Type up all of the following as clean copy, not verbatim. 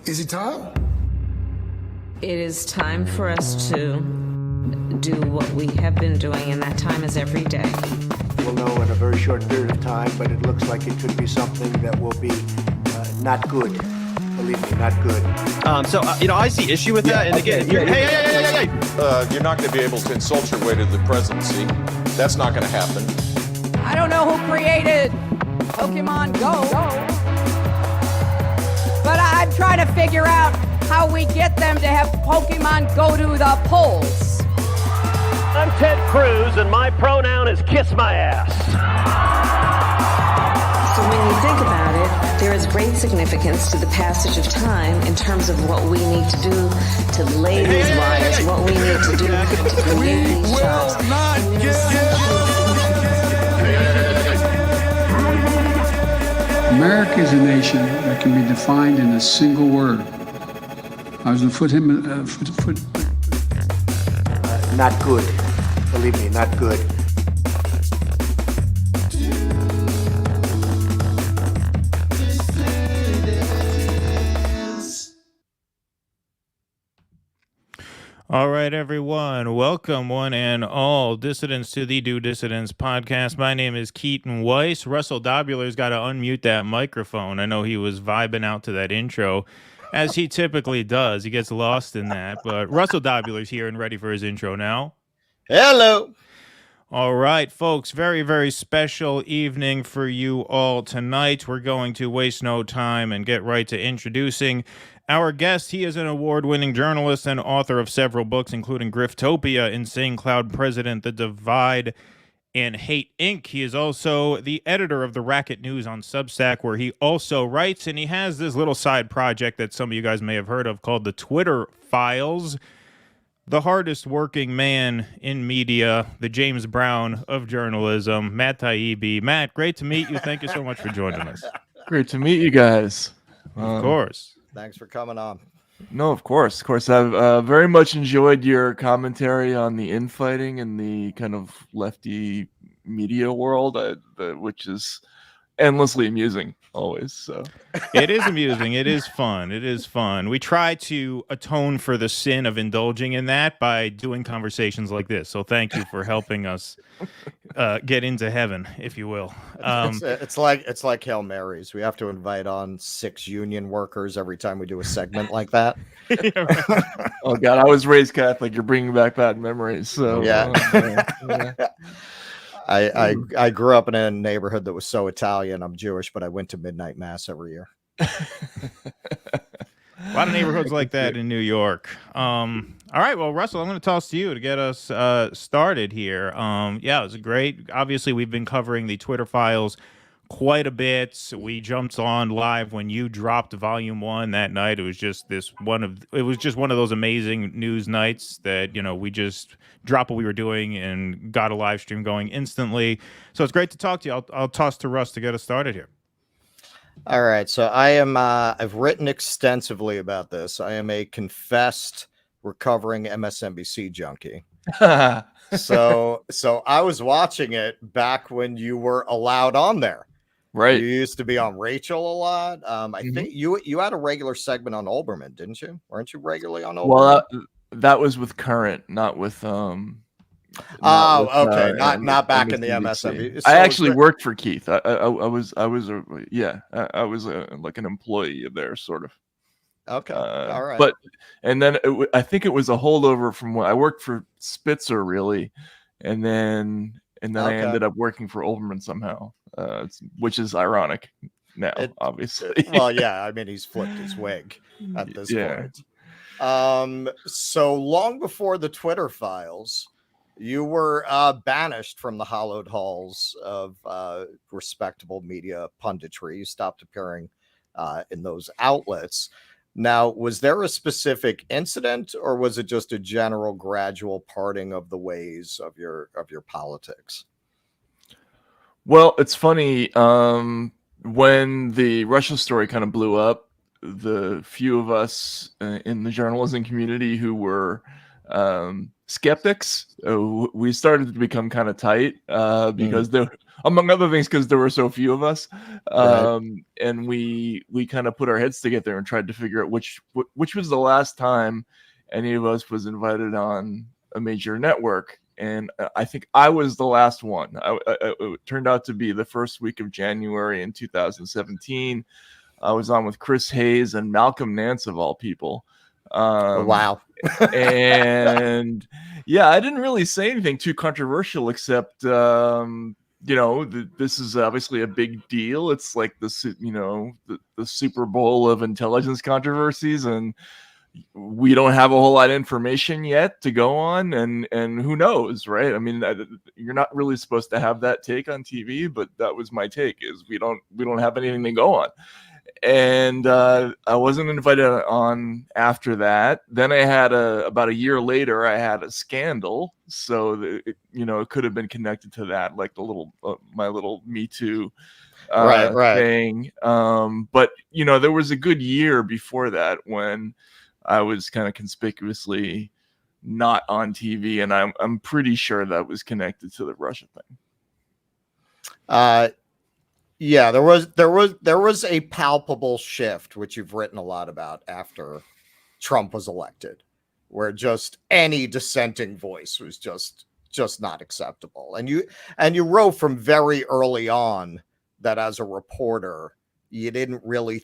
Is it time? It is time for us to do what we have been doing, and that time is every day. We'll know in a very short period of time, but it looks like it could be something that will be not good. Believe me, not good. I see issue with that. And again, hey. You're not going to be able to insult your way to the presidency. That's not going to happen. I don't know who created Pokemon Go, but I'm trying to figure out how we get them to have Pokemon go to the polls. I'm Ted Cruz, and my pronoun is kiss my ass. So when you think about it, there is great significance to the passage of time in terms of what we need to do to lay these wires, what we need to do to create these jobs. America is a nation that can be defined in a single word. I was going to put Not good. Believe me, not good. All right, everyone. Welcome, one and all, dissidents to the Do Dissidents podcast. My name is Keaton Weiss. Russell Dobular's got to unmute that microphone. I know he was vibing out to that intro, as he typically does. He gets lost in that. But Russell Dobular's here and ready for his intro now. Hello. All right, folks, very, very special evening for you all tonight. We're going to waste no time and get right to introducing our guest. He is an award-winning journalist and author of several books, including Griftopia, Insane Cloud President, The Divide, and Hate Inc. He is also the editor of the Racket News on Substack, where he also writes, and he has this little side project that some of you guys may have heard of called the Twitter Files. The hardest working man in media, the James Brown of journalism, Matt Taibbi. Matt, great to meet you. Thank you so much for joining us. Great to meet you guys. Of course. Thanks for coming on. No, of course. I've very much enjoyed your commentary on the infighting in the kind of lefty media world, which is endlessly amusing always. So it is amusing. It is fun. It is fun. We try to atone for the sin of indulging in that by doing conversations like this. So thank you for helping us get into heaven, if you will. It's like Hail Marys. We have to invite on 6 union workers every time we do a segment like that. Yeah, right. Oh God, I was raised Catholic. You're bringing back bad memories. So yeah. Yeah. I grew up in a neighborhood that was so Italian. I'm Jewish, but I went to midnight mass every year. A lot of neighborhoods like that in New York. All right, well, Russell, I'm going to toss to you to get us started here. Yeah, it was great. Obviously, we've been covering the Twitter Files quite a bit. We jumped on live when you dropped Volume 1 that night. It was just one of those amazing news nights that, we just dropped what we were doing and got a live stream going instantly. So it's great to talk to you. I'll toss to Russ to get us started here. All right. So I've written extensively about this. I am a confessed recovering MSNBC junkie. So I was watching it back when you were allowed on there. Right. You used to be on Rachel a lot. I think you had a regular segment on Olbermann, didn't you? Weren't you regularly on Olbermann? Well, that was with Current, not with okay. Not back in the MSNBC. I actually worked for Keith. I was like an employee of theirs, sort of. Okay. All right. But and then I think it was a holdover from when I worked for Spitzer, really, and then I ended up working for Olbermann somehow, which is ironic now, obviously. Well, yeah. I mean, he's flipped his wig at this point. So long before the Twitter Files, you were banished from the hallowed halls of respectable media punditry. You stopped appearing in those outlets. Now, was there a specific incident, or was it just a general gradual parting of the ways of your politics? Well, it's funny. When the Russia story kind of blew up, the few of us in the journalism community who were skeptics. We started to become kind of tight because there, among other things, because there were so few of us, and we kind of put our heads together and tried to figure out which was the last time any of us was invited on a major network. And I think I was the last one. It turned out to be the first week of January in 2017. I was on with Chris Hayes and Malcolm Nance, of all people. Wow. And yeah, I didn't really say anything too controversial, except this is obviously a big deal. It's like the Super Bowl of intelligence controversies, and we don't have a whole lot of information yet to go on, and who knows, right? I mean, you're not really supposed to have that take on TV, but that was my take: is we don't have anything to go on. And I wasn't invited on after that. Then I had about a year later, I had a scandal. So it could have been connected to that, like my little Me Too thing. But there was a good year before that when I was kind of conspicuously not on TV, and I'm pretty sure that was connected to the Russia thing. Yeah, there was a palpable shift, which you've written a lot about, after Trump was elected, where just any dissenting voice was just not acceptable. And you wrote from very early on that as a reporter, you didn't really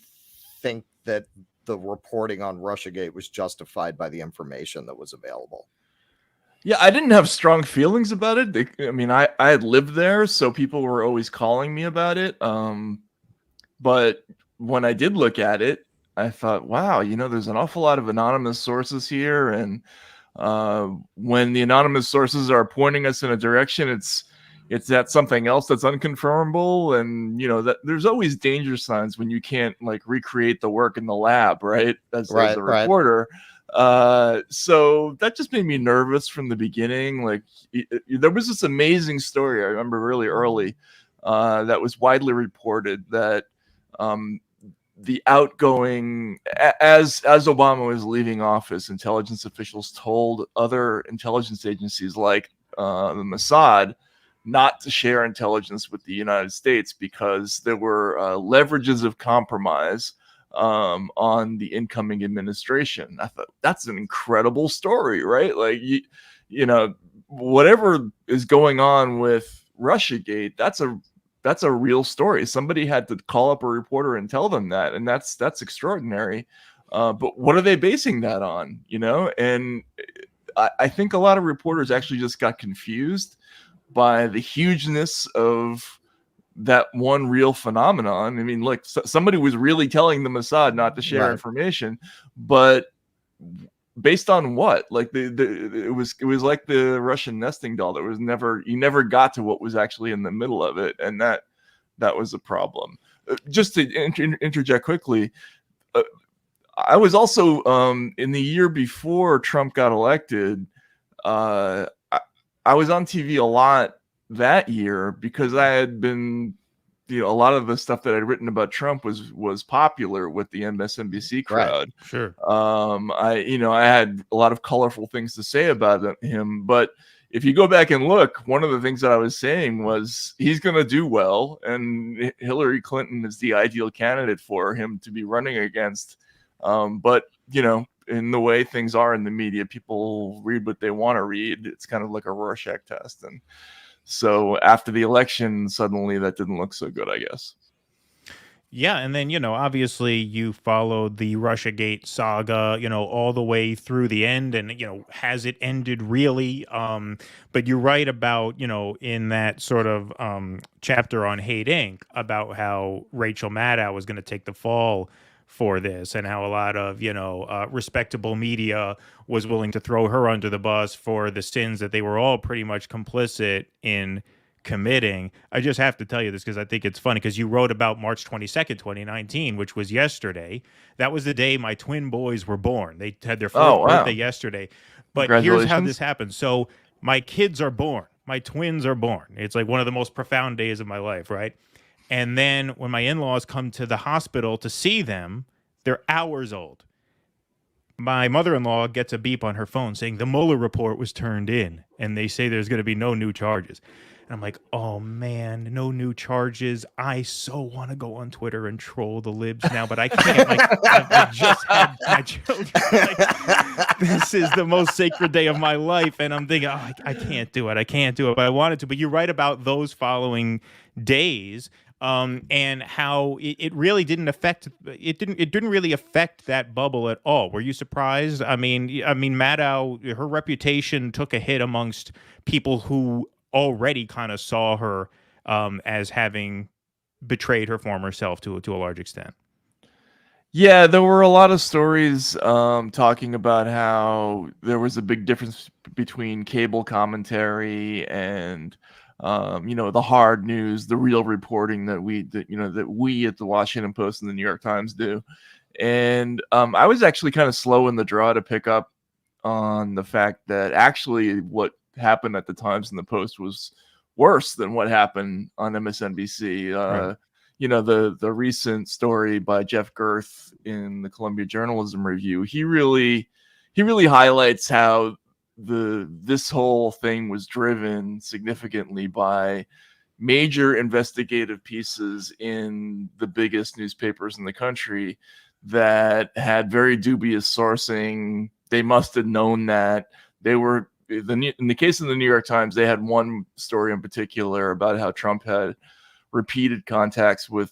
think that the reporting on Russiagate was justified by the information that was available. Yeah, I didn't have strong feelings about it. I mean, I had lived there, so people were always calling me about it. But when I did look at it, I thought, wow, there's an awful lot of anonymous sources here. And when the anonymous sources are pointing us in a direction, it's at something else that's unconfirmable. And, that there's always danger signs when you can't recreate the work in the lab, right? As a reporter. So that just made me nervous from the beginning. There was this amazing story I remember really early that was widely reported that the outgoing, as Obama was leaving office, intelligence officials told other intelligence agencies like the Mossad not to share intelligence with the United States because there were leverages of compromise on the incoming administration. I thought, that's an incredible story, right? Whatever is going on with Russiagate, that's a real story. Somebody had to call up a reporter and tell them that, and that's extraordinary. But what are they basing that on? And I think a lot of reporters actually just got confused by the hugeness of that one real phenomenon. I mean, somebody was really telling the Mossad not to share information, but based on what? It was like the Russian nesting doll. You never got to what was actually in the middle of it, and that was a problem. Just to interject quickly, I was also in the year before Trump got elected. I was on TV a lot that year because I had been, a lot of the stuff that I'd written about Trump was popular with the MSNBC crowd. Right. Sure. I had a lot of colorful things to say about him, but if you go back and look, one of the things that I was saying was he's going to do well, and Hillary Clinton is the ideal candidate for him to be running against. But in the way things are in the media, people read what they want to read. It's kind of like a Rorschach test. And so after the election, suddenly that didn't look so good, I guess. Yeah, and then, obviously you followed the Russiagate saga, all the way through the end, and, has it ended really? But you're right about, in that sort of chapter on Hate Inc. about how Rachel Maddow was going to take the fall for this, and how a lot of respectable media was willing to throw her under the bus for the sins that they were all pretty much complicit in committing. I just have to tell you this because I think it's funny, because you wrote about March 22nd, 2019, which was yesterday. That was the day my twin boys were born. They had their fourth birthday yesterday. But here's how this happened. So my kids are born. My twins are born. It's like one of the most profound days of my life, right? And then when my in-laws come to the hospital to see them, they're hours old. my mother-in-law gets a beep on her phone saying the Mueller report was turned in, and they say there's going to be no new charges. And I'm like, oh man, no new charges. I so want to go on Twitter and troll the libs now, but I can't. Like, I just had my children. Like, this is the most sacred day of my life, and I'm thinking, oh, I can't do it. I can't do it, but I wanted to. But you're right about those following days. And how it really didn't affect it didn't really affect that bubble at all. Were you surprised? I mean, Maddow, her reputation took a hit amongst people who already kind of saw her as having betrayed her former self to a large extent. Yeah, there were a lot of stories talking about how there was a big difference between cable commentary and the hard news, the real reporting that we at the Washington Post and the New York Times do. And I was actually kind of slow in the draw to pick up on the fact that actually what happened at the Times and the Post was worse than what happened on MSNBC. Right. The recent story by Jeff Gerth in the Columbia Journalism Review, he really highlights how this whole thing was driven significantly by major investigative pieces in the biggest newspapers in the country that had very dubious sourcing. They must have known that. They were in the case of the New York Times, they had one story in particular about how Trump had repeated contacts with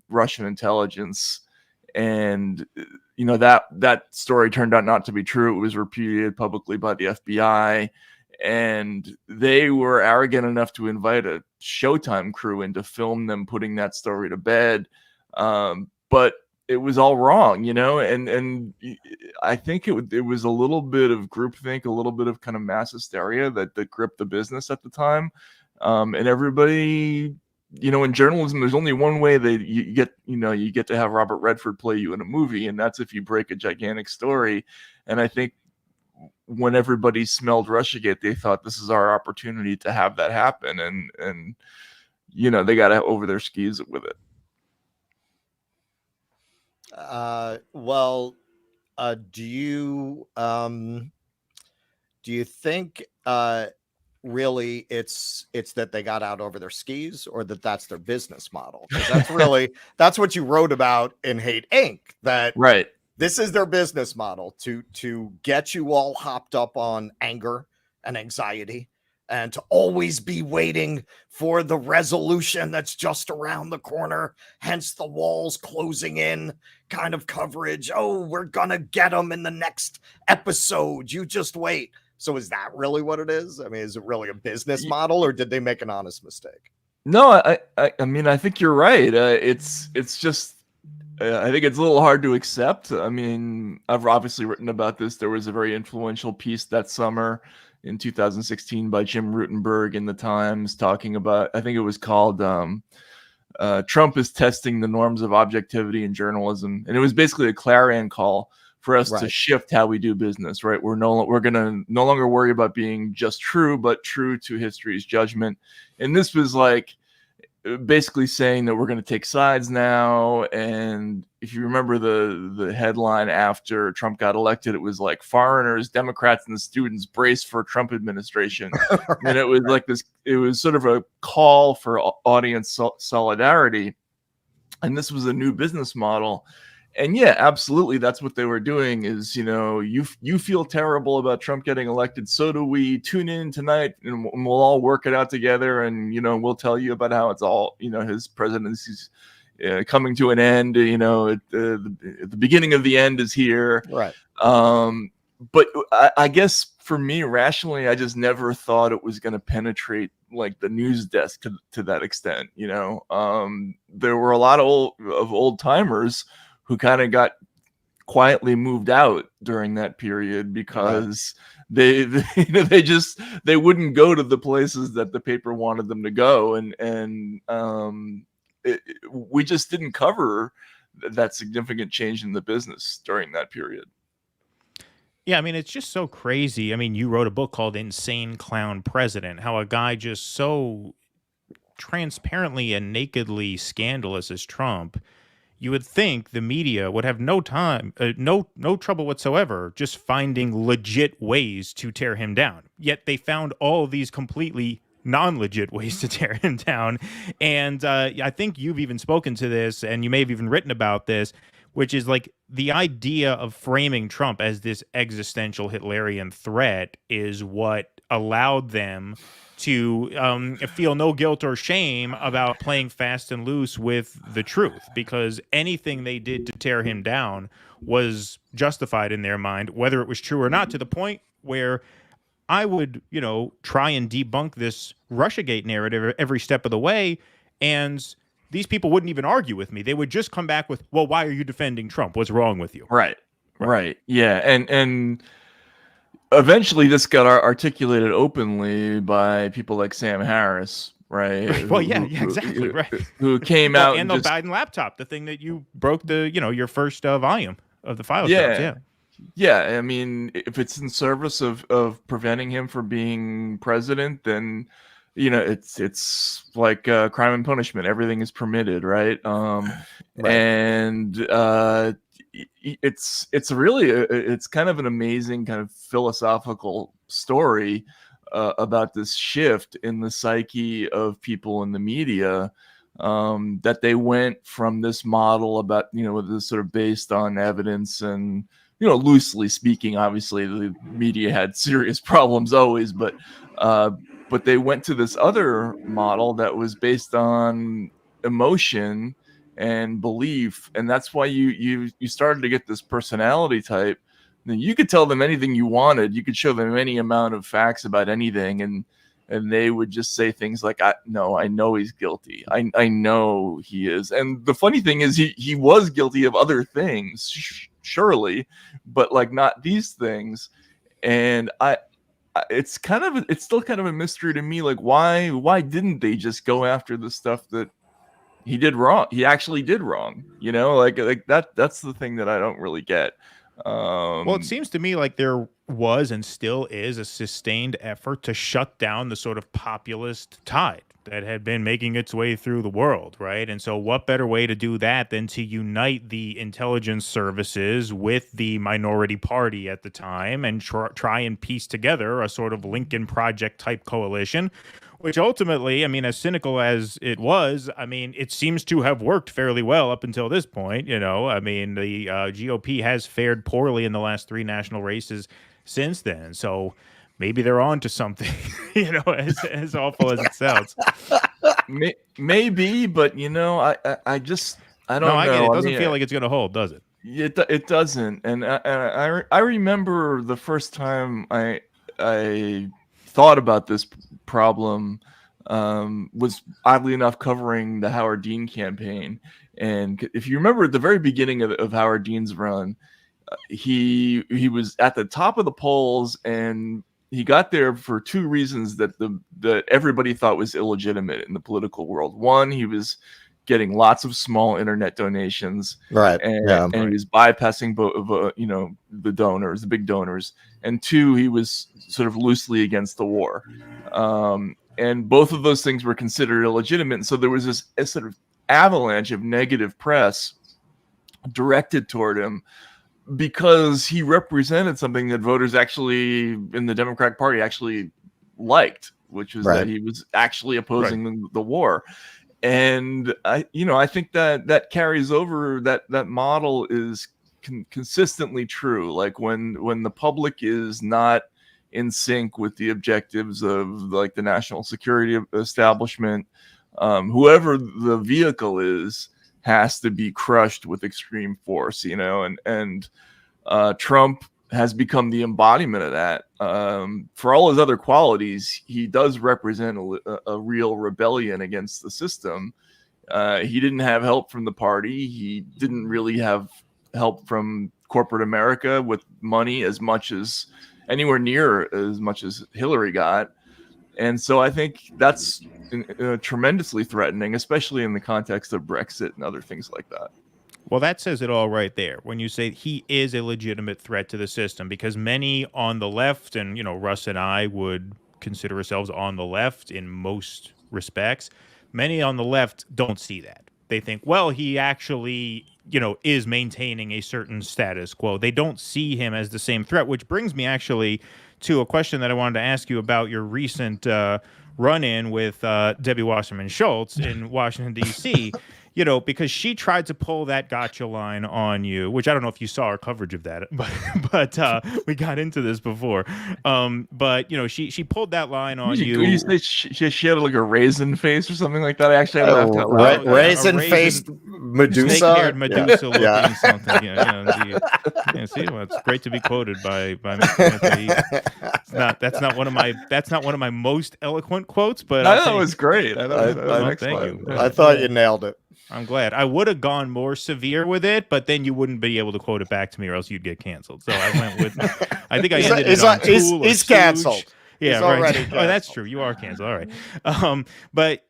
Russian intelligence, and that story turned out not to be true. It was repudiated publicly by the FBI, and they were arrogant enough to invite a Showtime crew in to film them putting that story to bed. But it was all wrong, and I think it was a little bit of groupthink, a little bit of kind of mass hysteria that gripped the business at the time, and everybody. In journalism, there's only one way that you get to have Robert Redford play you in a movie, and that's if you break a gigantic story. And I think when everybody smelled Russiagate, they thought this is our opportunity to have that happen, and they got over their skis with it. Do you think really it's that they got out over their skis, or that's their business model? Because that's what you wrote about in Hate Inc. That right. This is their business model to get you all hopped up on anger and anxiety, and to always be waiting for the resolution that's just around the corner, hence the walls closing in kind of coverage. Oh, we're gonna get them in the next episode. You just wait. So is that really what it is? I mean, is it really a business model, or did they make an honest mistake? No, I mean, I think you're right. It's just, I think it's a little hard to accept. I mean, I've obviously written about this. There was a very influential piece that summer in 2016 by Jim Rutenberg in the Times talking about, I think it was called Trump is testing the norms of objectivity in journalism. And it was basically a clarion call for us to shift how we do business, right? We're going to no longer worry about being just true, but true to history's judgment. And this was like basically saying that we're going to take sides now. And if you remember the headline after Trump got elected, it was like foreigners, Democrats, and the students brace for Trump administration. And it was like this, it was sort of a call for audience solidarity. And this was a new business model. And yeah, absolutely. That's what they were doing is, you feel terrible about Trump getting elected. So do we. Tune in tonight and we'll all work it out together. And, we'll tell you about how it's all, his presidency's coming to an end. The beginning of the end is here. Right. But I guess for me, rationally, I just never thought it was going to penetrate like the news desk to that extent. There were a lot of old timers who kind of got quietly moved out during that period because they wouldn't go to the places that the paper wanted them to go, and we just didn't cover that significant change in the business during that period. Yeah, I mean, it's just so crazy. I mean, you wrote a book called Insane Clown President, how a guy just so transparently and nakedly scandalous as Trump, you would think the media would have no trouble whatsoever just finding legit ways to tear him down. Yet they found all of these completely non-legit ways to tear him down. And I think you've even spoken to this, and you may have even written about this, which is like the idea of framing Trump as this existential Hitlerian threat is what allowed them to feel no guilt or shame about playing fast and loose with the truth, because anything they did to tear him down was justified in their mind, whether it was true or not, to the point where I would, try and debunk this Russiagate narrative every step of the way, and these people wouldn't even argue with me. They would just come back with, well, why are you defending Trump? What's wrong with you? Right. Yeah. And eventually this got articulated openly by people like Sam Harris, right? Well, exactly, right. Who came out and the Biden laptop, the thing that you broke your first volume of the file shows. Yeah, I mean, if it's in service of preventing him from being president, then it's like crime and punishment. Everything is permitted, right? And it's really it's kind of an amazing kind of philosophical story about this shift in the psyche of people in the media, that they went from this model about this sort of based on evidence and loosely speaking, obviously the media had serious problems always, but they went to this other model that was based on emotion and belief, and that's why you started to get this personality type. And you could tell them anything you wanted, you could show them any amount of facts about anything, and they would just say things like, I know he's guilty. I know he is. And the funny thing is he was guilty of other things, surely, but like not these things. And it's still kind of a mystery to me, like why didn't they just go after the stuff that he did wrong? He actually did wrong, like that's the thing that I don't really get. Well, it seems to me like there was and still is a sustained effort to shut down the sort of populist tide that had been making its way through the world, right? And so what better way to do that than to unite the intelligence services with the minority party at the time and try and piece together a sort of Lincoln Project type coalition, which ultimately, I mean, as cynical as it was, I mean, it seems to have worked fairly well up until this point. I mean, the GOP has fared poorly in the last 3 national races since then. So maybe they're on to something, as awful as it sounds. Maybe, but I don't know. I get it. It doesn't feel like it's going to hold, does it? It doesn't. And I remember the first time I thought about this problem was oddly enough covering the Howard Dean campaign. And if you remember at the very beginning of Howard Dean's run, he was at the top of the polls, and he got there for 2 reasons that everybody thought was illegitimate in the political world. One, he was getting lots of small internet donations, right? And he was bypassing the donors, the big donors. And 2, he was sort of loosely against the war, and both of those things were considered illegitimate. And so there was this sort of avalanche of negative press directed toward him, because he represented something that voters actually in the Democratic Party actually liked, which was that he was actually opposing the war. And I think that carries over. That model is consistently true. Like when the public is not in sync with the objectives of like the national security establishment, whoever the vehicle is has to be crushed with extreme force, and Trump has become the embodiment of that. For all his other qualities, he does represent a real rebellion against the system. He didn't have help from the party. He didn't really have help from corporate America with money anywhere near as much as Hillary got. And so I think that's tremendously threatening, especially in the context of Brexit and other things like that. Well, that says it all right there when you say he is a legitimate threat to the system, because many on the left, and, Russ and I would consider ourselves on the left in most respects, many on the left don't see that. they think, well, he actually, is maintaining a certain status quo. They don't see him as the same threat, which brings me actually to a question that I wanted to ask you about your recent run-in with Debbie Wasserman Schultz in Washington, D.C., because she tried to pull that gotcha line on you, which I don't know if you saw our coverage of that, but we got into this before. But she pulled that line on you. You say she had like a raisin face or something like that? I actually laughed out loud. Raisin-faced Medusa, snake-haired Medusa looking something. Yeah, see, well, it's great to be quoted by Mr. Anthony. That's not one of my most eloquent quotes, but I thought it was great. Thank you. I thought you nailed it. I'm glad. I would have gone more severe with it, but then you wouldn't be able to quote it back to me, or else you'd get canceled. So I went with. I think I ended it on Tool. He's canceled. Yeah, right. Oh, that's true. You are canceled. All right. But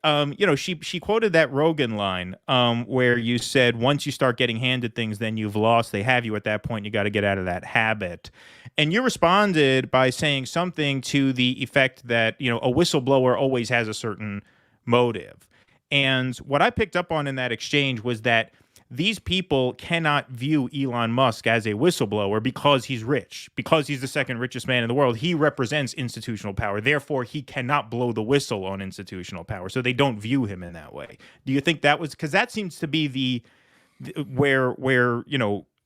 she quoted that Rogan line where you said, once you start getting handed things, then you've lost. They have you at that point. You got to get out of that habit. And you responded by saying something to the effect that, a whistleblower always has a certain motive. And what I picked up on in that exchange was that these people cannot view Elon Musk as a whistleblower because he's rich, because he's the second richest man in the world. He represents institutional power. Therefore, he cannot blow the whistle on institutional power. So they don't view him in that way. Do you think that was, because that seems to be where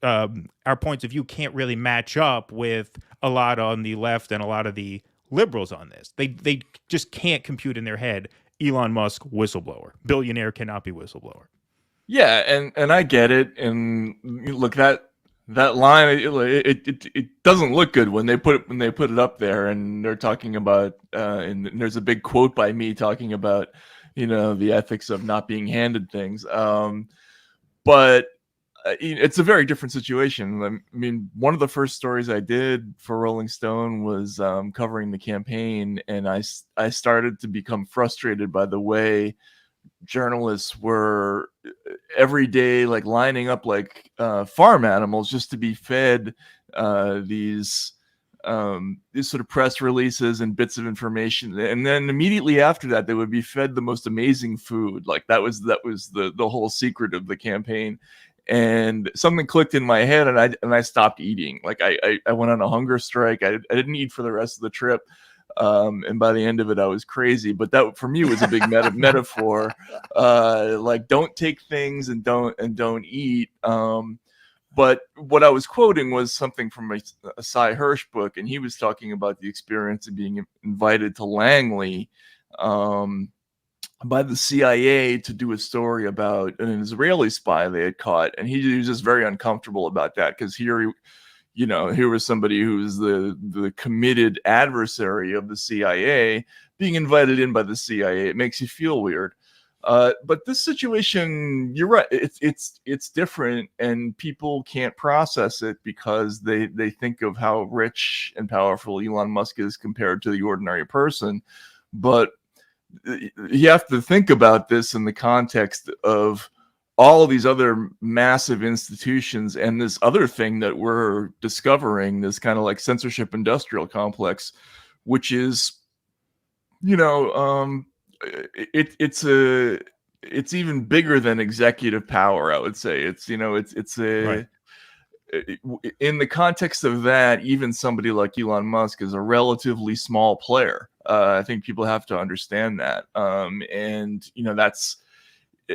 our points of view can't really match up with a lot on the left and a lot of the liberals on this. They just can't compute in their head Elon Musk whistleblower. Billionaire cannot be whistleblower. Yeah, and I get it. And look, that line, it doesn't look good when they put it up there, and they're talking about and there's a big quote by me talking about the ethics of not being handed things. But it's a very different situation. I mean, one of the first stories I did for Rolling Stone was covering the campaign, and I started to become frustrated by the way journalists were every day like lining up like farm animals just to be fed these sort of press releases and bits of information, and then immediately after that they would be fed the most amazing food. Like that was the whole secret of the campaign. And something clicked in my head, and I stopped eating. Like I went on a hunger strike. I didn't eat for the rest of the trip, and by the end of it, I was crazy. But that for me was a big metaphor. Like don't take things and don't eat. But what I was quoting was something from a Cy Hirsch book, and he was talking about the experience of being invited to Langley by the CIA to do a story about an Israeli spy they had caught, and he was just very uncomfortable about that because here was somebody who was the committed adversary of the CIA being invited in by the CIA. It makes you feel weird. But this situation, you're right, it's different, and people can't process it because they think of how rich and powerful Elon Musk is compared to the ordinary person. But you have to think about this in the context of all of these other massive institutions and this other thing that we're discovering, this kind of like censorship industrial complex, which is, it's even bigger than executive power. I would say it's right. In the context of that, even somebody like Elon Musk is a relatively small player. I think people have to understand that. And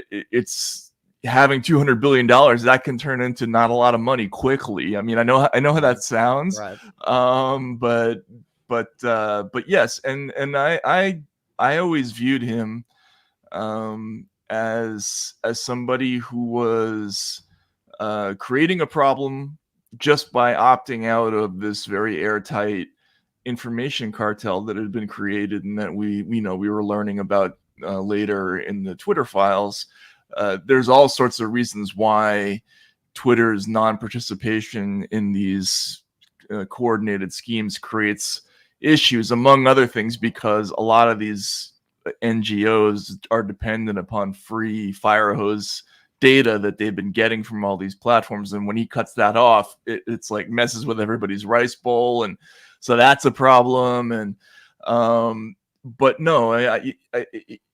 it's having $200 billion that can turn into not a lot of money quickly. I mean, I know how that sounds, right. But yes. And I always viewed him, as somebody who was, creating a problem just by opting out of this very airtight information cartel that had been created, and that we were learning about later in the Twitter files. There's all sorts of reasons why Twitter's non-participation in these coordinated schemes creates issues, among other things, because a lot of these NGOs are dependent upon free fire hose data that they've been getting from all these platforms, and when he cuts that off, it's like messes with everybody's rice bowl, and so that's a problem. And but no,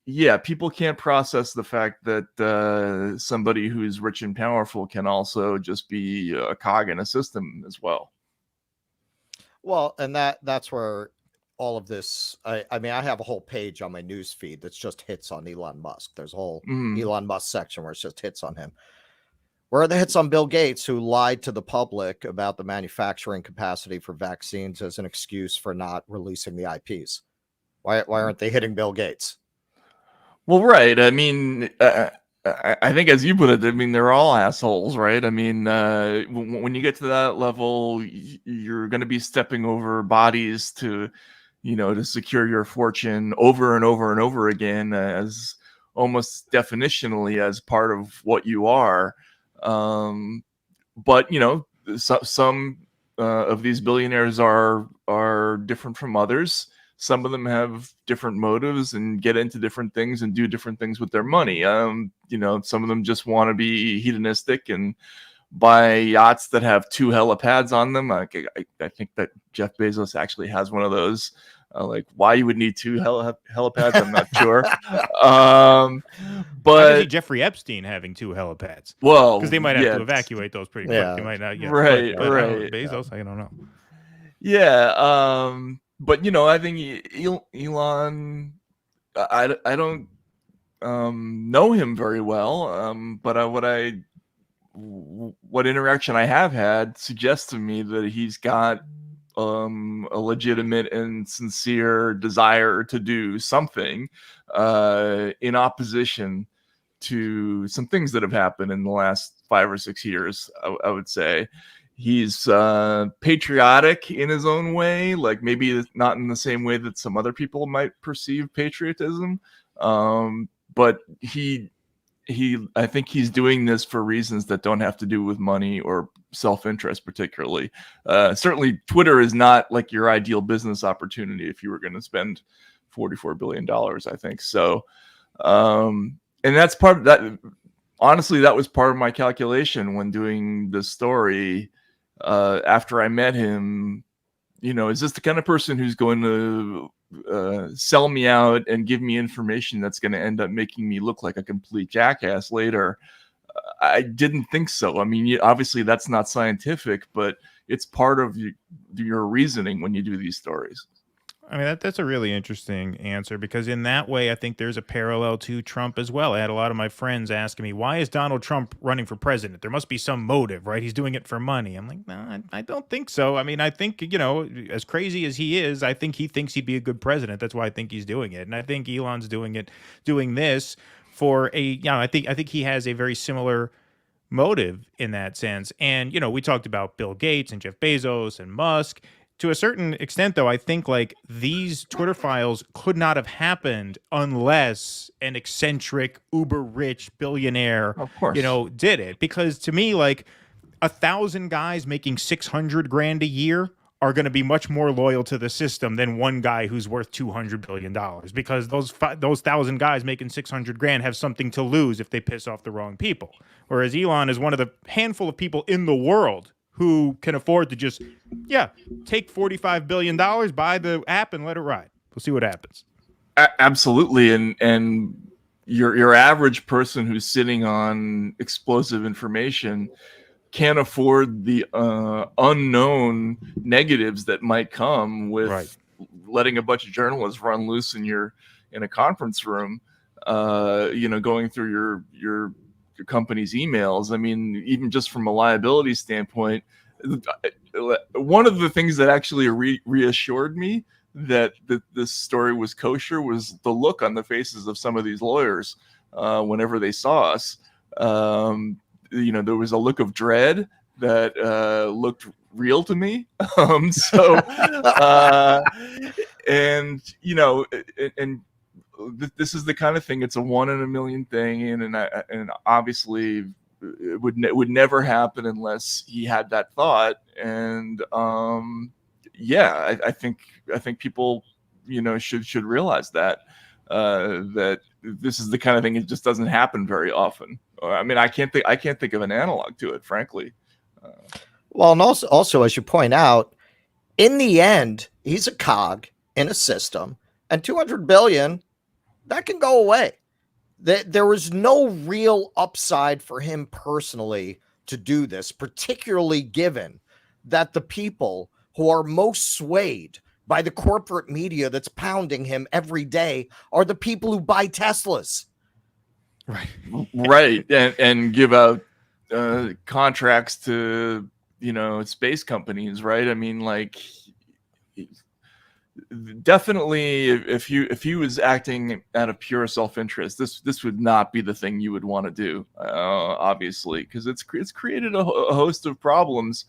yeah, people can't process the fact that somebody who's rich and powerful can also just be a cog in a system as well. Well, and that's where all of this, I mean, I have a whole page on my news feed that's just hits on Elon Musk. There's a whole Elon Musk section where it's just hits on him. Where are the hits on Bill Gates, who lied to the public about the manufacturing capacity for vaccines as an excuse for not releasing the IPs? Why aren't they hitting Bill Gates? Well, right. I mean, I think, as you put it, I mean, they're all assholes, right? I mean, when you get to that level, you're going to be stepping over bodies to, to secure your fortune over and over and over again, as almost definitionally as part of what you are. But some of these billionaires are different from others. Some of them have different motives and get into different things and do different things with their money. Some of them just want to be hedonistic and buy yachts that have 2 helipads on them. I think that Jeff Bezos actually has one of those. Like, why you would need 2 helipads, I'm not sure. But I can see Jeffrey Epstein having 2 helipads. Well, because they might have to evacuate those pretty quick. They might not. Right. Bezos, I don't know. Yeah. But I think Elon, I don't know him very well. But what interaction I have had suggests to me that he's got a legitimate and sincere desire to do something in opposition to some things that have happened in the last 5 or 6 years. I would say he's patriotic in his own way, like maybe not in the same way that some other people might perceive patriotism, but I think he's doing this for reasons that don't have to do with money or self-interest particularly. Certainly Twitter is not like your ideal business opportunity if you were going to spend $44 billion, I think. So, and that's part of that. Honestly, that was part of my calculation when doing this story. After I met him, is this the kind of person who's going to sell me out and give me information that's going to end up making me look like a complete jackass later? I didn't think so. I mean, obviously that's not scientific, but it's part of your reasoning when you do these stories. I mean, that's a really interesting answer, because in that way, I think there's a parallel to Trump as well. I had a lot of my friends asking me, why is Donald Trump running for president? There must be some motive, right? He's doing it for money. I'm like, no, I don't think so. I mean, I think, as crazy as he is, I think he thinks he'd be a good president. That's why I think he's doing it. And I think Elon's doing this for I think he has a very similar motive in that sense. And, we talked about Bill Gates and Jeff Bezos and Musk. To a certain extent, though, I think like these Twitter files could not have happened unless an eccentric, uber rich billionaire, of course, did it. Because to me, like 1,000 guys making $600,000 a year are going to be much more loyal to the system than one guy who's worth $200 billion, because those 1,000 guys making $600,000 have something to lose if they piss off the wrong people. Whereas Elon is one of the handful of people in the world who can afford to just, take $45 billion, buy the app, and let it ride. We'll see what happens. Absolutely, and your average person who's sitting on explosive information can't afford the unknown negatives that might come with letting a bunch of journalists run loose in a conference room, going through your company's emails. I mean, even just from a liability standpoint, one of the things that actually reassured me that this story was kosher was the look on the faces of some of these lawyers whenever they saw us. There was a look of dread that looked real to me. This is the kind of thing. It's a 1 in a million thing, and obviously it would never happen unless he had that thought. And I think people should realize that this is the kind of thing. It just doesn't happen very often. I mean, I can't think of an analog to it, frankly. Well, and also as you point out, in the end, he's a cog in a system And 200 billion, that can go away. There was no real upside for him personally to do this, particularly given that the people who are most swayed by the corporate media that's pounding him every day are the people who buy Teslas. Right. And give out contracts to, space companies, right? I mean, like, definitely if he was acting out of pure self-interest, this would not be the thing you would want to do, obviously, because it's created a host of problems.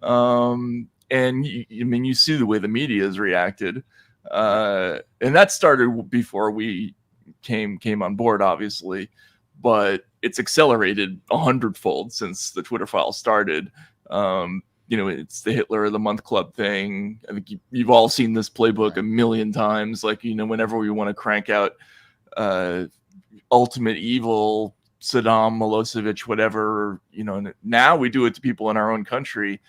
And you see the way the media has reacted, and that started before we came on board, obviously, but it's accelerated 100-fold since the Twitter file started. It's the Hitler of the Month Club thing. I think you've all seen this playbook a million times. Like, whenever we want to crank out ultimate evil, Saddam, Milosevic, whatever, now we do it to people in our own country.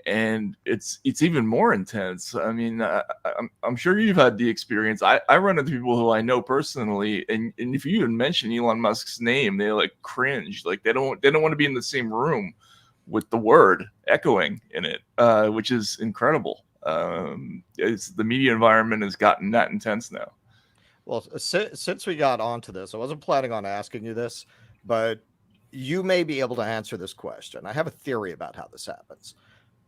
And it's even more intense. I mean, I'm sure you've had the experience. I run into people who I know personally, and if you even mention Elon Musk's name, they like cringe. Like they don't want to be in the same room with the word echoing in it, which is incredible. It's the media environment has gotten that intense now. Well, since we got onto this, I wasn't planning on asking you this, but you may be able to answer this question. I have a theory about how this happens.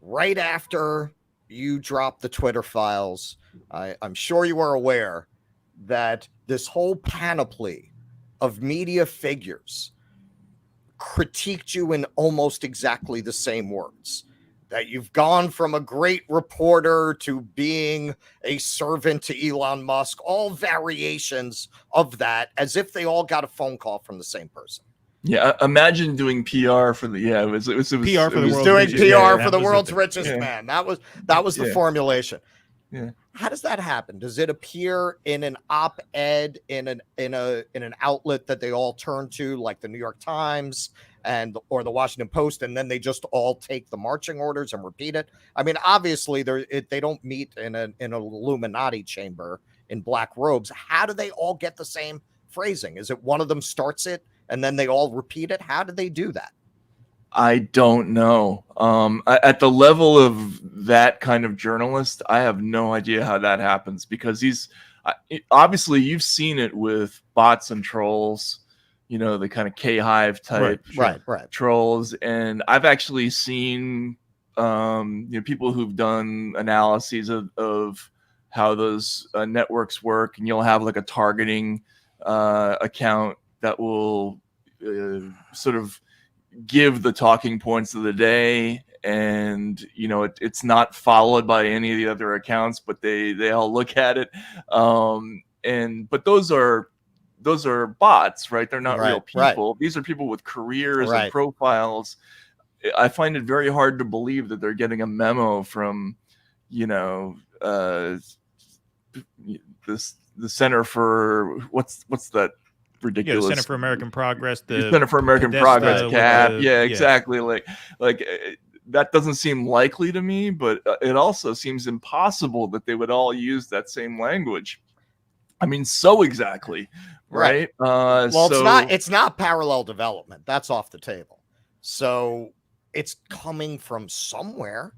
Right after you drop the Twitter files, I'm sure you are aware that this whole panoply of media figures critiqued you in almost exactly the same words. That you've gone from a great reporter to being a servant to Elon Musk, all variations of that, as if they all got a phone call from the same person. Yeah, imagine doing PR for the it was PR for the world's doing richest PR man. for the world's richest man. That was the formulation. Yeah. How does that happen? Does it appear in an op-ed in an outlet that they all turn to, like the New York Times or the Washington Post, and then they just all take the marching orders and repeat it? I mean, obviously they don't meet in an Illuminati chamber in black robes. How do they all get the same phrasing? Is it one of them starts it and then they all repeat it? How do they do that? I don't know. At the level of that kind of journalist, I have no idea how that happens, because obviously you've seen it with bots and trolls, the kind of K-Hive type right. trolls. And I've actually seen people who've done analyses of how those networks work, and you'll have like a targeting account that will sort of give the talking points of the day, and it's not followed by any of the other accounts, but they all look at it, but those are bots, right? They're not real people. These are people with careers and profiles. I find it very hard to believe that they're getting a memo from the Center for what's that ridiculous, the Center for American Progress, the Center for American Progress, CAP. Exactly. Like that doesn't seem likely to me, but it also seems impossible that they would all use that same language. I mean, so exactly, right? Well, it's not parallel development. That's off the table. So it's coming from somewhere.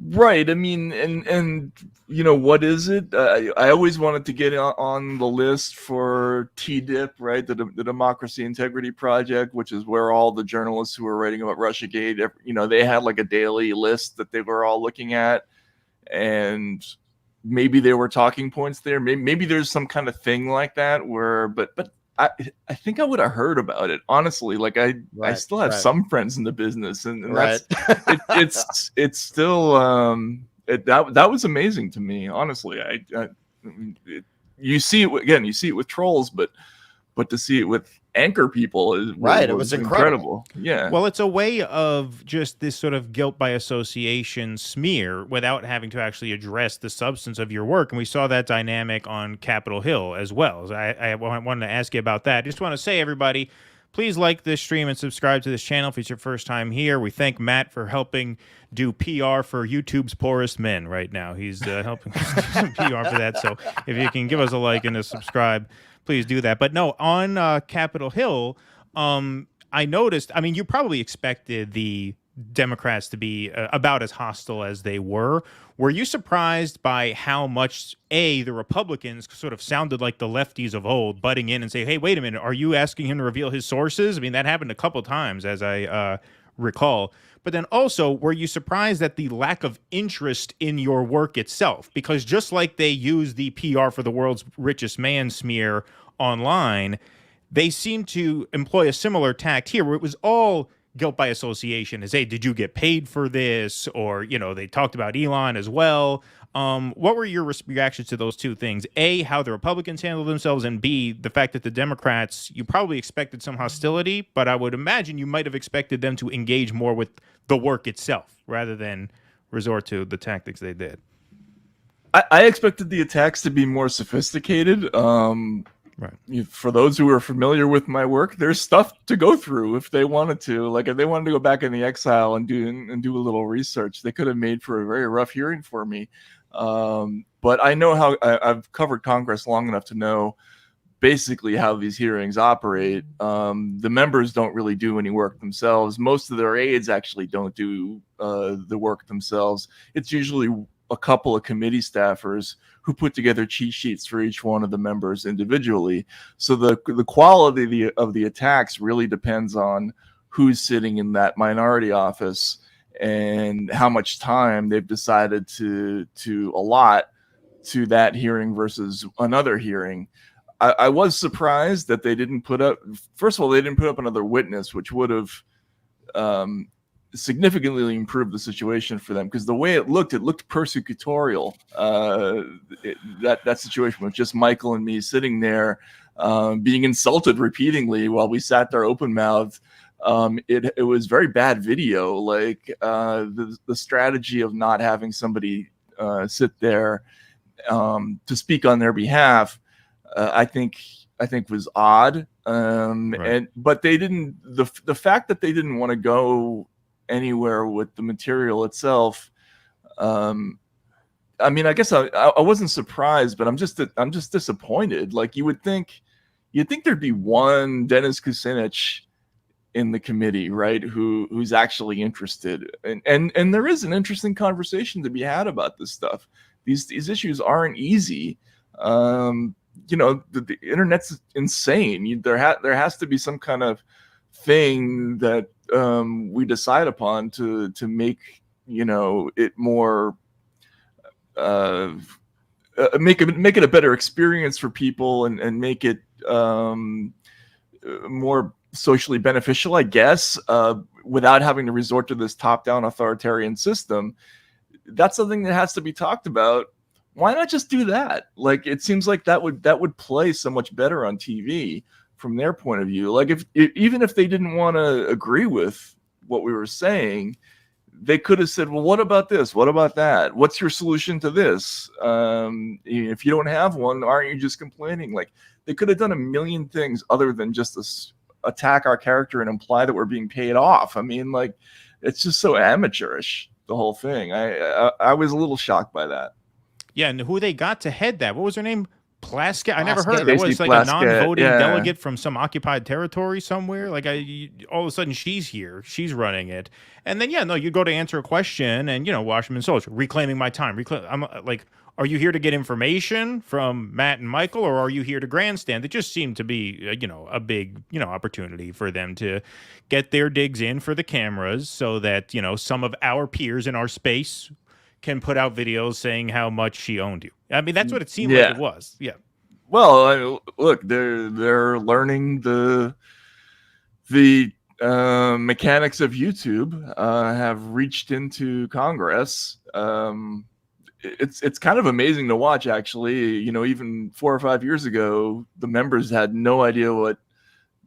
Right. I mean, and what is it? I always wanted to get on the list for TDIP, right? The Democracy Integrity Project, which is where all the journalists who were writing about Russiagate, they had like a daily list that they were all looking at, and maybe there were talking points there. Maybe there's some kind of thing like that but I think I would have heard about it, honestly. Like I still have some friends in the business, and that's it's still that was amazing to me, honestly. You see it with trolls, but to see it with anchor people it was incredible. Yeah. Well, it's a way of just this sort of guilt by association smear without having to actually address the substance of your work. And we saw that dynamic on Capitol Hill as well. So I wanted to ask you about that. Just want to say, everybody, please like this stream and subscribe to this channel if it's your first time here. We thank Matt for helping do PR for YouTube's poorest men right now. He's helping us do some PR for that. So if you can give us a like and a subscribe, please do that. But no, on Capitol Hill, I noticed, I mean, you probably expected the Democrats to be about as hostile as they were. Were you surprised by how much, the Republicans sort of sounded like the lefties of old, butting in and say, hey, wait a minute, are you asking him to reveal his sources? I mean, that happened a couple times, as I recall. But then also, were you surprised at the lack of interest in your work itself? Because just like they use the PR for the world's richest man smear online, they seem to employ a similar tact here, where it was all guilt by association. Is, hey, did you get paid for this? Or, you know, they talked about Elon as well. What were your reactions to those two things? A, how the Republicans handled themselves, and B, the fact that the Democrats, you probably expected some hostility, but I would imagine you might have expected them to engage more with the work itself rather than resort to the tactics they did. I expected the attacks to be more sophisticated. Right. For those who are familiar with my work, there's stuff to go through if they wanted to. Like if they wanted to go back in the exile and do a little research, they could have made for a very rough hearing for me. But I know how I've covered Congress long enough to know basically how these hearings operate. The members don't really do any work themselves. Most of their aides actually don't do the work themselves. It's usually a couple of committee staffers who put together cheat sheets for each one of the members individually. So the quality of the attacks really depends on who's sitting in that minority office and how much time they've decided to allot to that hearing versus another hearing. I was surprised that they didn't put up, first of all, they didn't put up another witness, which would have significantly improved the situation for them, because the way it looked persecutorial. That situation with just Michael and me sitting there being insulted repeatedly while we sat there open mouthed. It was very bad video. Like the strategy of not having somebody sit there to speak on their behalf, I think was odd. Right. But they didn't. The fact that they didn't want to go anywhere with the material itself. I mean, I guess I wasn't surprised, but I'm just disappointed. Like you'd think there'd be one Dennis Kucinich in the committee, right? Who's actually interested, and there is an interesting conversation to be had about this stuff. These issues aren't easy. You know, the internet's insane. There has to be some kind of thing that we decide upon to make, you know, it more make it a better experience for people and make it more socially beneficial, I guess, without having to resort to this top-down authoritarian system. That's something that has to be talked about. Why not just do that? Like, it seems like that would play so much better on TV from their point of view. Like, even if they didn't want to agree with what we were saying, they could have said, well, what about this? What about that? What's your solution to this? If you don't have one, aren't you just complaining? Like, they could have done a million things other than just attack our character and imply that we're being paid off. I mean, like, it's just so amateurish, the whole thing. I was a little shocked by that. Yeah, and who they got to head that? What was her name? Plaskett? I never heard of it. Stacey Was like Plaskett, a non-voting yeah. delegate from some occupied territory somewhere. Like, all of a sudden she's here, she's running it, and then you go to answer a question, and Washington Soldier reclaiming my time. I'm like, are you here to get information from Matt and Michael, or are you here to grandstand? It just seemed to be a big opportunity for them to get their digs in for the cameras, so that some of our peers in our space can put out videos saying how much she owned you. I mean, that's what it seemed like it was. Yeah. Well, look, they're learning the mechanics of YouTube. Have reached into Congress. It's kind of amazing to watch, actually. Even 4 or 5 years ago, the members had no idea what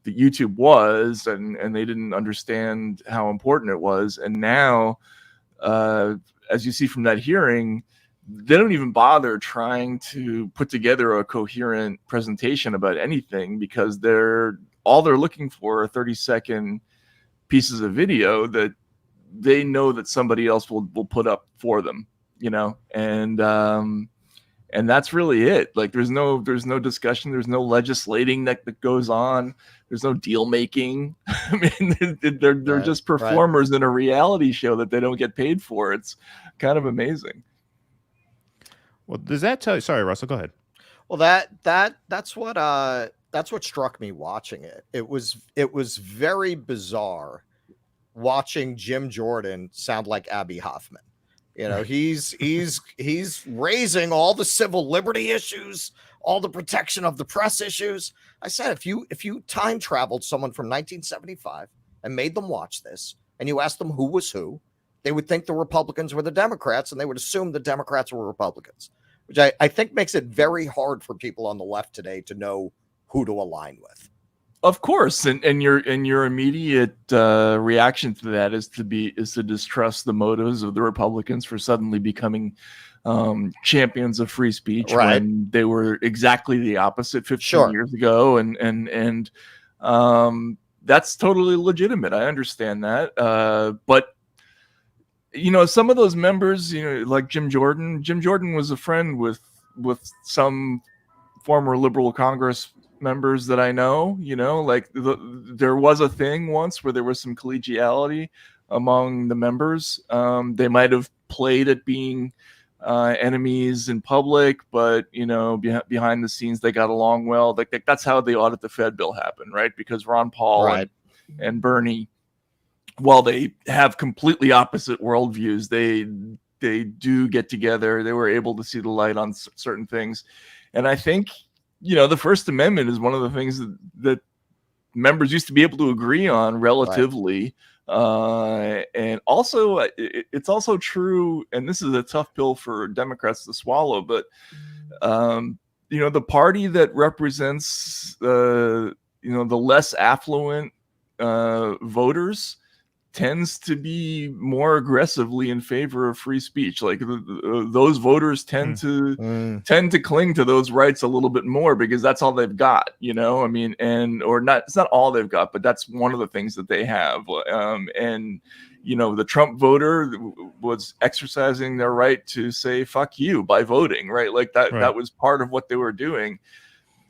the YouTube was, and they didn't understand how important it was. And now, as you see from that hearing, they don't even bother trying to put together a coherent presentation about anything, because they're all they're looking for are 30-second pieces of video that they know that somebody else will put up for them, and that's really it. Like there's no discussion, there's no legislating that goes on, there's no deal making. I mean, they're just performers in a reality show that they don't get paid for. It's kind of amazing. Well, does that tell you? Sorry, Russell, go ahead. Well, that's what struck me watching it. It was very bizarre watching Jim Jordan sound like Abby Hoffman. He's raising all the civil liberty issues, all the protection of the press issues. I said, if you time traveled someone from 1975 and made them watch this, and you asked them who was who, they would think the Republicans were the Democrats, and they would assume the Democrats were Republicans, which I think makes it very hard for people on the left today to know who to align with. Of course, and your immediate reaction to that is to distrust the motives of the Republicans for suddenly becoming champions of free speech when they were exactly the opposite 15 years ago, and that's totally legitimate. I understand that, but some of those members, like Jim Jordan was a friend with some former liberal Congress members that I know, like there was a thing once where there was some collegiality among the members. They might have played at being enemies in public, but behind the scenes they got along well. Like that's how the Audit the Fed bill happened, right? Because Ron Paul and Bernie, while they have completely opposite worldviews, they do get together. They were able to see the light on certain things, and I think the First Amendment is one of the things that members used to be able to agree on relatively. And also, it's also true, and this is a tough pill for Democrats to swallow, but, the party that represents, the less affluent voters tends to be more aggressively in favor of free speech. Like those voters tend to cling to those rights a little bit more because that's all they've got, I mean, it's not all they've got, but that's one of the things that they have. And the Trump voter was exercising their right to say, fuck you by voting, right? Like that was part of what they were doing.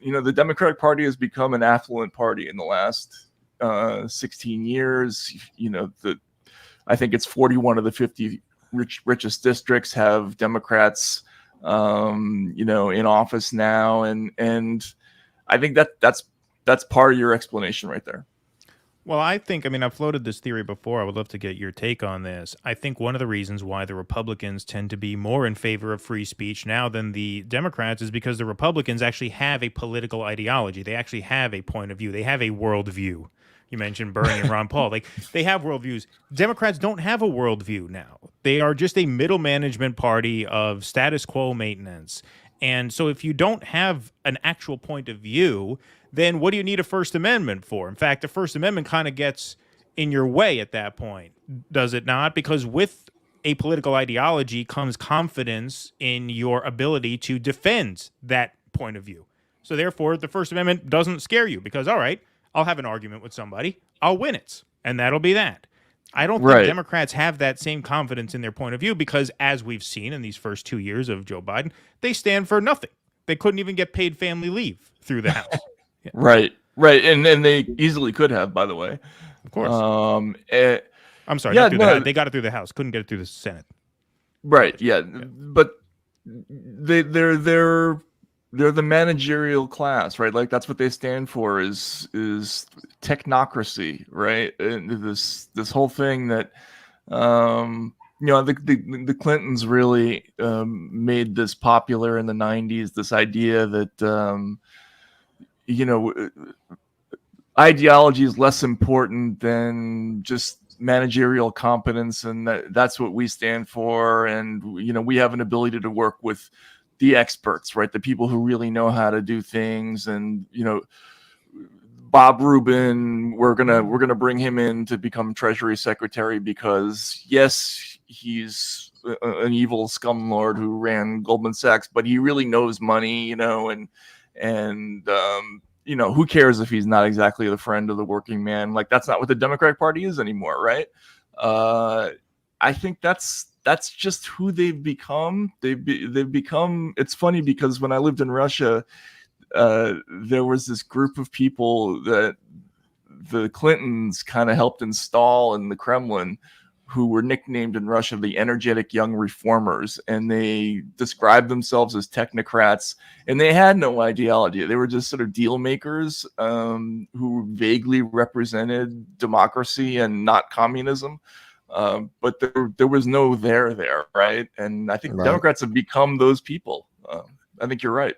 The Democratic Party has become an affluent party in the last 16 years. I think it's 41 of the 50 richest districts have Democrats in office now, and I think that's part of your explanation right there. Well, I've floated this theory before. I would love to get your take on this. I think one of the reasons why the Republicans tend to be more in favor of free speech now than the Democrats is because the Republicans actually have a political ideology. They actually have a point of view. They have a worldview. You mentioned Bernie and Ron Paul. Like, they have worldviews. Democrats don't have a worldview now. They are just a middle management party of status quo maintenance. And so if you don't have an actual point of view, then what do you need a First Amendment for? In fact, the First Amendment kind of gets in your way at that point, does it not? Because with a political ideology comes confidence in your ability to defend that point of view. So therefore, the First Amendment doesn't scare you because, all right, I'll have an argument with somebody, I'll win it, and that'll be that. I don't think Democrats have that same confidence in their point of view because, as we've seen in these first 2 years of Joe Biden, they stand for nothing. They couldn't even get paid family leave through the House. Yeah. Right. And they easily could have, by the way. Of course. I'm sorry. They got it through the House. Couldn't get it through the Senate. Right. Yeah. But they're the managerial class, right? Like that's what they stand for is technocracy, right? And this whole thing that the Clintons really made this popular in the 90s. This idea that ideology is less important than just managerial competence, and that's what we stand for. And we have an ability to work with the experts, right? The people who really know how to do things. And Bob Rubin, we're gonna bring him in to become Treasury Secretary because yes, he's an evil scumlord who ran Goldman Sachs, but he really knows money, and who cares if he's not exactly the friend of the working man? Like, that's not what the Democratic Party is anymore, right? I think that's just who they've become. They've become. It's funny because when I lived in Russia, there was this group of people that the Clintons kind of helped install in the Kremlin, who were nicknamed in Russia the energetic young reformers, and they described themselves as technocrats, and they had no ideology. They were just sort of deal makers who vaguely represented democracy and not communism. But there was no there, right? And I think Democrats have become those people. I think you're right.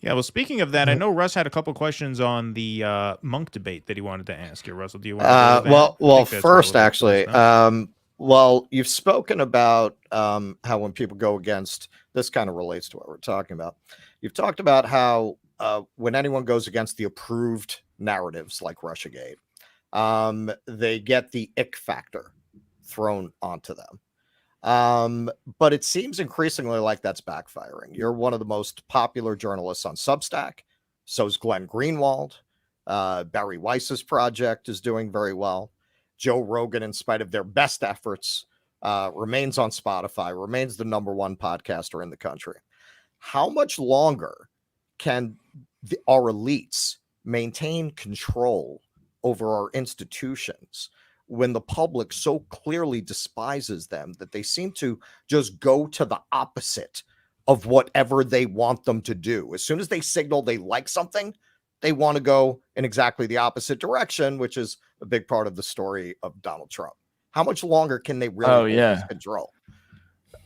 Yeah, well, speaking of that, I know Russ had a couple questions on the Monk debate that he wanted to ask you. Russell, do you want to go with that? Well, first, actually, well, you've spoken about how when people go against, this kind of relates to what we're talking about. You've talked about how when anyone goes against the approved narratives like Russiagate, they get the ick factor thrown onto them. But it seems increasingly like that's backfiring. You're one of the most popular journalists on Substack. So is Glenn Greenwald. Barry Weiss's project is doing very well. Joe Rogan, in spite of their best efforts, remains on Spotify, remains the #1 podcaster in the country. How much longer can our elites maintain control over our institutions when the public so clearly despises them that they seem to just go to the opposite of whatever they want them to do? As soon as they signal they like something, they want to go in exactly the opposite direction, which is a big part of the story of Donald Trump. How much longer can they really lose control?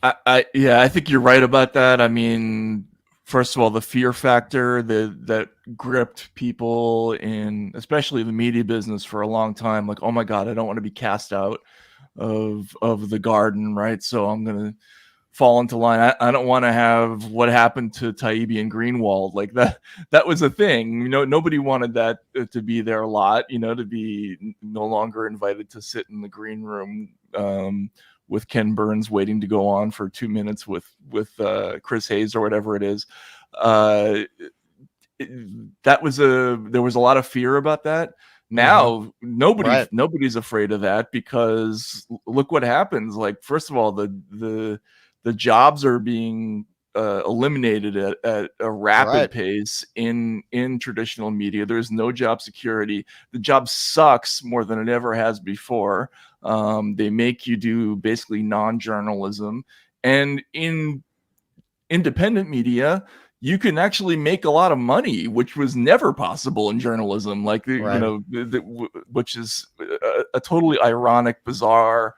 I think you're right about that. I mean, first of all, the fear factor that gripped people in, especially the media business, for a long time. Like, oh my God, I don't want to be cast out of the garden, right? So I'm gonna fall into line. I don't want to have what happened to Taibbi and Greenwald. Like that was a thing. Nobody wanted that to be their lot. To be no longer invited to sit in the green room with Ken Burns waiting to go on for 2 minutes with Chris Hayes or whatever it is. There was a lot of fear about that. Now nobody's afraid of that, because look what happens. Like, first of all, the jobs are being eliminated at a rapid pace in traditional media. There's no job security. The job sucks more than it ever has before. They make you do basically non-journalism, and in independent media, you can actually make a lot of money, which was never possible in journalism. Like, which is a totally ironic, bizarre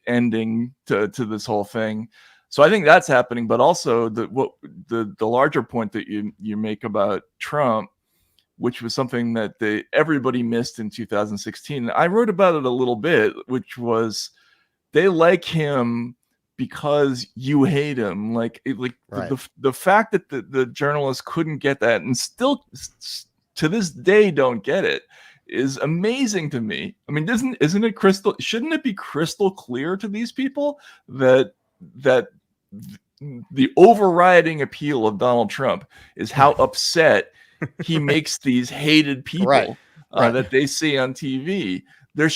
ending to this whole thing. So I think that's happening, but also the larger point that you make about Trump, which was something that everybody missed in 2016. I wrote about it a little bit, which was they like him because you hate him. The fact that the journalists couldn't get that, and still to this day don't get it, is amazing to me. I mean, shouldn't it be crystal clear to these people that the overriding appeal of Donald Trump is how upset he makes these hated people that they see on TV? There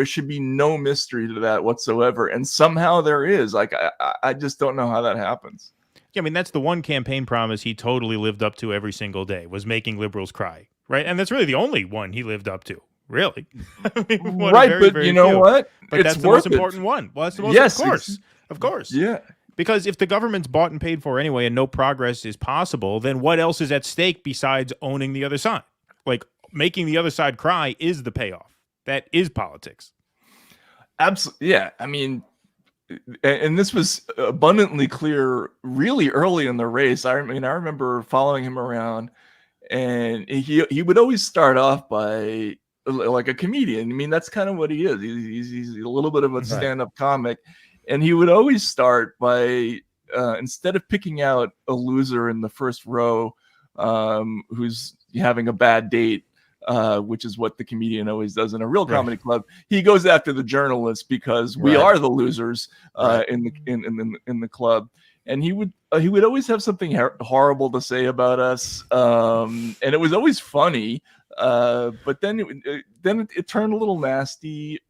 should be no mystery to that whatsoever, and somehow there is. Like, I just don't know how that happens. Yeah, I mean, that's the one campaign promise he totally lived up to every single day, was making liberals cry, right? And that's really the only one he lived up to, really. I mean, but you know what? But that's the most important one. Well, that's the most, of course. Yeah. Because if the government's bought and paid for anyway and no progress is possible, then what else is at stake besides owning the other side? Like, making the other side cry is the payoff. That is politics. Absolutely. Yeah. I mean, and this was abundantly clear really early in the race. I remember following him around, and he would always start off by, like, a comedian. I mean, that's kind of what he is. He's a little bit of a stand-up comic. And he would always start by, instead of picking out a loser in the first row who's having a bad date, which is what the comedian always does in a real comedy club, he goes after the journalists, because we are the losers in the club. And he would he would always have something horrible to say about us, and it was always funny. But then it turned a little nasty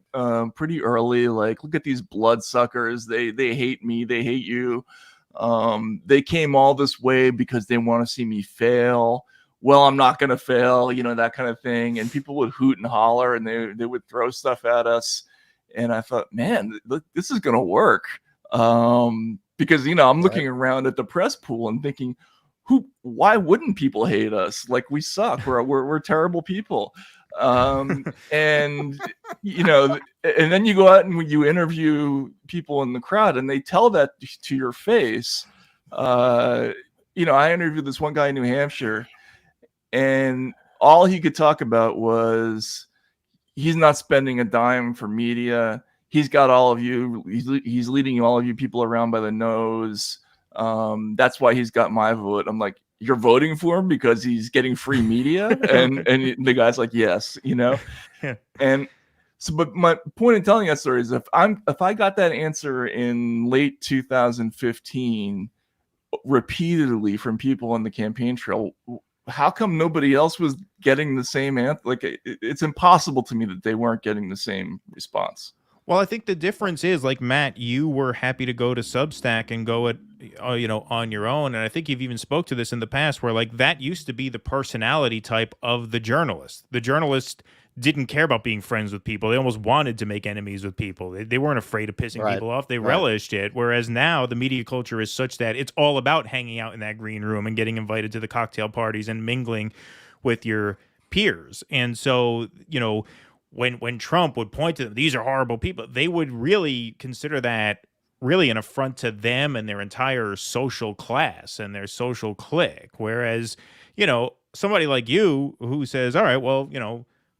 pretty early. Like, look at these bloodsuckers. They hate me. They hate you. They came all this way because they want to see me fail. Well, I'm not going to fail, that kind of thing. And people would hoot and holler, and they would throw stuff at us. And I thought, man, this is going to work. Because, I'm looking around at the press pool and thinking, why wouldn't people hate us? Like, we suck. We're terrible people. And then you go out and you interview people in the crowd, and they tell that to your face. I interviewed this one guy in New Hampshire, and all he could talk about was he's not spending a dime for media. He's got all of you. He's leading all of you people around by the nose. That's why he's got my vote. I'm like, you're voting for him because he's getting free media? and the guy's like, yes, Yeah. And so, but my point in telling that story is if I got that answer in late 2015 repeatedly from people on the campaign trail, how come nobody else was getting the same answer? Like, it's impossible to me that they weren't getting the same response. Well, I think the difference is, like, Matt, you were happy to go to Substack and go it, on your own. And I think you've even spoke to this in the past where, like, that used to be the personality type of the journalist. The journalist didn't care about being friends with people. They almost wanted to make enemies with people. They weren't afraid of pissing people off. They relished it. Whereas now the media culture is such that it's all about hanging out in that green room and getting invited to the cocktail parties and mingling with your peers. And so, when Trump would point to them, these are horrible people, they would really consider that really an affront to them and their entire social class and their social clique. Whereas, somebody like you who says, all right, well,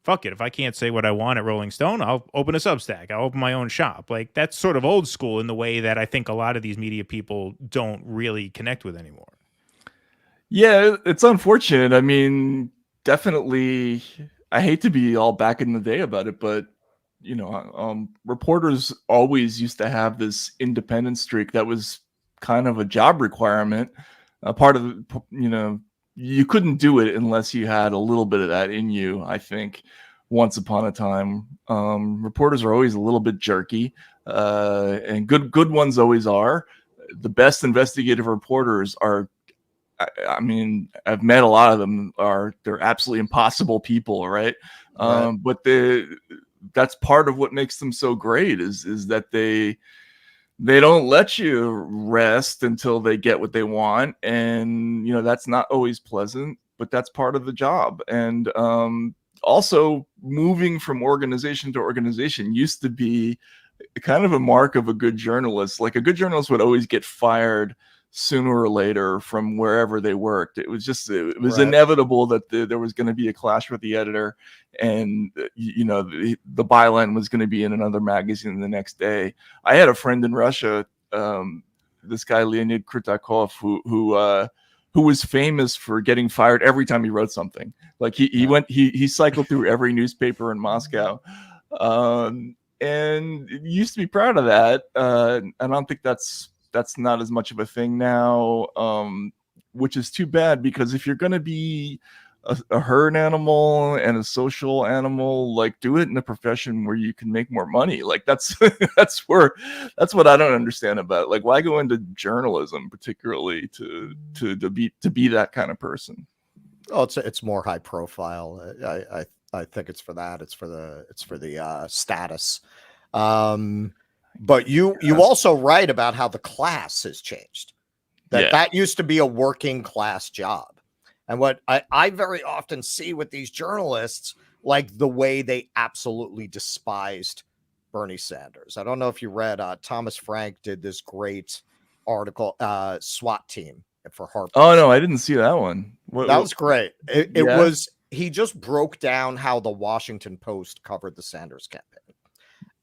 fuck it. If I can't say what I want at Rolling Stone, I'll open a Substack. I'll open my own shop. Like, that's sort of old school in the way that I think a lot of these media people don't really connect with anymore. Yeah, it's unfortunate. I mean, definitely, I hate to be all back in the day about it, but reporters always used to have this independent streak that was kind of a job requirement. Part of you couldn't do it unless you had a little bit of that in you. I think once upon a time, reporters are always a little bit jerky, and good ones always are. The best investigative reporters are. I mean, I've met a lot of them. They're absolutely impossible people, right? But that's part of what makes them so great is that they don't let you rest until they get what they want, and that's not always pleasant, but that's part of the job. And also, moving from organization to organization used to be kind of a mark of a good journalist. Like, a good journalist would always get fired sooner or later from wherever they worked. It was inevitable that there was going to be a clash with the editor, and the byline was going to be in another magazine the next day. I had a friend in Russia, this guy Leonid Krutakov, who was famous for getting fired every time he wrote something. Like, he cycled through every newspaper in Moscow, and used to be proud of that. And I don't think that's not as much of a thing now, which is too bad, because if you're going to be a herd animal and a social animal, like, do it in a profession where you can make more money. Like, that's what I don't understand about it. Like, why go into journalism particularly to be that kind of person? Oh, it's more high profile. I think it's for that. It's for the status. But you also write about how the class has changed. That used to be a working class job. And what I very often see with these journalists, like, the way they absolutely despised Bernie Sanders. I don't know if you read, Thomas Frank did this great article, SWAT team for Harper. Oh, no, I didn't see that one. That was great. It was, he just broke down how the Washington Post covered the Sanders campaign.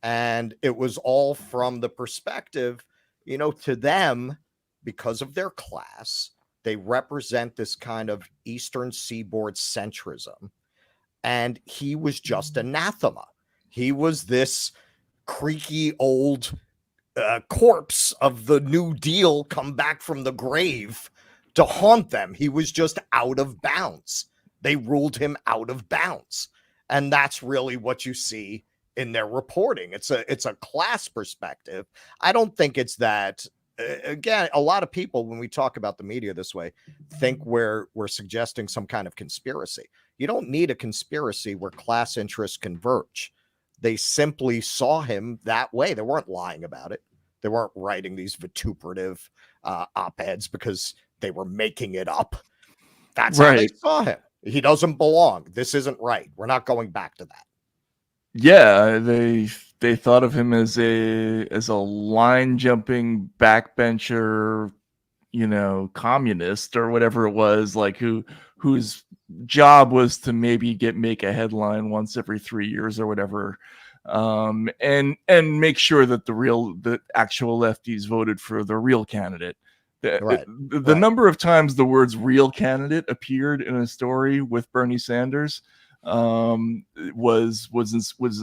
And it was all from the perspective, to them, because of their class, they represent this kind of Eastern Seaboard centrism. And he was just anathema. He was this creaky old corpse of the New Deal come back from the grave to haunt them. He was just out of bounds. They ruled him out of bounds. And that's really what you see in their reporting. It's a class perspective. I don't think it's that. Again, a lot of people, when we talk about the media this way, think we're suggesting some kind of conspiracy. You don't need a conspiracy where class interests converge. They simply saw him that way. They weren't lying about it. They weren't writing these vituperative op-eds because they were making it up. That's how they saw him. He doesn't belong. This isn't right. We're not going back to that. Yeah, they thought of him as a line jumping backbencher, communist or whatever it was, like whose job was to maybe make a headline once every 3 years or whatever, and make sure that the actual lefties voted for the real candidate. The number of times the words "real candidate" appeared in a story with Bernie Sanders was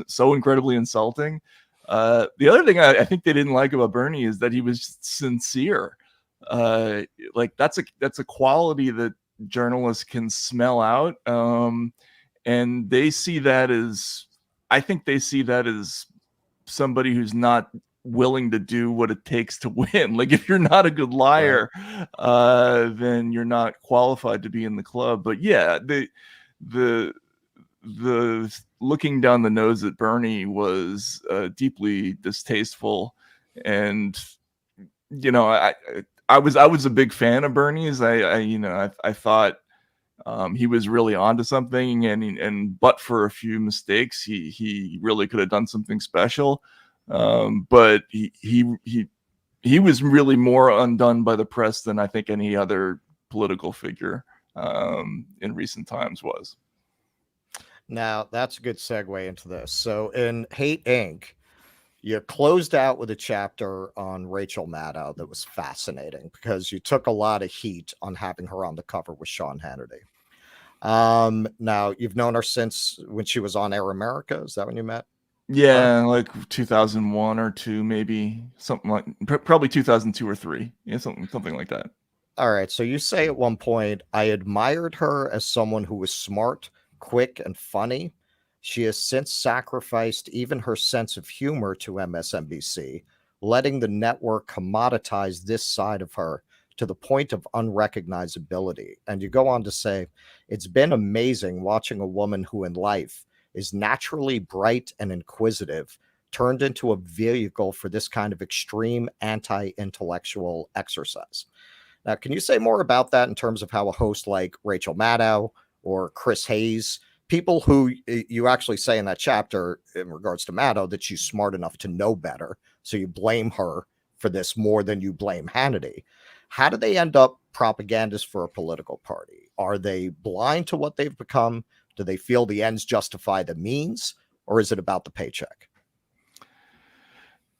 so incredibly insulting. The other thing I think they didn't like about Bernie is that he was sincere. Like that's a quality that journalists can smell out, and they see that as somebody who's not willing to do what it takes to win. Like if you're not a good liar, then you're not qualified to be in the club. But yeah, the looking down the nose at Bernie was deeply distasteful, and I was a big fan of Bernie's. I thought he was really onto something, and but for a few mistakes, he really could have done something special. But he was really more undone by the press than I think any other political figure in recent times was. Now, that's a good segue into this. So in Hate Inc., you closed out with a chapter on Rachel Maddow that was fascinating because you took a lot of heat on having her on the cover with Sean Hannity. Now, you've known her since when she was on Air America. Is that when you met? Yeah, like 2001 or 2, maybe something like probably 2002 or 3. Yeah, something like that. All right. So you say at one point, I admired her as someone who was smart, quick, and funny. She has since sacrificed even her sense of humor to MSNBC, letting the network commoditize this side of her to the point of unrecognizability. And you go on to say, it's been amazing watching a woman who in life is naturally bright and inquisitive turned into a vehicle for this kind of extreme anti-intellectual exercise. Now, can you say more about that in terms of how a host like Rachel Maddow or Chris Hayes, people who you actually say in that chapter in regards to Maddow that she's smart enough to know better, so you blame her for this more than you blame Hannity. How do they end up propagandists for a political party? Are they blind to what they've become? Do they feel the ends justify the means, or is it about the paycheck?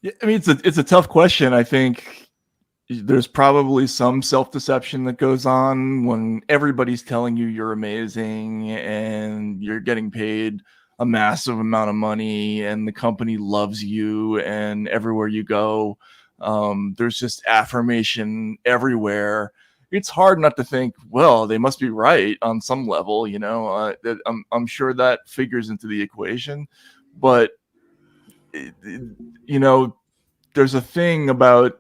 Yeah, I mean, it's a tough question. I think there's probably some self-deception that goes on when everybody's telling you you're amazing and you're getting paid a massive amount of money and the company loves you, and everywhere you go, there's just affirmation everywhere. It's hard not to think, well, they must be right on some level, I'm sure that figures into the equation, but there's a thing about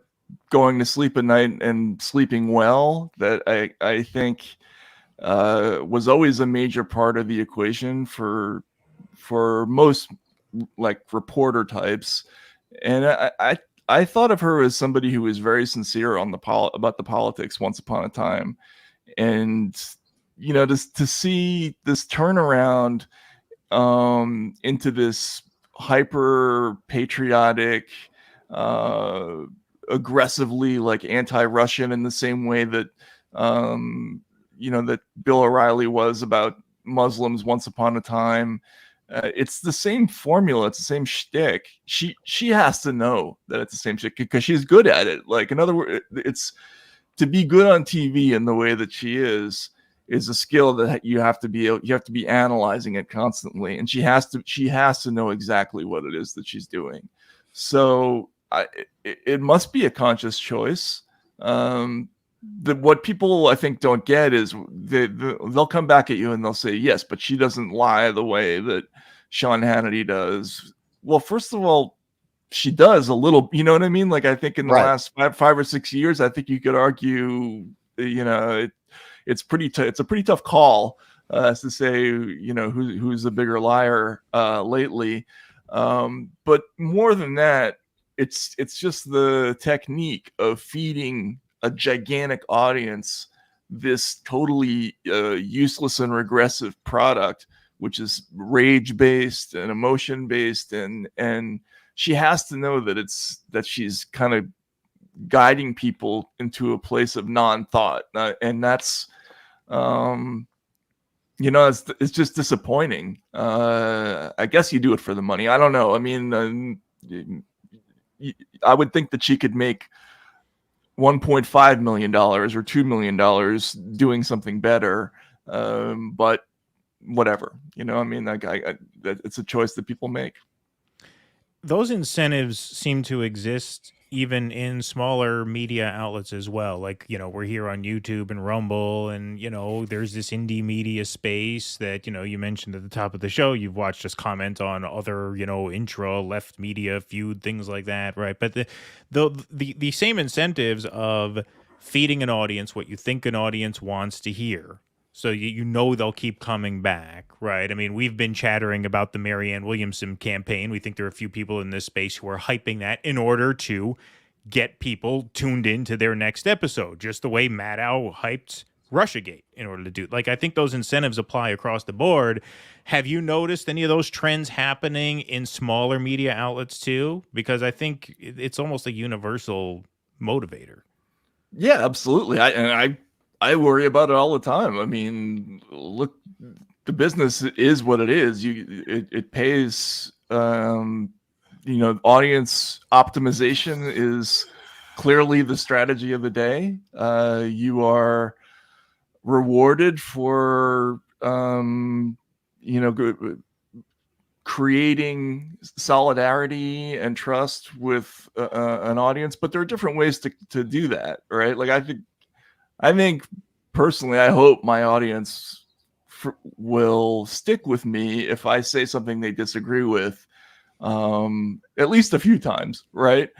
going to sleep at night and sleeping well that I think was always a major part of the equation for most like reporter types. And I thought of her as somebody who was very sincere on about the politics once upon a time. And, to see this turnaround into this hyper patriotic, aggressively like anti-Russian in the same way that, that Bill O'Reilly was about Muslims once upon a time. It's the same formula. It's the same shtick. She has to know that it's the same shtick because she's good at it. Like, in other words, it's to be good on TV in the way that she is a skill that you have to be analyzing it constantly. And she has to know exactly what it is that she's doing. So it must be a conscious choice. What people I think don't get is they'll come back at you and they'll say, yes, but she doesn't lie the way that Sean Hannity does. Well, first of all, she does a little, you know what I mean? Like, I think in the last 5 or 6 years, I think you could argue, you know, it's a pretty tough call as to say, you know, who's a bigger liar lately. But more than that, it's just the technique of feeding a gigantic audience this totally useless and regressive product, which is rage based and emotion based, and she has to know that she's kind of guiding people into a place of non-thought, and that's you know, it's just disappointing. I guess you do it for the money. I don't know. I mean, I would think that she could make $1.5 million or $2 million doing something better, but whatever. You know, I mean, like, it's a choice that people make. Those incentives seem to exist even in smaller media outlets as well. Like, you know, we're here on YouTube and Rumble, and, you know, there's this indie media space that, you know, you mentioned at the top of the show. You've watched us comment on other, you know, intra left media feud, things like that, right? But the same incentives of feeding an audience what you think an audience wants to hear, so you know they'll keep coming back, right? I mean, we've been chattering about the Marianne Williamson campaign. We think there are a few people in this space who are hyping that in order to get people tuned into their next episode, just the way Maddow hyped Russiagate in order to do. Like, I think those incentives apply across the board. Have you noticed any of those trends happening in smaller media outlets too? Because I think it's almost a universal motivator. Yeah, absolutely. I worry about it all the time. I mean, look, the business is what it is. It pays. You know, audience optimization is clearly the strategy of the day. You are rewarded for you know, creating solidarity and trust with an audience, but there are different ways to do that, right? Like, I think personally, I hope my audience will stick with me if I say something they disagree with, at least a few times, right?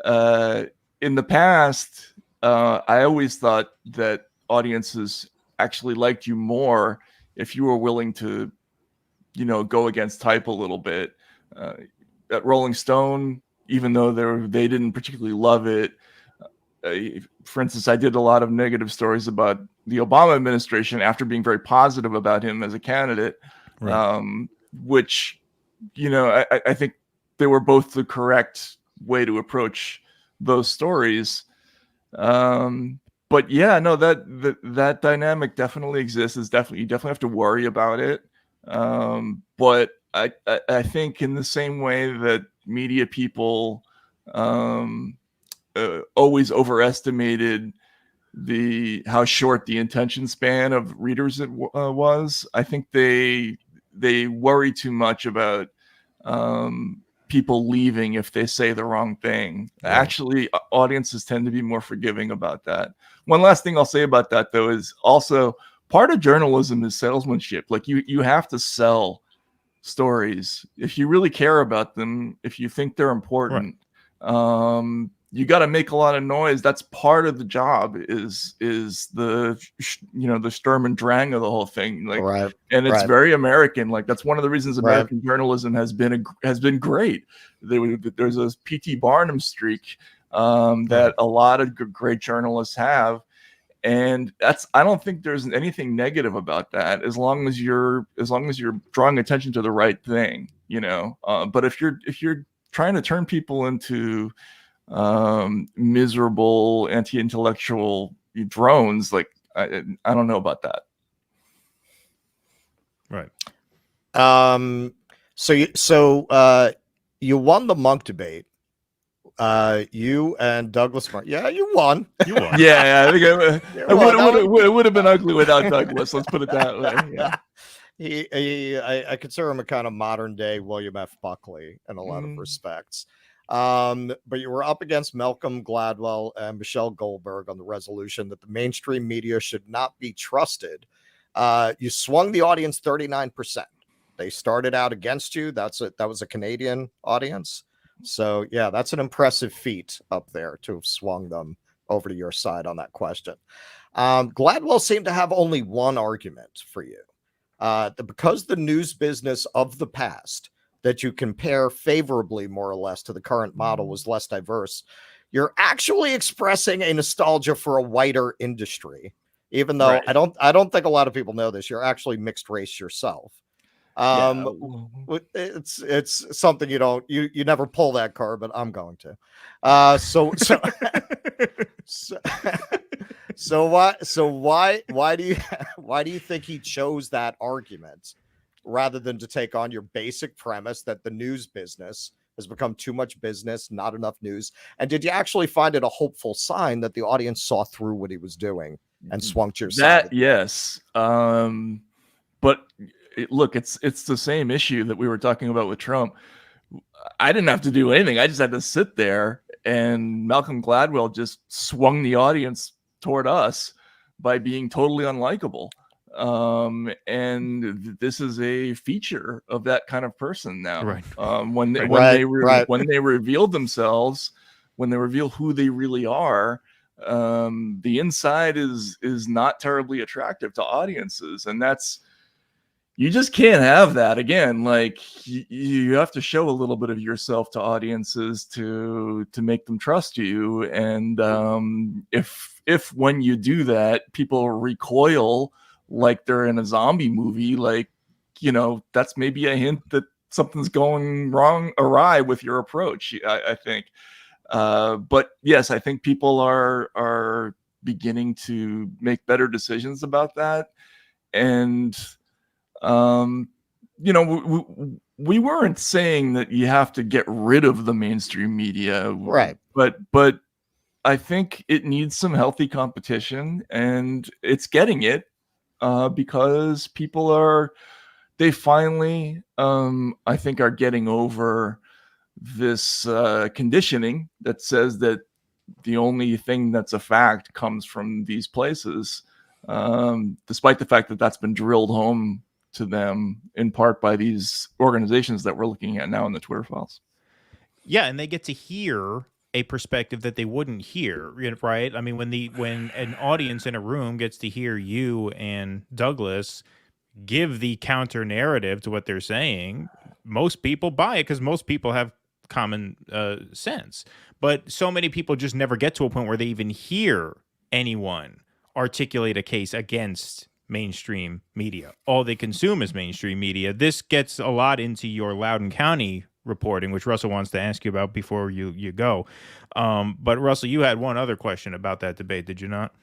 In the past, I always thought that audiences actually liked you more if you were willing to, you know, go against type a little bit. At Rolling Stone, even though they didn't particularly love it, for instance, I did a lot of negative stories about the Obama administration after being very positive about him as a candidate, right. Which, you know, I think they were both the correct way to approach those stories. But yeah, no, that dynamic definitely exists. You definitely have to worry about it. But I think in the same way that media people always overestimated how short the attention span of readers it was. I think they worry too much about people leaving if they say the wrong thing. Right. Actually, audiences tend to be more forgiving about that. One last thing I'll say about that, though, is also part of journalism is salesmanship. Like, you have to sell stories if you really care about them, if you think they're important. Right. You got to make a lot of noise. That's part of the job. Is the, you know, the Sturm und Drang of the whole thing. Like, right. And it's very American. Like, that's one of the reasons American journalism has been great. There's a P.T. Barnum streak that a lot of great journalists have, and I don't think there's anything negative about that, as long as you're drawing attention to the right thing, you know. But if you're trying to turn people into miserable anti-intellectual drones, like, I don't know about that. Right. So you won the Monk debate. You and Douglas Martin. Yeah, you won. Yeah, I think it would have been ugly without Douglas. Let's put it that way. Yeah. I consider him a kind of modern day William F. Buckley in a lot of respects. But you were up against Malcolm Gladwell and Michelle Goldberg on the resolution that the mainstream media should not be trusted. You swung the audience 39%. They started out against you. That was a Canadian audience. So yeah, that's an impressive feat up there to have swung them over to your side on that question. Gladwell seemed to have only one argument for you. Because the news business of the past that you compare favorably, more or less, to the current model was less diverse, you're actually expressing a nostalgia for a whiter industry, even though Right. I don't think a lot of people know this. You're actually mixed race yourself. It's something you never pull that card, but I'm going to. So why do you think he chose that argument rather than to take on your basic premise that the news business has become too much business, not enough news? And did you actually find it a hopeful sign that the audience saw through what he was doing and swung to your side? Yes. But look, it's the same issue that we were talking about with Trump. I didn't have to do anything. I just had to sit there, and Malcolm Gladwell just swung the audience toward us by being totally unlikable. And this is a feature of that kind of person now. Right. When they reveal themselves, when they reveal who they really are, the inside is not terribly attractive to audiences, and you just can't have that. Again, like you have to show a little bit of yourself to audiences to make them trust you. And if when you do that, people recoil like they're in a zombie movie, like, that's maybe a hint that something's going awry with your approach, I think. But yes, I think people are beginning to make better decisions about that. And we weren't saying that you have to get rid of the mainstream media, right? But I think it needs some healthy competition, and it's getting it because people they finally, I think, are getting over this conditioning that says that the only thing that's a fact comes from these places, despite the fact that that's been drilled home to them in part by these organizations that we're looking at now in the Twitter files. Yeah, and they get to hear a perspective that they wouldn't hear, right? I mean, when an audience in a room gets to hear you and Douglas give the counter narrative to what they're saying, most people buy it because most people have common sense. But so many people just never get to a point where they even hear anyone articulate a case against mainstream media. All they consume is mainstream media. This gets a lot into your Loudoun County reporting, which Russell wants to ask you about before you go. But Russell, you had one other question about that debate, did you not?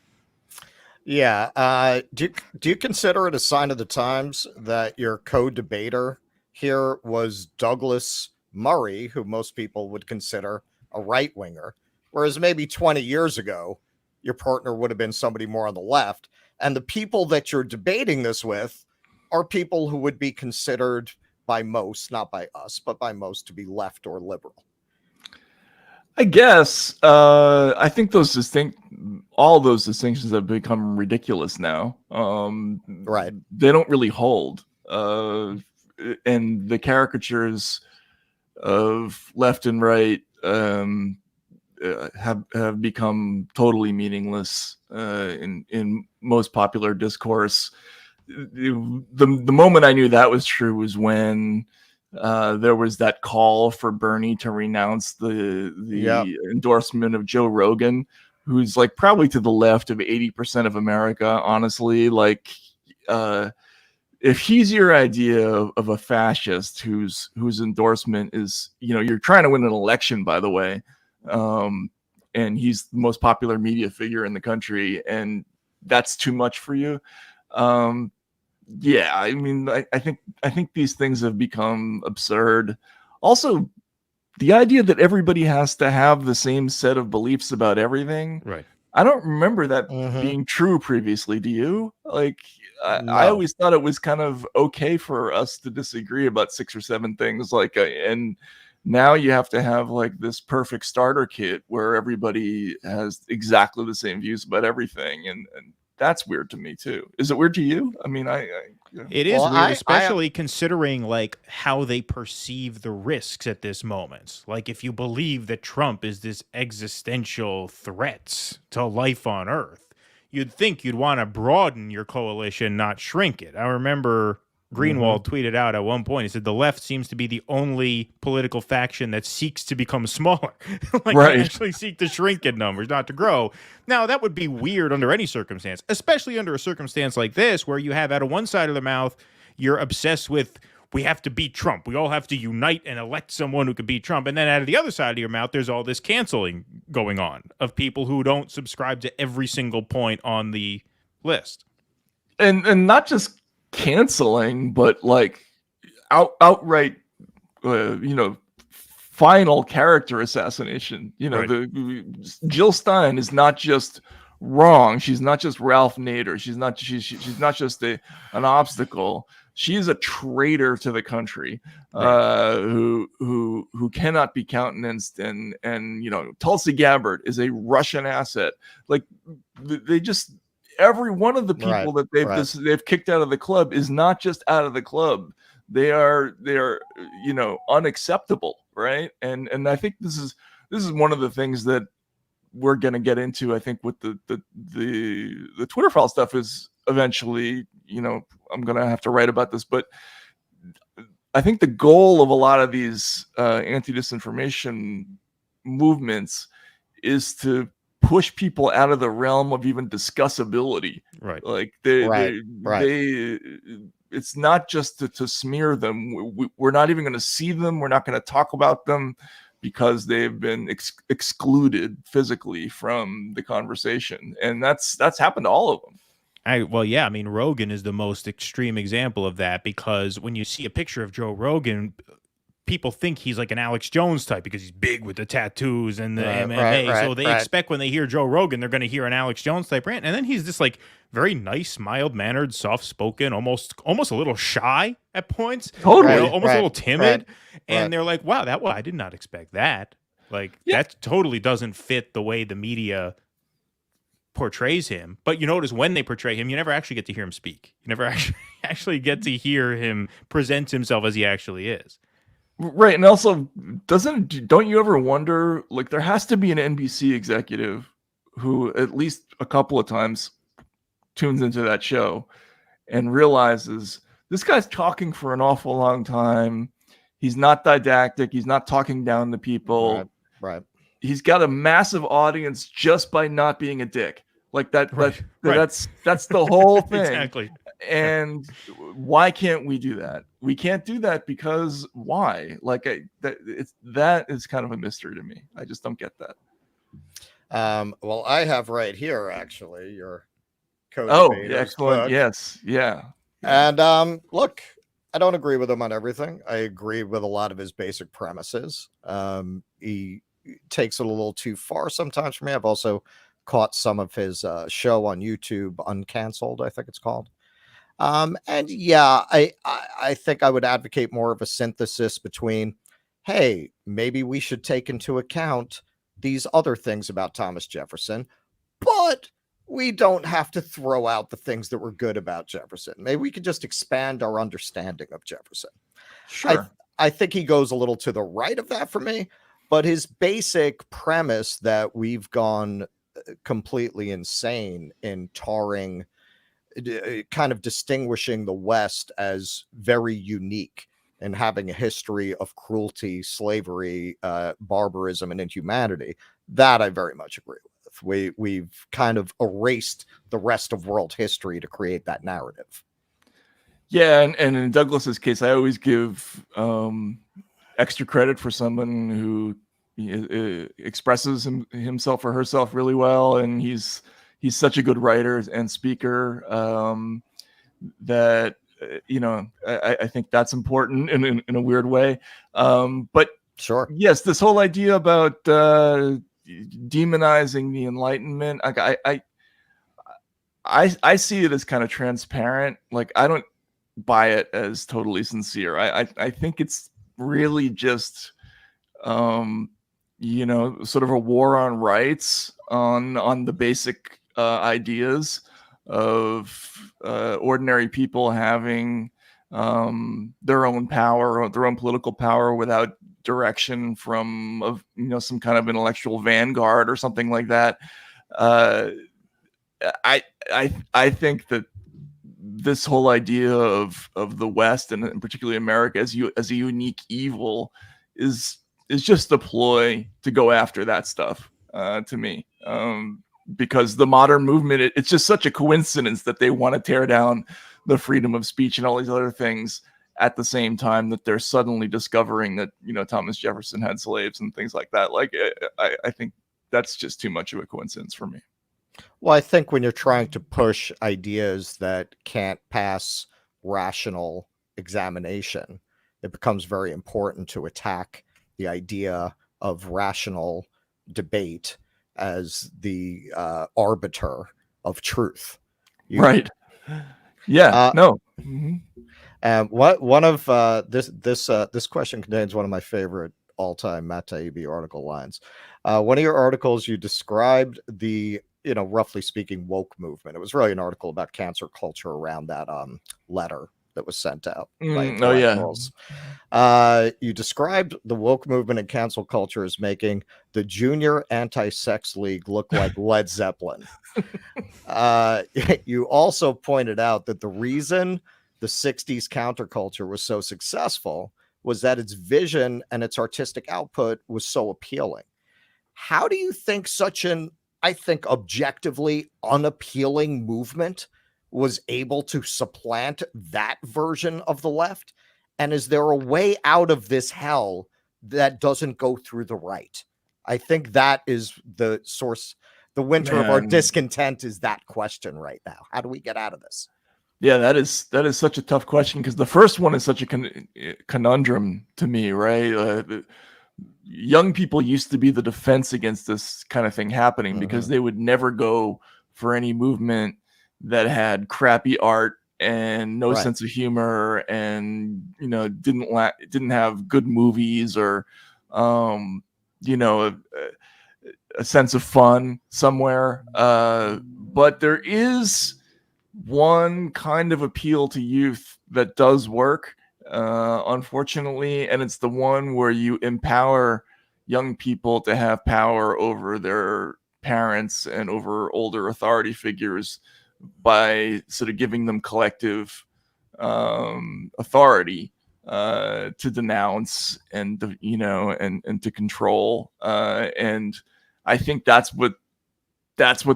Yeah. Do you consider it a sign of the times that your co-debater here was Douglas Murray, who most people would consider a right-winger, whereas maybe 20 years ago, your partner would have been somebody more on the left? And the people that you're debating this with are people who would be considered by most, not by us, but by most, to be left or liberal. I guess. I think all those distinctions have become ridiculous now. Right. They don't really hold. And the caricatures of left and right have become totally meaningless in most popular discourse. The moment I knew that was true was when there was that call for Bernie to renounce the endorsement of Joe Rogan, who's like probably to the left of 80% of America. Honestly, like if he's your idea of a fascist whose endorsement is, you're trying to win an election, by the way. And he's the most popular media figure in the country, and that's too much for you. Yeah, I mean, I think these things have become absurd. Also, the idea that everybody has to have the same set of beliefs about everything. Right. I don't remember that being true previously. Do you? Like, I always thought it was kind of okay for us to disagree about 6 or 7 things, and Now you have to have like this perfect starter kit where everybody has exactly the same views about everything, and that's weird to me too. Is it weird to you? I mean, it is weird, especially considering like how they perceive the risks at this moment. Like if you believe that Trump is this existential threat to life on Earth, you'd think you'd want to broaden your coalition, not shrink it. I remember Greenwald tweeted out at one point, he said, the left seems to be the only political faction that seeks to become smaller. Like they actually seek to shrink in numbers, not to grow. Now, that would be weird under any circumstance, especially under a circumstance like this, where you have out of one side of the mouth, you're obsessed with, we have to beat Trump. We all have to unite and elect someone who could beat Trump. And then out of the other side of your mouth, there's all this canceling going on of people who don't subscribe to every single point on the list. And not just canceling, but like outright final character assassination. Jill Stein is not just wrong, she's not just Ralph Nader, she's not just an obstacle. She is a traitor to the country, who cannot be countenanced, and Tulsi Gabbard is a Russian asset. Like they just, every one of the people that they've kicked out of the club is not just out of the club. They are unacceptable, right? And I think this is one of the things that we're going to get into. I think with the Twitter file stuff is eventually, I'm going to have to write about this, but I think the goal of a lot of these anti-disinformation movements is to push people out of the realm of even discussability. Right. Like they it's not just to smear them. We're not even going to see them. We're not going to talk about them because they've been excluded physically from the conversation. And that's happened to all of them. I mean, Rogan is the most extreme example of that, because when you see a picture of Joe Rogan, people think he's like an Alex Jones type because he's big with the tattoos and the MMA. So they expect when they hear Joe Rogan, they're going to hear an Alex Jones type rant. And then he's this like very nice, mild-mannered, soft-spoken, almost a little shy at points. Totally. Almost a little timid. And they're like, wow, I did not expect that. Like, that totally doesn't fit the way the media portrays him. But you notice when they portray him, you never actually get to hear him speak. You never actually get to hear him present himself as he actually is. Right. And also, don't you ever wonder, like, there has to be an NBC executive who at least a couple of times tunes into that show and realizes this guy's talking for an awful long time. He's not didactic. He's not talking down to people. Right. He's got a massive audience just by not being a dick. Like that. That's the whole thing. Exactly. And why can't we do that? We can't do that because why? Like that is kind of a mystery to me. I just don't get that. Well, I have right here actually your code. Oh, excellent. Book. Yes. Yeah. And look, I don't agree with him on everything. I agree with a lot of his basic premises. He takes it a little too far sometimes for me. I've also caught some of his show on YouTube, Uncanceled, I think it's called. And yeah, I think I would advocate more of a synthesis between, hey, maybe we should take into account these other things about Thomas Jefferson, but we don't have to throw out the things that were good about Jefferson. Maybe we could just expand our understanding of Jefferson. Sure. I think he goes a little to the right of that for me, but his basic premise that we've gone completely insane in tarring, kind of distinguishing the West as very unique and having a history of cruelty, slavery, barbarism, and inhumanity, that I very much agree with. We've kind of erased the rest of world history to create that narrative. Yeah, and in Douglas's case, I always give extra credit for someone who expresses himself or herself really well, and he's such a good writer and speaker that I think that's important in a weird way. But sure, yes, this whole idea about demonizing the Enlightenment, I see it as kind of transparent. Like, I don't buy it as totally sincere. I think it's really just sort of a war on rights, on the basic ideas of ordinary people having their own power, or their own political power, without direction from some kind of intellectual vanguard or something like that. I think that this whole idea of the West, and particularly America, as a unique evil is just a ploy to go after that stuff, to me. Because the modern movement, it's just such a coincidence that they want to tear down the freedom of speech and all these other things at the same time that they're suddenly discovering that Thomas Jefferson had slaves and things like that. Like, I think that's just too much of a coincidence for me. Well, I think when you're trying to push ideas that can't pass rational examination, it becomes very important to attack the idea of rational debate as the arbiter of truth. Right. Yeah. No. Mm-hmm. One of this question contains one of my favorite all-time Matt Taibbi article lines. One of your articles, you described the roughly speaking, woke movement. It was really an article about cancer culture around that letter that was sent out by intellectuals. You described the woke movement and cancel culture as making the Junior Anti-Sex League look like Led Zeppelin. You also pointed out that the reason the 60s counterculture was so successful was that its vision and its artistic output was so appealing. How do you think such an, I think, objectively unappealing movement was able to supplant that version of the left? And is there a way out of this hell that doesn't go through the right? I think that is the source, the winter of our discontent is that question right now. How do we get out of this? Yeah, that is such a tough question, because the first one is such a conundrum to me, right? Young people used to be the defense against this kind of thing happening, because they would never go for any movement that had crappy art and no sense of humor, and didn't have good movies, or a sense of fun somewhere. But there is one kind of appeal to youth that does work, unfortunately, and it's the one where you empower young people to have power over their parents and over older authority figures by sort of giving them collective authority to denounce and and to control, and I think that's what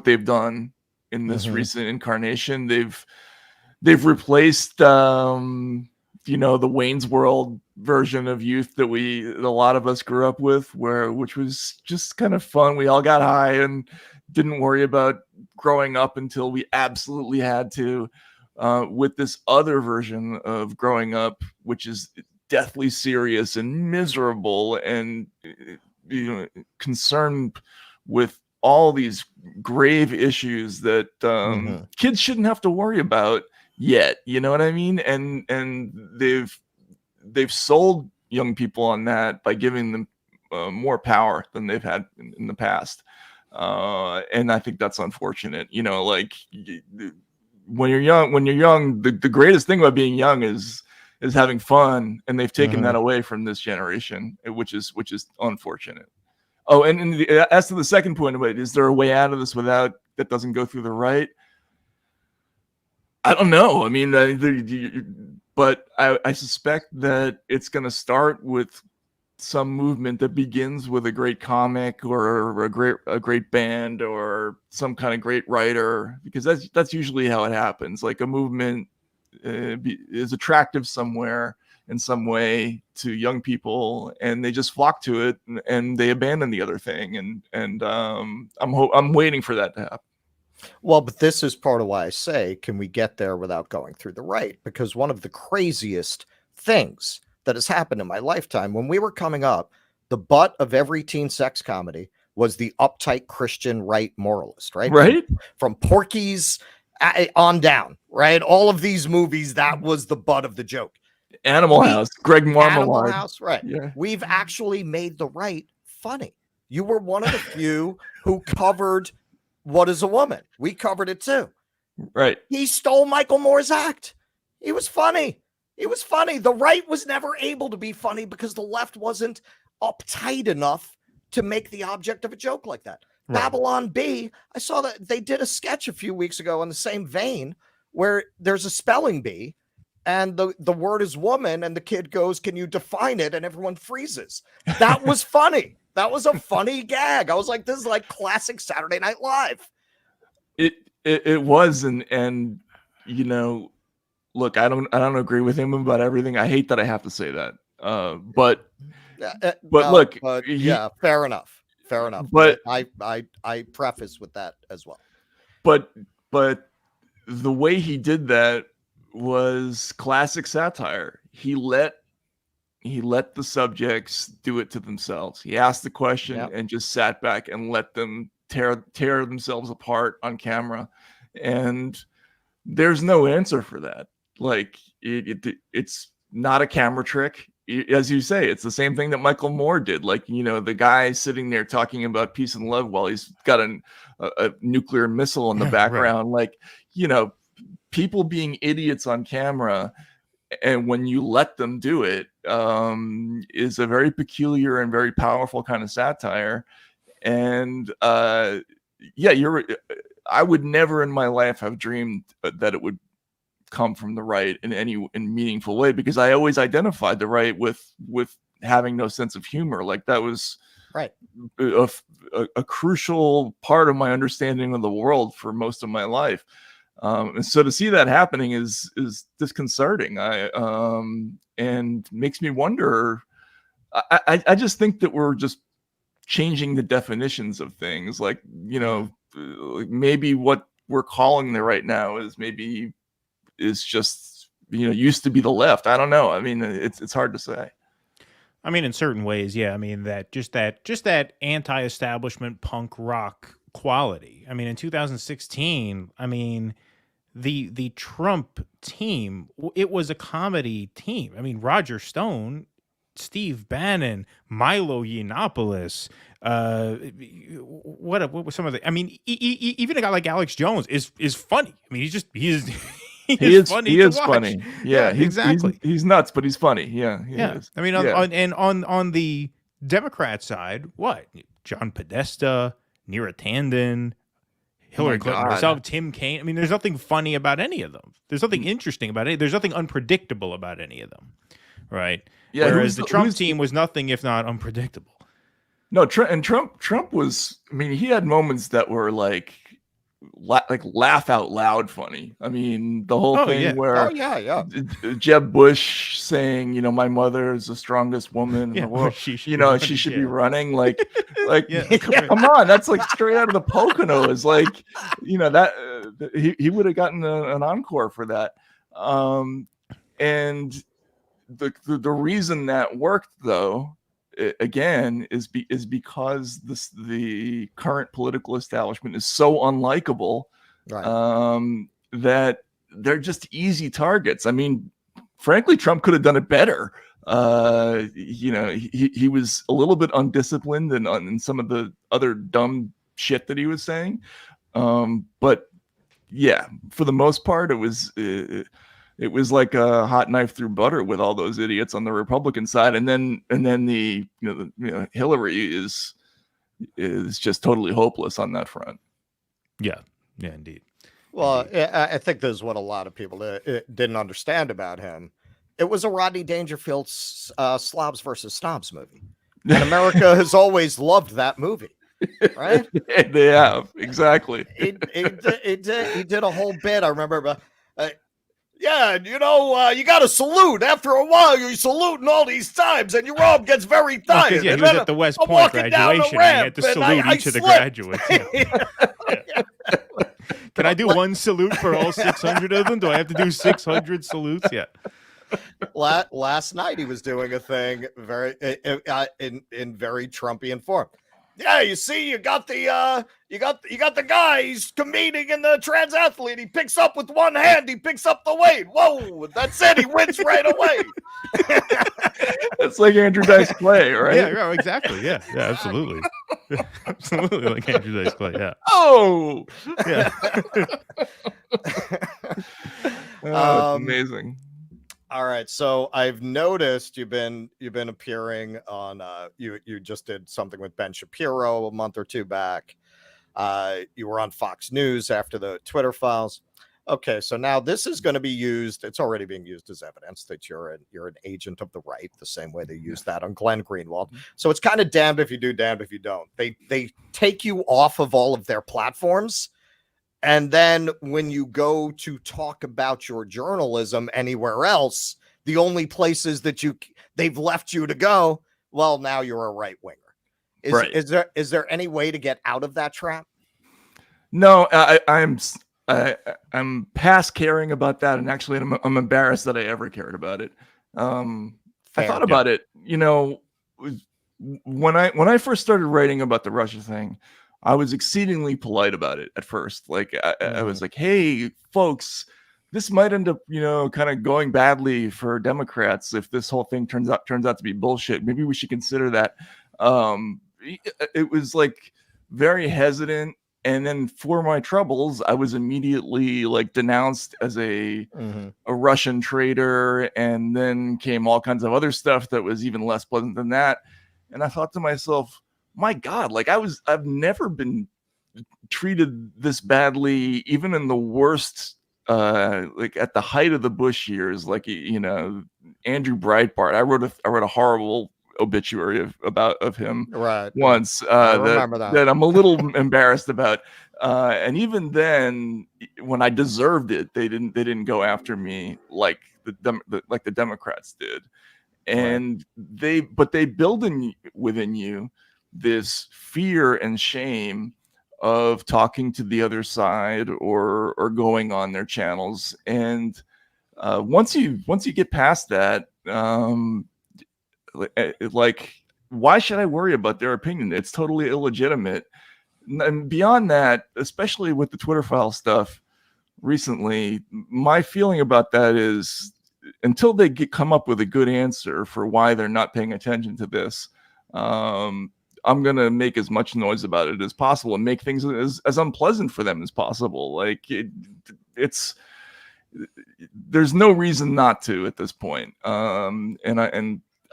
they've done in this recent incarnation. They've replaced the Wayne's World version of youth that a lot of us grew up with, which was just kind of fun. We all got high and didn't worry about growing up until we absolutely had to, with this other version of growing up, which is deathly serious and miserable and concerned with all these grave issues that kids shouldn't have to worry about yet. You know what I mean? And they've sold young people on that by giving them more power than they've had in the past. And I think that's unfortunate. Like, when you're young, the greatest thing about being young is having fun, and they've taken that away from this generation, which is unfortunate. Oh, and as to the second point of it, is there a way out of this without that doesn't go through the right? I don't know. I mean, but I suspect that it's going to start with some movement that begins with a great comic or a great band or some kind of great writer, because that's usually how it happens. Like, a movement is attractive somewhere in some way to young people, and they just flock to it, and they abandon the other thing. And I'm waiting for that to happen. Well, but this is part of why I say, can we get there without going through the right? Because one of the craziest things that has happened in my lifetime, when we were coming up, the butt of every teen sex comedy was the uptight Christian right moralist, right? Right. From Porky's on down, right? All of these movies, that was the butt of the joke. Animal House, Greg Marmalade. Animal House, right. Yeah. We've actually made the right funny. You were one of the few who covered What Is a Woman. We covered it too. Right. He stole Michael Moore's act. He was funny. He was funny. The right was never able to be funny because the left wasn't uptight enough to make the object of a joke like that. Right. Babylon Bee, I saw that they did a sketch a few weeks ago in the same vein where there's a spelling bee and the word is woman and the kid goes, "Can you define it?" And everyone freezes. That was funny. That was a funny gag. I was like, this is like classic Saturday Night Live. It was, and you know, look, I don't agree with him about everything. I hate that I have to say that. But look, yeah, fair enough. Fair enough. But I preface with that as well. But the way he did that was classic satire. He let the subjects do it to themselves. He asked the question and just sat back and let them tear themselves apart on camera. And there's no answer for that. Like it's not a camera trick. As you say, it's the same thing that Michael Moore did. Like, you know, the guy sitting there talking about peace and love while he's got a nuclear missile in the background. Right. Like, you know, people being idiots on camera, and when you let them do it, is a very peculiar and very powerful kind of satire. And I would never in my life have dreamed that it would come from the right in any meaningful way, because I always identified the right with having no sense of humor. Like that was right a crucial part of my understanding of the world for most of my life. And so to see that happening is disconcerting. And makes me wonder. I just think that we're just changing the definitions of things. Like, you know, maybe what we're calling the right now is just, you know, used to be the left. I don't know. I mean, it's hard to say. I mean, in certain ways, yeah. I mean, that anti-establishment punk rock quality. I mean, in 2016, I mean, the Trump team, it was a comedy team. I mean, Roger Stone, Steve Bannon, Milo Yiannopoulos, what was some of the? I mean, even a guy like Alex Jones is funny. I mean, he is funny. He is funny. Yeah, exactly. He's nuts, but he's funny. Yeah, he is. I mean, on the Democrat side, what? John Podesta, Neera Tanden, Hillary Clinton herself, Tim Kaine. I mean, there's nothing funny about any of them. There's nothing interesting about it. There's nothing unpredictable about any of them, right? Yeah. Whereas the Trump team was nothing if not unpredictable. No, Trump was. I mean, he had moments that were like laugh out loud funny. I mean, the whole thing where Jeb Bush saying, you know, my mother is the strongest woman in the world. She should be running. Like come on, that's like straight out of the Poconos. Like, you know, that he would have gotten an encore for that. And the reason that worked, though, again, is because the current political establishment is so unlikable, right, that they're just easy targets. I mean, frankly, Trump could have done it better. You know, he was a little bit undisciplined in some of the other dumb shit that he was saying. But yeah, for the most part, it was like a hot knife through butter with all those idiots on the Republican side, and then the Hillary is just totally hopeless on that front. Yeah, indeed. Well, I think this is what a lot of people didn't understand about him. It was a Rodney Dangerfield slobs versus snobs movie, and America has always loved that movie. Right? They have, exactly. He did a whole bit. I remember. Yeah, you know, you got to salute. After a while, you're saluting all these times, and your robe gets very tired. He was at the West Point graduation, and he had to salute each of the graduates. Can I do one salute for all 600 of them? Do I have to do 600 salutes? Yeah. Last night, he was doing a thing very in very Trumpian form. yeah, you see, you got the guy. He's competing in the trans athlete. He picks up with one hand. He picks up the weight. Whoa, that's it. He wins right away. It's like Andrew Dice Clay, right? Yeah, exactly. Yeah, absolutely. Absolutely like Andrew Dice Clay. Yeah. Oh, Yeah. it's amazing. All right, so I've noticed you've been appearing on you just did something with Ben Shapiro a month or two back. You were on Fox News after the Twitter files. Okay, so now this is going to be used. It's already being used as evidence that you're an agent of the right, the same way they used that on Glenn Greenwald. So it's kind of damned if you do, damned if you don't. They take you off of all of their platforms. And then when you go to talk about your journalism anywhere else, the only places that they've left you to go, well, now you're a right winger. Right. Is there any way to get out of that trap? No, I'm past caring about that, and actually, I'm embarrassed that I ever cared about it. I thought about it, when I first started writing about the Russia thing. I was exceedingly polite about it at first. Like I was like, "Hey, folks, this might end up, kind of going badly for Democrats if this whole thing turns out to be bullshit. Maybe we should consider that." It was like very hesitant, and then for my troubles, I was immediately like denounced as a Russian traitor, and then came all kinds of other stuff that was even less pleasant than that. And I thought to myself, my God, like I've never been treated this badly, even in the worst, like at the height of the Bush years, like, Andrew Breitbart. I wrote a horrible obituary of him once, I remember that I'm a little embarrassed about. And even then, when I deserved it, they didn't go after me like the Democrats did. And they build within you this fear and shame of talking to the other side or going on their channels. And once you get past that, like, why should I worry about their opinion? It's totally illegitimate. And beyond that, especially with the Twitter file stuff recently, my feeling about that is until they come up with a good answer for why they're not paying attention to this, I'm going to make as much noise about it as possible and make things as unpleasant for them as possible. Like there's no reason not to at this point. And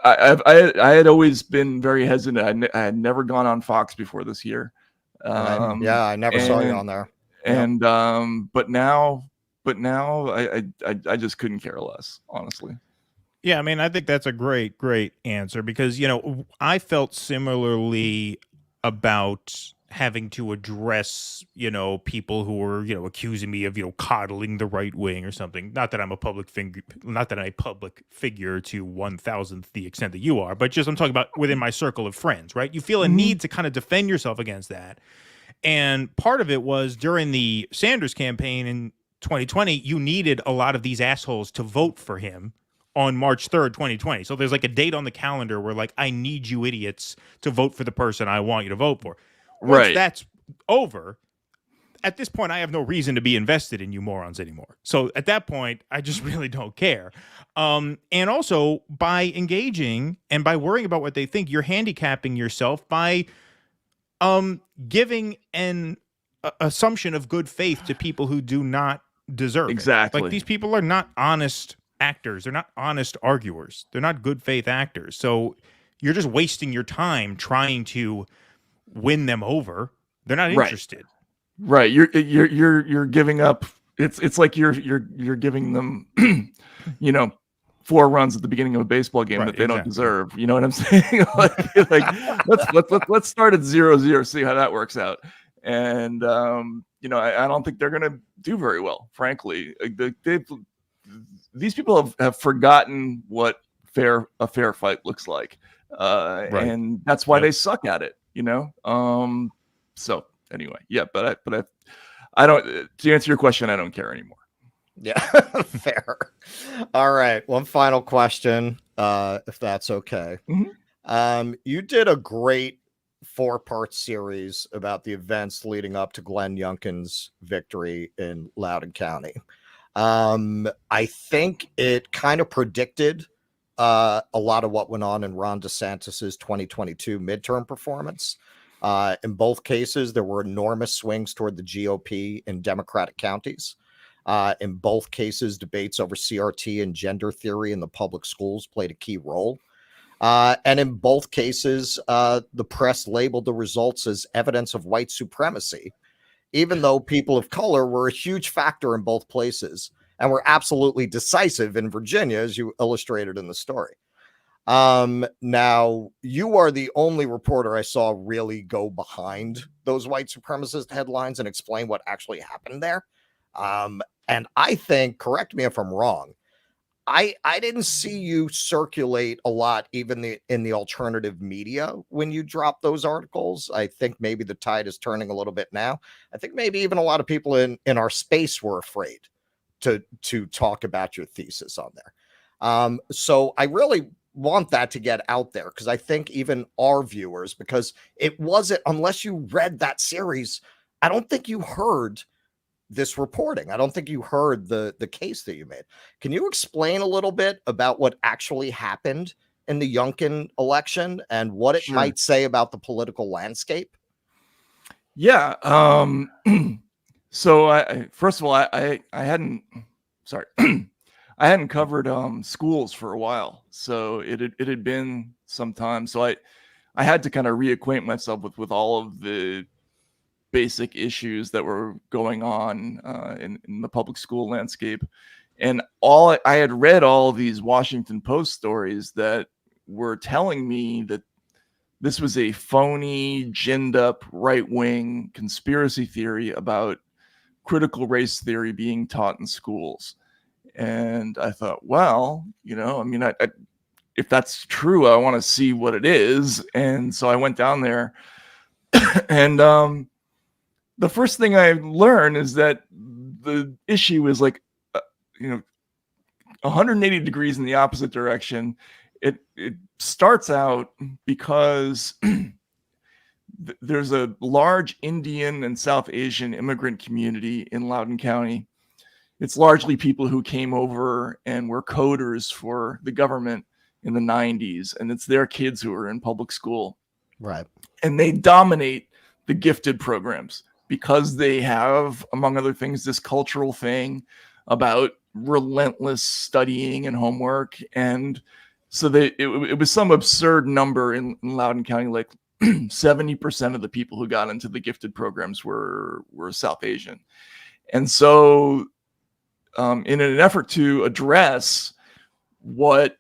I had always been very hesitant. I had never gone on Fox before this year. I never saw you on there. And, but now I just couldn't care less, honestly. Yeah, I mean, I think that's a great answer because, I felt similarly about having to address, people who were, accusing me of, coddling the right wing or something. Not that I'm a public figure, to 1,000th the extent that you are, but just I'm talking about within my circle of friends, right? You feel a need to kind of defend yourself against that. And part of it was during the Sanders campaign in 2020, you needed a lot of these assholes to vote for him on March 3rd, 2020. So there's like a date on the calendar where like, I need you idiots to vote for the person I want you to vote for. Once that's over, at this point, I have no reason to be invested in you morons anymore. So at that point, I just really don't care. And also by engaging and by worrying about what they think, you're handicapping yourself by giving an assumption of good faith to people who do not deserve it. Like these people are not honest actors. They're not honest arguers. They're not good faith actors. So you're just wasting your time trying to win them over. They're not interested. Right. You're giving up. It's like you're giving them, 4 runs at the beginning of a baseball game that they don't deserve. You know what I'm saying? like let's start at 0-0, see how that works out. And I don't think they're going to do very well, frankly. These people have forgotten what a fair fight looks like, and that's why they suck at it. So anyway, but I don't. To answer your question, I don't care anymore. Yeah, fair. All right, one final question, if that's okay. You did a great 4-part series about the events leading up to Glenn Youngkin's victory in Loudoun County. I think it kind of predicted a lot of what went on in Ron DeSantis's 2022 midterm performance. In both cases, there were enormous swings toward the GOP in Democratic counties. In both cases, debates over CRT and gender theory in the public schools played a key role. And in both cases, the press labeled the results as evidence of white supremacy, even though people of color were a huge factor in both places and were absolutely decisive in Virginia, as you illustrated in the story. Now, you are the only reporter I saw really go behind those white supremacist headlines and explain what actually happened there. And I think, correct me if I'm wrong, I didn't see you circulate a lot, even in the alternative media, when you dropped those articles. I think maybe the tide is turning a little bit now. I think maybe even a lot of people in our space were afraid to talk about your thesis on there. So I really want that to get out there, because I think even our viewers, because it wasn't, unless you read that series, I don't think you heard this reporting. I don't think you heard the case that you made. Can you explain a little bit about what actually happened in the Youngkin election and what it might say about the political landscape? Yeah. So first of all, I hadn't, sorry, I hadn't covered schools for a while. So it had been some time. So I had to kind of reacquaint myself with all of the basic issues that were going on in the public school landscape. And I had read all these Washington Post stories that were telling me that this was a phony, ginned up right-wing conspiracy theory about critical race theory being taught in schools. And I thought, well, I mean, if that's true, I want to see what it is. And so I went down there and the first thing I learned is that the issue is 180 degrees in the opposite direction. It starts out because there's a large Indian and South Asian immigrant community in Loudoun County. It's largely people who came over and were coders for the government in the 90s, and it's their kids who are in public school. Right. And they dominate the gifted programs, because they have, among other things, this cultural thing about relentless studying and homework. And so it was some absurd number in Loudoun County, like 70% of the people who got into the gifted programs were South Asian. And so in an effort to address what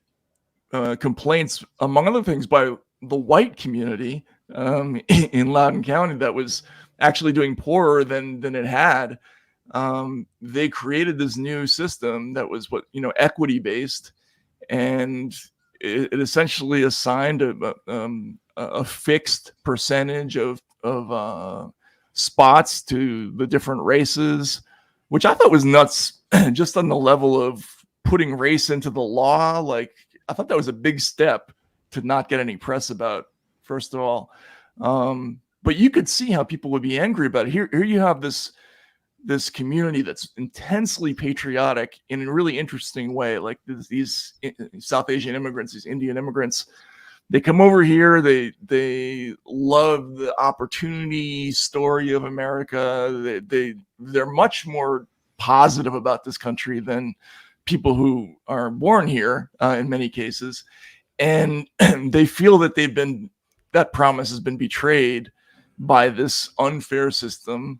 complaints, among other things, by the white community in Loudoun County that was actually doing poorer than it had, they created this new system that was equity based, and it essentially assigned a fixed percentage of spots to the different races, which I thought was nuts. Just on the level of putting race into the law, like I thought that was a big step to not get any press about, first of all. But you could see how people would be angry about it. Here you have this community that's intensely patriotic in a really interesting way. Like these South Asian immigrants, these Indian immigrants, they come over here. They love the opportunity story of America. They're much more positive about this country than people who are born here in many cases, and they feel that that promise has been betrayed by this unfair system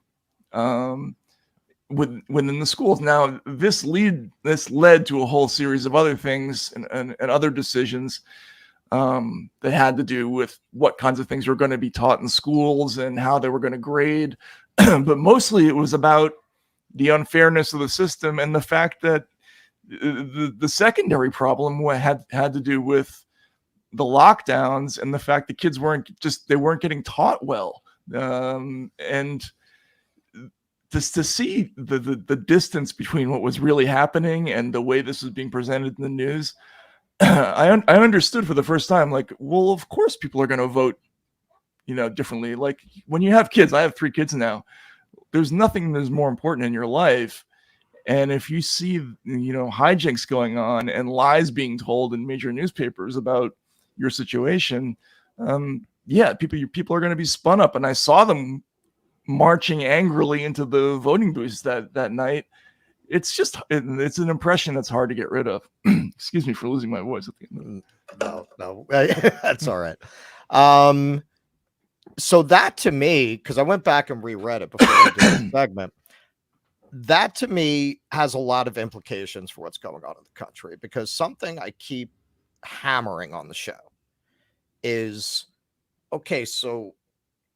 within the schools. Now, this led to a whole series of other things and other decisions that had to do with what kinds of things were going to be taught in schools and how they were going to grade. But mostly it was about the unfairness of the system and the fact that the secondary problem had to do with the lockdowns and the fact that kids weren't getting taught well. And just to see the distance between what was really happening and the way this was being presented in the news, I understood for the first time, like, well, of course people are going to vote differently. Like when you have kids, I have 3 kids now. There's nothing that's more important in your life. And if you see, hijinks going on and lies being told in major newspapers about your situation, people are going to be spun up. And I saw them marching angrily into the voting booths that night. It's an impression that's hard to get rid of. Excuse me for losing my voice at the end. No, that's all right. So that to me, because I went back and reread it before I did the segment, that to me has a lot of implications for what's going on in the country, because something I keep hammering on the show is, okay, so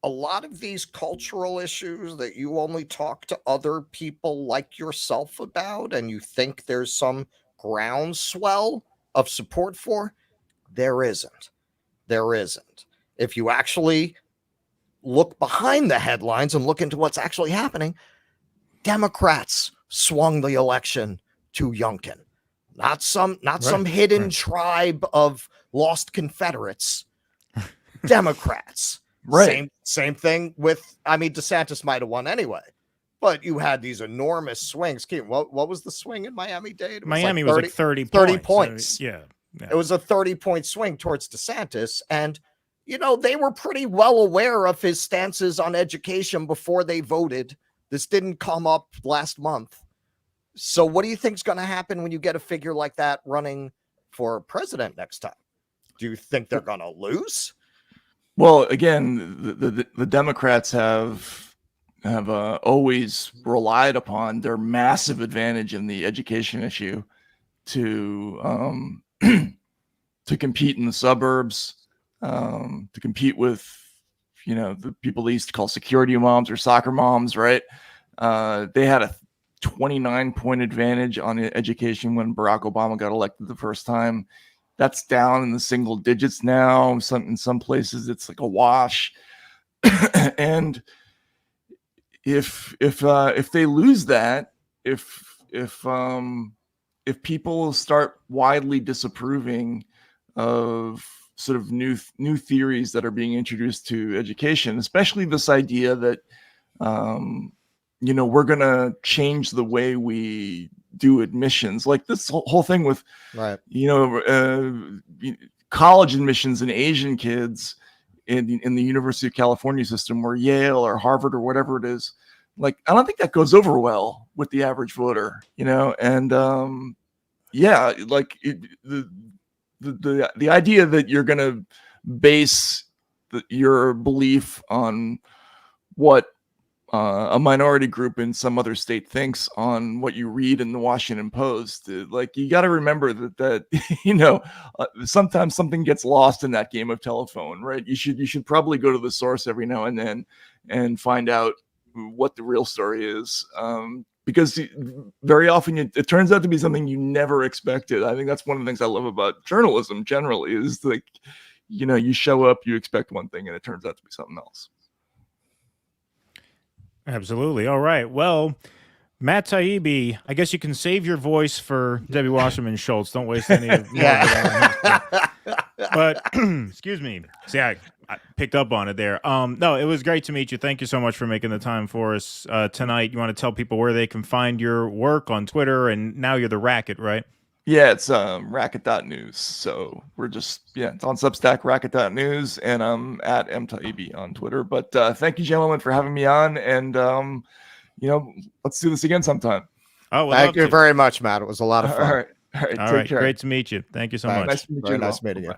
a lot of these cultural issues that you only talk to other people like yourself about, and you think there's some groundswell of support for, there isn't. If you actually look behind the headlines and look into what's actually happening, Democrats swung the election to Youngkin, not some hidden tribe of lost Confederates. Democrats. Right. Same thing with, DeSantis might have won anyway, but you had these enormous swings. What was the swing in Miami-Dade? Miami was like 30 points. So, yeah. It was a 30-point swing towards DeSantis. And, they were pretty well aware of his stances on education before they voted. This didn't come up last month. So what do you think is going to happen when you get a figure like that running for president next time? Do you think they're going to lose? Well, again, the Democrats have always relied upon their massive advantage in the education issue to to compete in the suburbs, to compete with the people they used to call security moms or soccer moms, right? They had a 29-point advantage on education when Barack Obama got elected the first time. That's down in the single digits now. In some places, it's like a wash. And if they lose that, if people start widely disapproving of sort of new theories that are being introduced to education, especially this idea that we're going to change the way we do admissions, like this whole thing with college admissions and Asian kids in the University of California system, or Yale or Harvard or whatever it is. Like, I don't think that goes over well with the average voter, and the idea that you're going to base your belief on what a minority group in some other state thinks on what you read in the Washington Post, like, you got to remember that sometimes something gets lost in that game of telephone, right? You should probably go to the source every now and then and find out what the real story is, because very often it turns out to be something you never expected. I think that's one of the things I love about journalism generally, is like, you show up, you expect one thing, and it turns out to be something else. Absolutely. All right. Well, Matt Taibbi, I guess you can save your voice for Debbie Wasserman Schultz. Don't waste any of it. But excuse me. See, I picked up on it there. No, it was great to meet you. Thank you so much for making the time for us tonight. You want to tell people where they can find your work on Twitter, and now you're the Racket, right? Yeah, it's racket.news. So we're just, it's on Substack, racket.news, and I'm at mtaibbi on Twitter. But thank you, gentlemen, for having me on, and let's do this again sometime. Oh, thank you very much, Matt. It was a lot of fun. All right, take care. Great to meet you. Thank you so much. Nice to meet you. Very nice meeting you.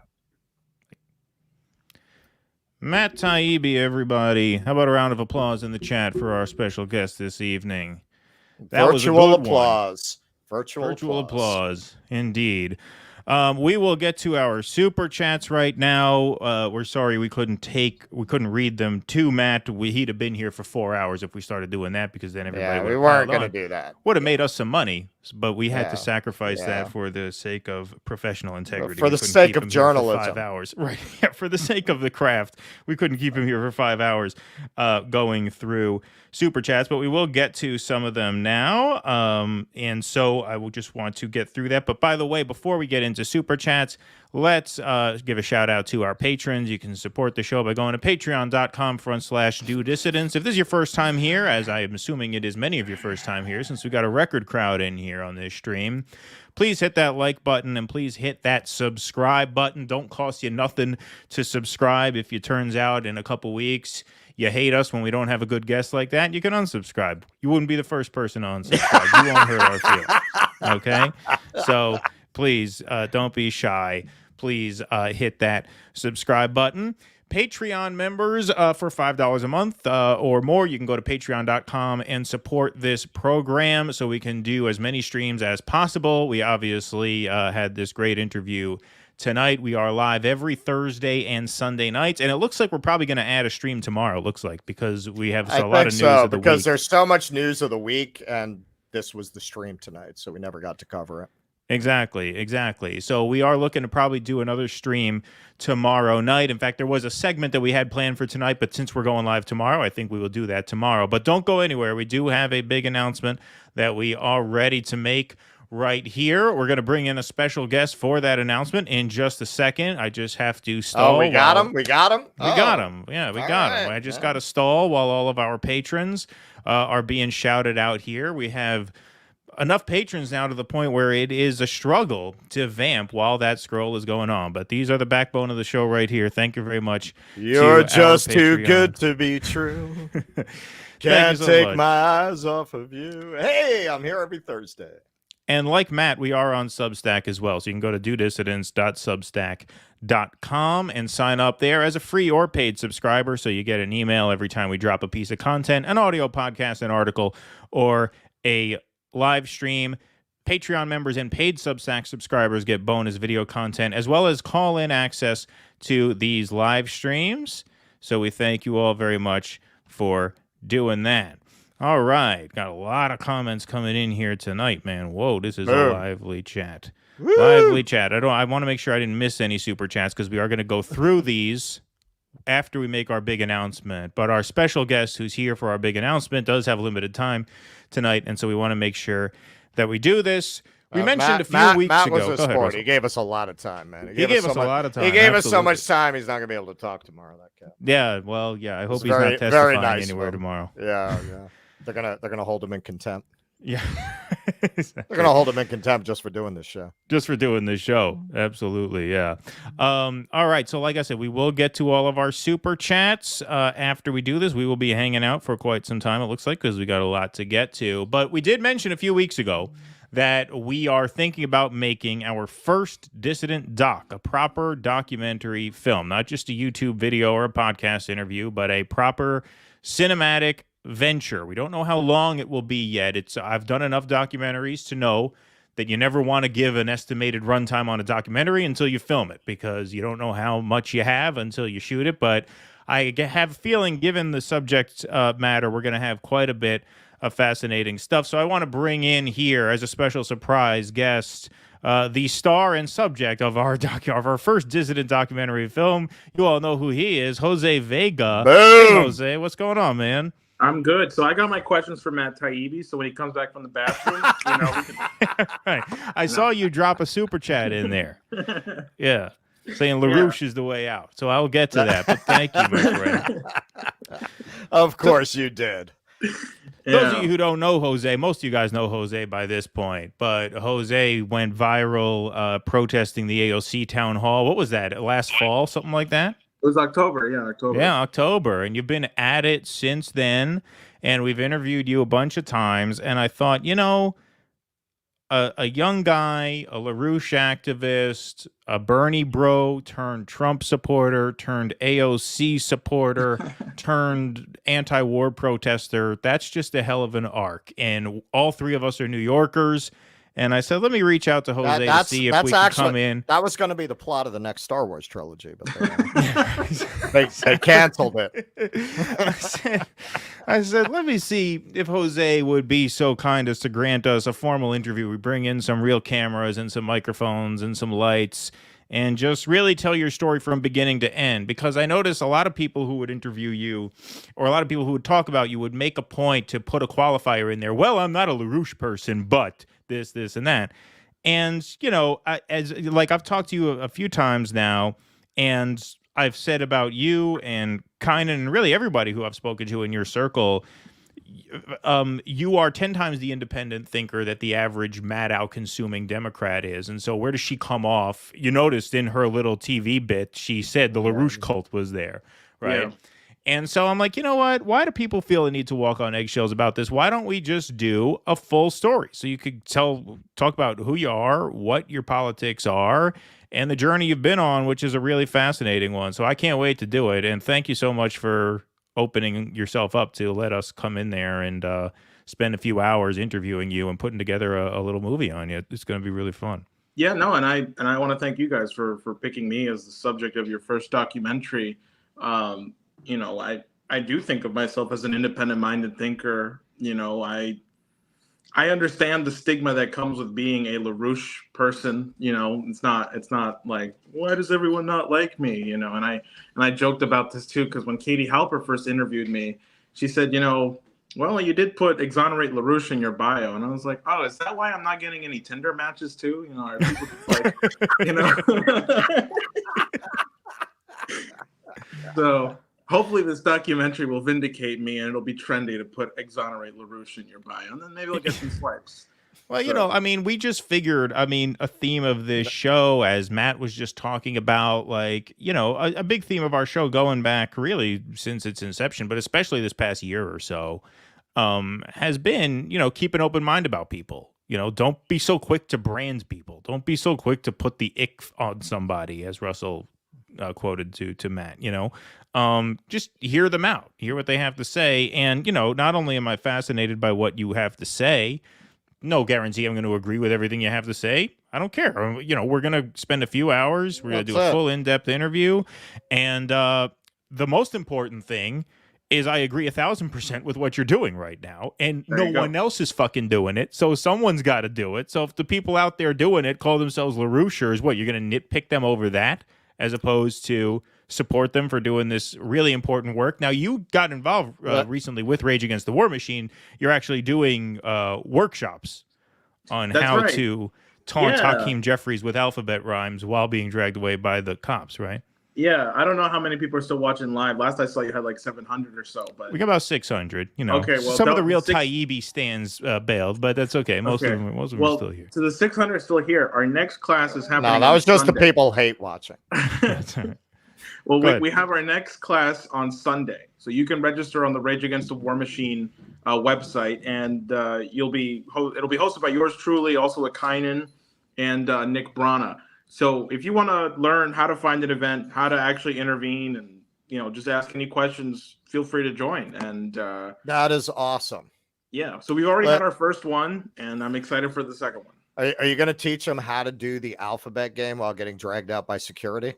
Matt Taibbi, everybody. How about a round of applause in the chat for our special guest this evening? That Virtual was a good applause. One. Virtual applause, indeed. We will get to our super chats right now. We're sorry we couldn't read them to Matt. He'd have been here for 4 hours if we started doing that, because then everybody we weren't going to do that. Would have made us some money. but we had to Yeah. sacrifice Yeah. that for the sake of professional integrity. For We the couldn't sake keep of him here for journalism. 5 hours. Right. Yeah, for the sake of the craft. We couldn't keep him here for 5 hours going through super chats, but we will get to some of them now. And so I will just want to get through that. But by the way, before we get into super chats, let's give a shout out to our patrons. You can support the show by going to patreon.com/DoDissidents. If this is your first time here, as I am assuming it is many of your first time here, since we got a record crowd in here on this stream, please hit that like button and please hit that subscribe button. Don't cost you nothing to subscribe. If it turns out in a couple weeks you hate us when we don't have a good guest like that, you can unsubscribe. You wouldn't be the first person to unsubscribe. You won't hurt our feelings. Okay? So please don't be shy. Please hit that subscribe button. Patreon members for $5 a month or more, you can go to patreon.com and support this program so we can do as many streams as possible. We obviously had this great interview tonight. We are live every Thursday and Sunday nights, and it looks like we're probably going to add a stream tomorrow, it looks like, because we have a lot of news of the week. Because there's so much news of the week, and this was the stream tonight, so we never got to cover it. Exactly. So we are looking to probably do another stream tomorrow night. In fact, there was a segment that we had planned for tonight, but since we're going live tomorrow, I think we will do that tomorrow. But don't go anywhere. We do have a big announcement that we are ready to make right here. We're going to bring in a special guest for that announcement in just a second. I just have to stall. Oh, we got him? We got him? We got him. Yeah, we got him. I just got to stall while all of our patrons are being shouted out here. We have enough patrons now to the point where it is a struggle to vamp while that scroll is going on. But these are the backbone of the show right here. Thank you very much. You're just too good to be true. Can't take my eyes off of you. Hey, I'm here every Thursday. And like Matt, we are on Substack as well. So you can go to dodissidents.substack.com and sign up there as a free or paid subscriber. So you get an email every time we drop a piece of content, an audio podcast, an article, or a live stream. Patreon members and paid Substack subscribers get bonus video content as well as call-in access to these live streams. So we thank you all very much for doing that. All right. Got a lot of comments coming in here tonight, man. Whoa, this is a lively chat. Woo! Lively chat. I want to make sure I didn't miss any super chats because we are going to go through these after we make our big announcement. But our special guest who's here for our big announcement does have limited time tonight, and so we want to make sure that we do this. We mentioned a few weeks ago. Was a sport. He gave us a lot of time, man. He gave us a lot of time. He gave us so much time, he's not going to be able to talk tomorrow. That cat. Yeah, well, yeah. I hope he's not testifying anywhere tomorrow. Yeah. They're gonna hold him in contempt. Yeah. They're going to hold him in contempt just for doing this show. Absolutely, yeah. All right, so like I said, we will get to all of our super chats after we do this. We will be hanging out for quite some time, it looks like, because we got a lot to get to. But we did mention a few weeks ago that we are thinking about making our first dissident doc, a proper documentary film, not just a YouTube video or a podcast interview, but a proper cinematic venture. We don't know how long it will be yet. I've done enough documentaries to know that you never want to give an estimated runtime on a documentary until you film it, because you don't know how much you have until you shoot it. But I have a feeling, given the subject matter, we're going to have quite a bit of fascinating stuff. So I want to bring in here as a special surprise guest the star and subject of our first dissident documentary film. You all know who he is, Jose Vega. Boom! Hey, Jose, what's going on, man? I'm good. So I got my questions for Matt Taibbi. So when he comes back from the bathroom, we can... Right. I saw you drop a super chat in there. Yeah. Saying LaRouche is the way out. So I'll get to that. But thank you, my friend. Of course you did. Those of you who don't know Jose, most of you guys know Jose by this point, but Jose went viral protesting the AOC town hall. What was that? Last fall, something like that? It was October. Yeah, October. Yeah, October. And you've been at it since then, and we've interviewed you a bunch of times, and I thought, a young guy, a LaRouche activist, a Bernie bro turned Trump supporter, turned AOC supporter, turned anti-war protester. That's just a hell of an arc. And all three of us are New Yorkers, And I said, let me reach out to Jose to see if we can come in. That was going to be the plot of the next Star Wars trilogy, but they canceled it. I said, let me see if Jose would be so kind as to grant us a formal interview. We bring in some real cameras and some microphones and some lights and just really tell your story from beginning to end. Because I noticed a lot of people who would interview you, or a lot of people who would talk about you, would make a point to put a qualifier in there. Well, I'm not a LaRouche person, but this, and that. And, you know, I've talked to you a few times now, and I've said about you and Kynan and really everybody who I've spoken to in your circle, you are 10 times the independent thinker that the average Maddow consuming Democrat is. And so where does she come off? You noticed in her little TV bit, she said the LaRouche cult was there, right? Yeah. And so I'm like, you know what? Why do people feel the need to walk on eggshells about this? Why don't we just do a full story? So you could talk about who you are, what your politics are, and the journey you've been on, which is a really fascinating one. So I can't wait to do it. And thank you so much for opening yourself up to let us come in there and spend a few hours interviewing you and putting together a little movie on you. It's going to be really fun. Yeah, no, and I want to thank you guys for picking me as the subject of your first documentary. You know, I do think of myself as an independent-minded thinker. You know, I understand the stigma that comes with being a LaRouche person. You know, it's not like, why does everyone not like me? You know, and I joked about this too, because when Katie Halper first interviewed me, she said, you know, well, you did put exonerate LaRouche in your bio, and I was like, oh, is that why I'm not getting any Tinder matches too? You know, are people just like, you know? So hopefully this documentary will vindicate me, and it'll be trendy to put exonerate LaRouche in your bio, and then maybe we'll get some swipes. Well, you know, I mean, we just figured, a theme of this show, as Matt was just talking about, like, you know, a big theme of our show going back really since its inception, but especially this past year or so, has been, you know, keep an open mind about people. You know, don't be so quick to brand people. Don't be so quick to put the ick on somebody, as Russell quoted to Matt, you know. Just hear them out, hear what they have to say. And, you know, not only am I fascinated by what you have to say, no guarantee I'm going to agree with everything you have to say. I don't care. You know, we're going to spend a few hours. We're going to do a full in-depth interview. And the most important thing is I agree 1,000% with what you're doing right now. And no one else is fucking doing it. So someone's got to do it. So if the people out there doing it call themselves LaRouchers, what, you're going to nitpick them over that as opposed to support them for doing this really important work? Now, you got involved recently with Rage Against the War Machine. You're actually doing workshops on how to taunt Hakeem Jeffries with alphabet rhymes while being dragged away by the cops, right? Yeah, I don't know how many people are still watching live. Last I saw, you had like 700 or so. But we got about 600. You know, okay, well, some of the real Taibbi stands bailed, but that's okay. Most of them are still here. So the 600 are still here. Our next class is happening. No, that was just Sunday. The people hate watching. That's all right. Well, we have our next class on Sunday, so you can register on the Rage Against the War Machine website, and it'll be hosted by yours truly, also with Kynan and Nick Brana. So if you want to learn how to find an event, how to actually intervene, and, you know, just ask any questions, feel free to join. And that is awesome. Yeah. So we've already had our first one, and I'm excited for the second one. Are you going to teach them how to do the alphabet game while getting dragged out by security?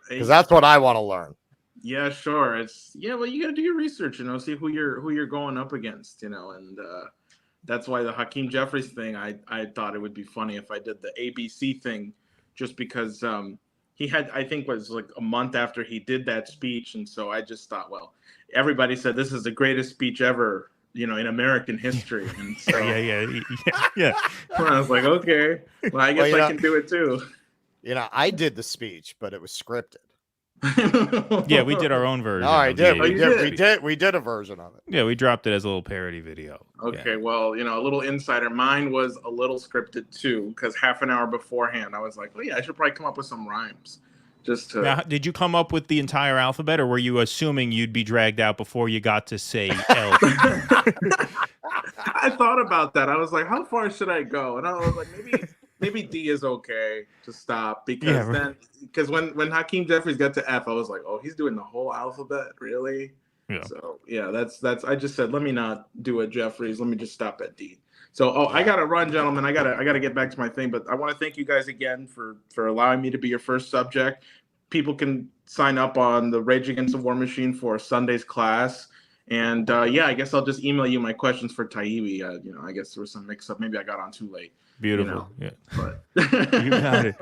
Because that's what I want to learn. Yeah, sure. Well, you got to do your research, you know, see who you're going up against, you know, and that's why the Hakeem Jeffries thing, I thought it would be funny if I did the ABC thing, just because he had, I think, was like a month after he did that speech, and so I just thought, well, everybody said this is the greatest speech ever, you know, in American history, and so yeah. I was like, okay, well, I guess I can do it too. You know, I did the speech, but it was scripted. Yeah, we did our own version. No, I did. We did a version of it. Yeah, we dropped it as a little parody video. Okay, well, you know, a little insider. Mine was a little scripted too, because half an hour beforehand, I was like, well, yeah, I should probably come up with some rhymes. Just to... Now, did you come up with the entire alphabet, or were you assuming you'd be dragged out before you got to say L? I thought about that. I was like, how far should I go? And I was like, maybe D is okay to stop, because when Hakeem Jeffries got to F, I was like, oh, he's doing the whole alphabet, really? Yeah. So yeah, that's I just said, let me not do a Jeffries, let me just stop at D. So, I gotta run, gentlemen. I gotta get back to my thing. But I want to thank you guys again for allowing me to be your first subject. People can sign up on the Rage Against the War Machine for Sunday's class. And yeah, I guess I'll just email you my questions for Taibbi. I guess there was some mix-up. Maybe I got on too late. Beautiful. Yeah. But You got it.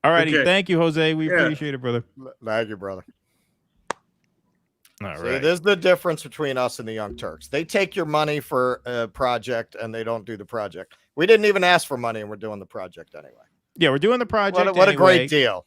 All righty. Okay. Thank you, Jose. We appreciate it, brother. Thank you, brother. All right. See, there's the difference between us and the Young Turks. They take your money for a project and they don't do the project. We didn't even ask for money and we're doing the project anyway. Yeah, we're doing the project. What a anyway. great deal.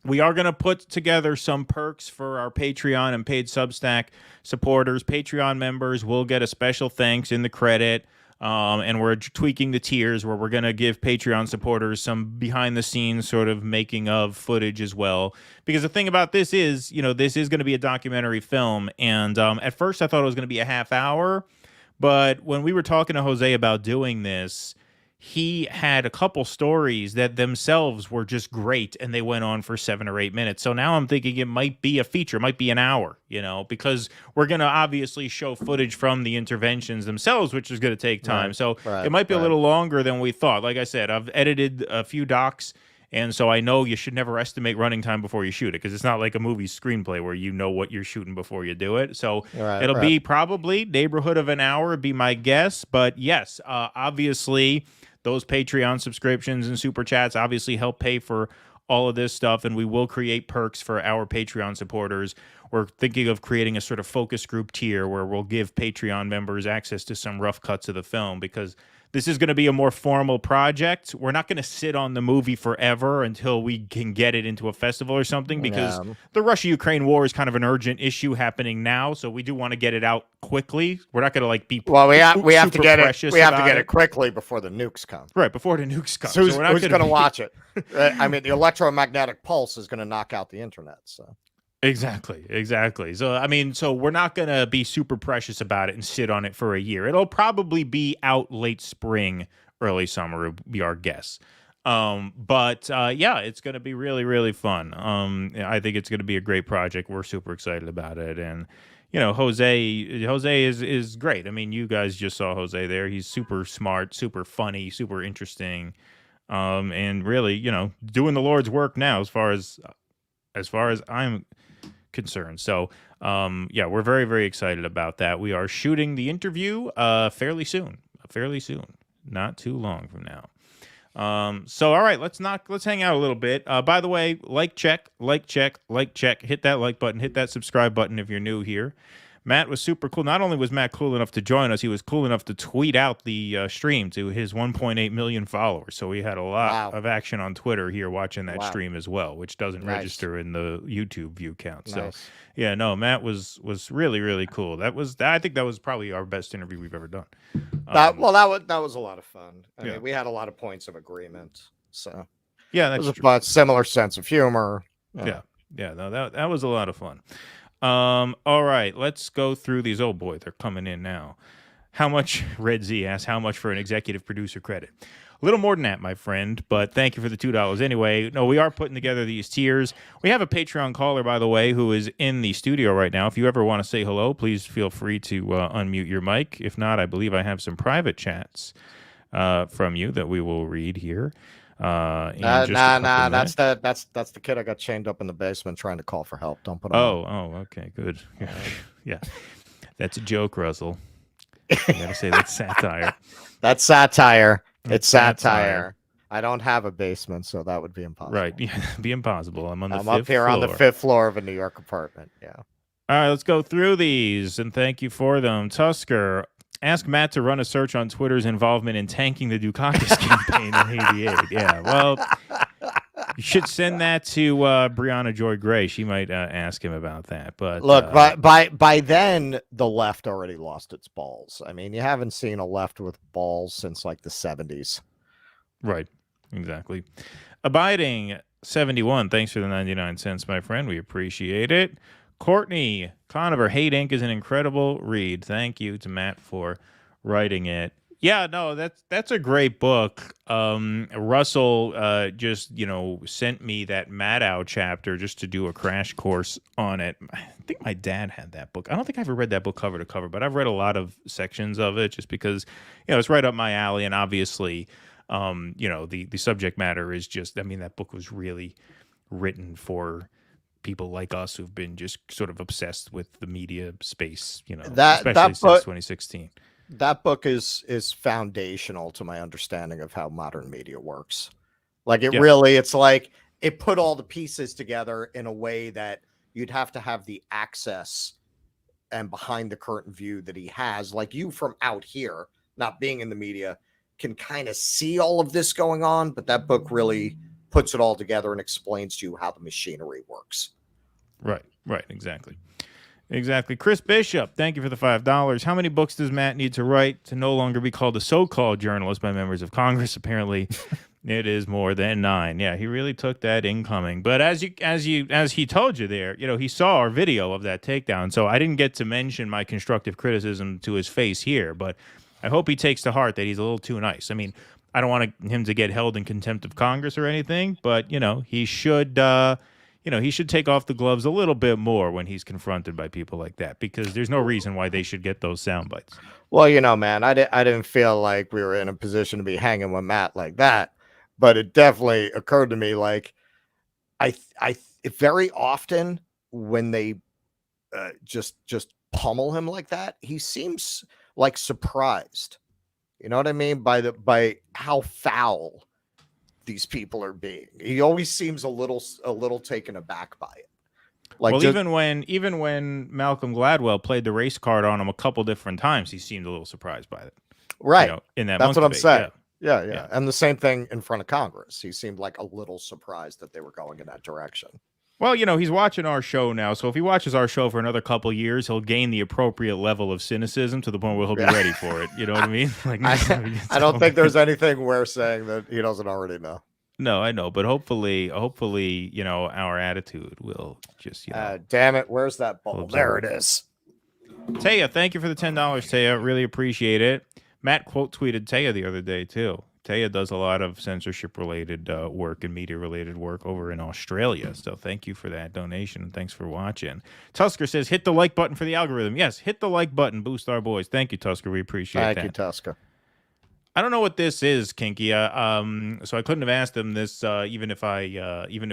We are going to put together some perks for our Patreon and paid Substack supporters. Patreon members will get a special thanks in the credit. And we're tweaking the tiers where we're going to give Patreon supporters some behind-the-scenes sort of making-of footage as well. Because the thing about this is, this is going to be a documentary film. And at first I thought it was going to be a half hour. But when we were talking to Jose about doing this, he had a couple stories that themselves were just great, and they went on for 7 or 8 minutes. So now I'm thinking it might be a feature, might be an hour, because we're going to obviously show footage from the interventions themselves, which is going to take time. So it might be a little longer than we thought. Like I said, I've edited a few docs, and so I know you should never estimate running time before you shoot it, because it's not like a movie screenplay where you know what you're shooting before you do it. So it'll be probably neighborhood of an hour, would be my guess. But yes, obviously, those Patreon subscriptions and super chats obviously help pay for all of this stuff, and we will create perks for our Patreon supporters. We're thinking of creating a sort of focus group tier where we'll give Patreon members access to some rough cuts of the film, because this is going to be a more formal project. We're not going to sit on the movie forever until we can get it into a festival or something, because the Russia-Ukraine war is kind of an urgent issue happening now, so we do want to get it out quickly. We're not going to be we have to get it quickly before the nukes come. Right, before the nukes come. So who's going to watch it? I mean, the electromagnetic pulse is going to knock out the internet. So. Exactly. So we're not going to be super precious about it and sit on it for a year. It'll probably be out late spring, early summer would be our guess. But it's going to be really, really fun. I think it's going to be a great project. We're super excited about it. And, Jose is great. I mean, you guys just saw Jose there. He's super smart, super funny, super interesting. And really, doing the Lord's work now as far as I'm concerned. So we're very, very excited about that. We are shooting the interview fairly soon, not too long from now. All right, let's hang out a little bit. By the way, check, hit that like button, hit that subscribe button if you're new here. Matt was super cool. Not only was Matt cool enough to join us, he was cool enough to tweet out the stream to his 1.8 million followers. So we had a lot of action on Twitter here watching that stream as well, which doesn't register in the YouTube view count. So Matt was really, really cool. I think that was probably our best interview we've ever done. That was a lot of fun. I mean, we had a lot of points of agreement. So that's true. A similar sense of humor. No, that was a lot of fun. All right, let's go through these. Oh boy, they're coming in now. How much, Red Z asks, how much for an executive producer credit? A little more than that, my friend, but thank you for the $2 anyway. No, we are putting together these tiers. We have a Patreon caller, by the way, who is in the studio right now. If you ever want to say hello, please feel free to unmute your mic. If not, I believe I have some private chats from you that we will read here. That's the kid I got chained up in the basement trying to call for help. Don't put on. Okay, good. Yeah, that's a joke, Russell. You gotta say that's satire. That's satire. It's satire. I don't have a basement, so that would be impossible. Right, yeah, be impossible. I'm up here on the 5th floor of a New York apartment. Yeah. All right, let's go through these, and thank you for them. Tusker, ask Matt to run a search on Twitter's involvement in tanking the Dukakis campaign in '88. Yeah, well, you should send that to Brianna Joy Gray. She might ask him about that. But look, by then the left already lost its balls. I mean, you haven't seen a left with balls since like the 70s. Right, exactly. Abiding 71. Thanks for the 99 cents, my friend. We appreciate it. Courtney Conover, Hate Inc. is an incredible read. Thank you to Matt for writing it. Yeah, no, that's a great book. Russell just sent me that Maddow chapter just to do a crash course on it. I think my dad had that book. I don't think I ever read that book cover to cover, but I've read a lot of sections of it just because it's right up my alley, and obviously, the subject matter is just. I mean, that book was really written for people like us who've been just sort of obsessed with the media space, especially since 2016. That book is foundational to my understanding of how modern media works. Like it's like it put all the pieces together in a way that you'd have to have the access and behind the curtain view that he has. Like you from out here, not being in the media, can kind of see all of this going on, but that book really puts it all together and explains to you how the machinery works. Right, exactly. Chris Bishop, thank you for the $5. How many books does Matt need to write to no longer be called a so-called journalist by members of Congress? Apparently, it is more than 9. Yeah, he really took that incoming. But as he told you there, he saw our video of that takedown. So I didn't get to mention my constructive criticism to his face here, but I hope he takes to heart that he's a little too nice. I mean, I don't want him to get held in contempt of Congress or anything, but he should. He should take off the gloves a little bit more when he's confronted by people like that, because there's no reason why they should get those sound bites. Well, man, I didn't feel like we were in a position to be hanging with Matt like that, but it definitely occurred to me like I very often when they just pummel him like that, he seems like surprised. You know what I mean? By how foul these people are being. He always seems a little taken aback by it. Like, well, even when Malcolm Gladwell played the race card on him a couple different times, he seemed a little surprised by it. Right. In that, that's what I'm debate. saying. Yeah. And the same thing in front of Congress. He seemed like a little surprised that they were going in that direction. Well, he's watching our show now, so if he watches our show for another couple of years, he'll gain the appropriate level of cynicism to the point where he'll be ready for it. You know what I mean? Like, I don't think there's anything we're saying that he doesn't already know. No, I know, but hopefully, our attitude will just, damn it, where's that ball? There it is. Taya, thank you for the $10, Taya. Really appreciate it. Matt quote tweeted Taya the other day too. Taya does a lot of censorship-related work and media-related work over in Australia. So thank you for that donation. Thanks for watching. Tusker says, hit the like button for the algorithm. Yes, hit the like button. Boost our boys. Thank you, Tusker. We appreciate that. Thank you, Tusker. I don't know what this is, Kinky. So I couldn't have asked them this even if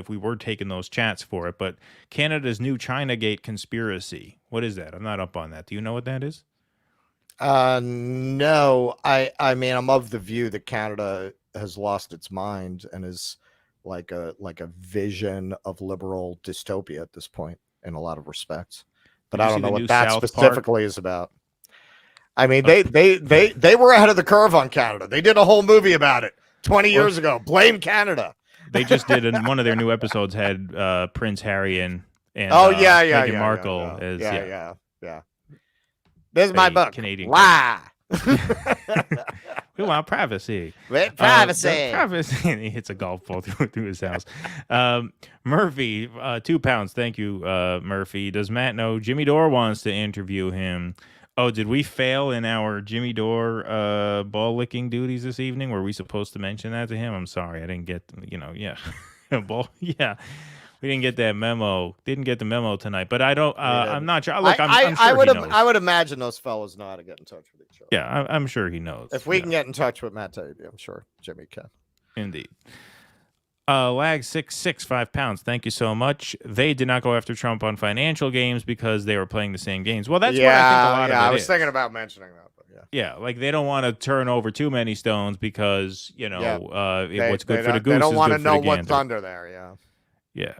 we were taking those chats for it. But Canada's new Chinagate conspiracy. What is that? I'm not up on that. Do you know what that is? No, I mean, I'm of the view that Canada has lost its mind and is like a vision of liberal dystopia at this point in a lot of respects. But I don't know what that specifically is about. I mean, they were ahead of the curve on Canada. They did a whole movie about it 20 years ago. Blame Canada. They just did one of their new episodes had Prince Harry and Meghan Markle as This is my book. Canadian. Lie. We want privacy. Privacy. Privacy. He hits a golf ball through his house. Murphy, 2 pounds. Thank you, Murphy. Does Matt know Jimmy Dore wants to interview him? Oh, did we fail in our Jimmy Dore ball licking duties this evening? Were we supposed to mention that to him? I'm sorry. I didn't get, ball. Yeah. We didn't get that memo. Didn't get the memo tonight, but I don't. I'm not sure. Look, I'm sure he knows. I would imagine those fellows know how to get in touch with each other. Yeah, I'm sure he knows. If we can get in touch with Matt Taibbi, I'm sure Jimmy can. Indeed. Lag 665 pounds. Thank you so much. They did not go after Trump on financial games because they were playing the same games. Well, that's what I think a lot of it is. I was thinking about mentioning that. Yeah, like they don't want to turn over too many stones because what's good for the goose is good for the gander. They don't want to know what's under there. Yeah.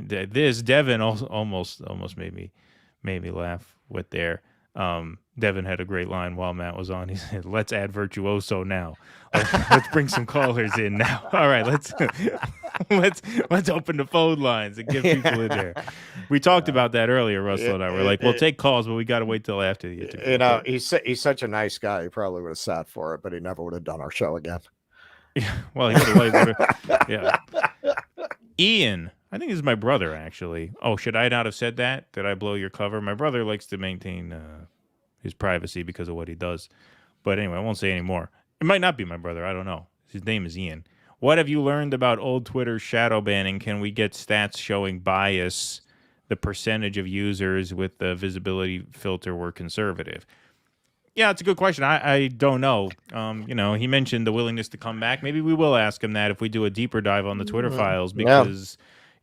This Devin almost made me laugh with their Devin had a great line while Matt was on. He said, "Let's add virtuoso now. Let's bring some callers in now. All right, let's open the phone lines and get people in there." We talked about that earlier, Russell and I. We're like, we'll take calls, but we got to wait till after the interview. He's such a nice guy. He probably would have sat for it, but he never would have done our show again. Yeah, well, he would have. Yeah. Ian, I think this is my brother, actually. Oh, should I not have said that? Did I blow your cover? My brother likes to maintain his privacy because of what he does. But anyway, I won't say any more. It might not be my brother. I don't know. His name is Ian. What have you learned about old Twitter's shadow banning? Can we get stats showing bias, the percentage of users with the visibility filter were conservative? Yeah, it's a good question. I don't know. He mentioned the willingness to come back. Maybe we will ask him that if we do a deeper dive on the Twitter files because,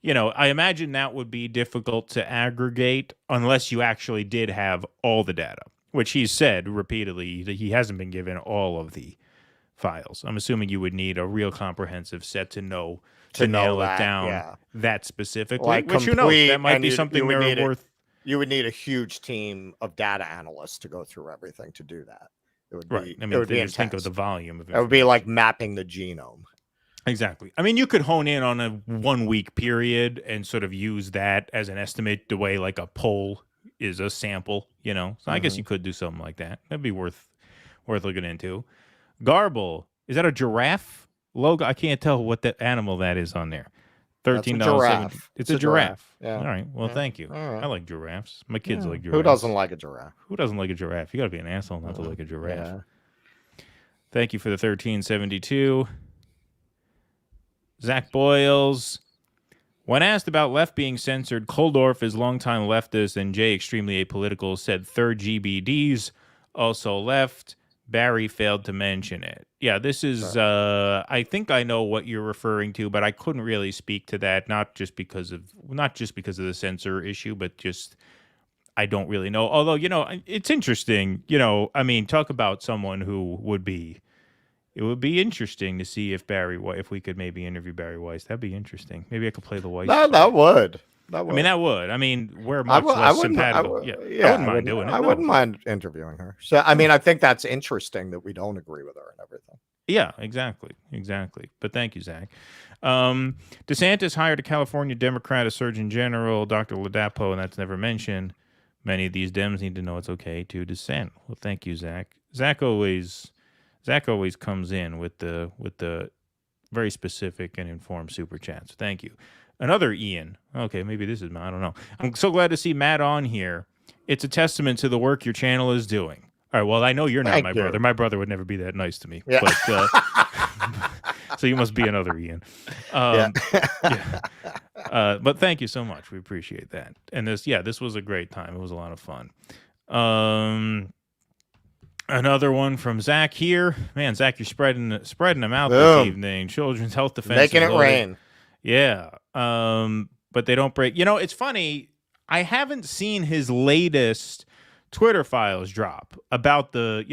I imagine that would be difficult to aggregate unless you actually did have all the data, which he's said repeatedly that he hasn't been given all of the files. I'm assuming you would need a real comprehensive set to nail it down that specifically. Like which, who knows, that might be something they're worth. You would need a huge team of data analysts to go through everything to do that. It would right. be. I mean, it would be just think of the volume of it. It would be like mapping the genome. Exactly. I mean, you could hone in on a 1 week period and sort of use that as an estimate the way like a poll is a sample, So I guess you could do something like that. That'd be worth looking into. Garble, is that a giraffe logo? I can't tell what that animal that is on there. $13. It's a giraffe. Yeah. All right. Well, thank you. Right. I like giraffes. My kids like giraffes. Who doesn't like a giraffe? Who doesn't like a giraffe? You got to be an asshole not to like a giraffe. Yeah. Thank you for the 1372. Zach Boyles. When asked about left being censored, Koldorf is longtime leftist and Jay extremely apolitical, said third GBDs also left. Barry failed to mention it. Yeah, this is, I think I know what you're referring to, but I couldn't really speak to that, not just because of the censor issue, but just I don't really know. Although, it's interesting, talk about someone who it would be interesting to see if we could maybe interview Barry Weiss. That'd be interesting. Maybe I could play the Weiss. That would. That would. I mean, we're much less simpatical. I wouldn't mind doing it. I wouldn't mind interviewing her. So, I mean, I think that's interesting that we don't agree with her and everything. Yeah, exactly. But thank you, Zach. DeSantis hired a California Democrat, a Surgeon General, Dr. Ladapo, and that's never mentioned. Many of these Dems need to know it's okay to dissent. Well, thank you, Zach. Zach always comes in with the very specific and informed super chats. Thank you. Another Ian. Okay, maybe this is Matt. I don't know. I'm so glad to see Matt on here. It's a testament to the work your channel is doing. All right, well, I know you're not my brother. My brother would never be that nice to me. Yeah. But, so you must be another Ian. But thank you so much. We appreciate that. And this was a great time. It was a lot of fun. Another one from Zach here. Man, Zach, you're spreading them out this evening. Children's Health Defense. Making it rain. Yeah. But they don't break. It's funny. I haven't seen his latest Twitter files drop about the,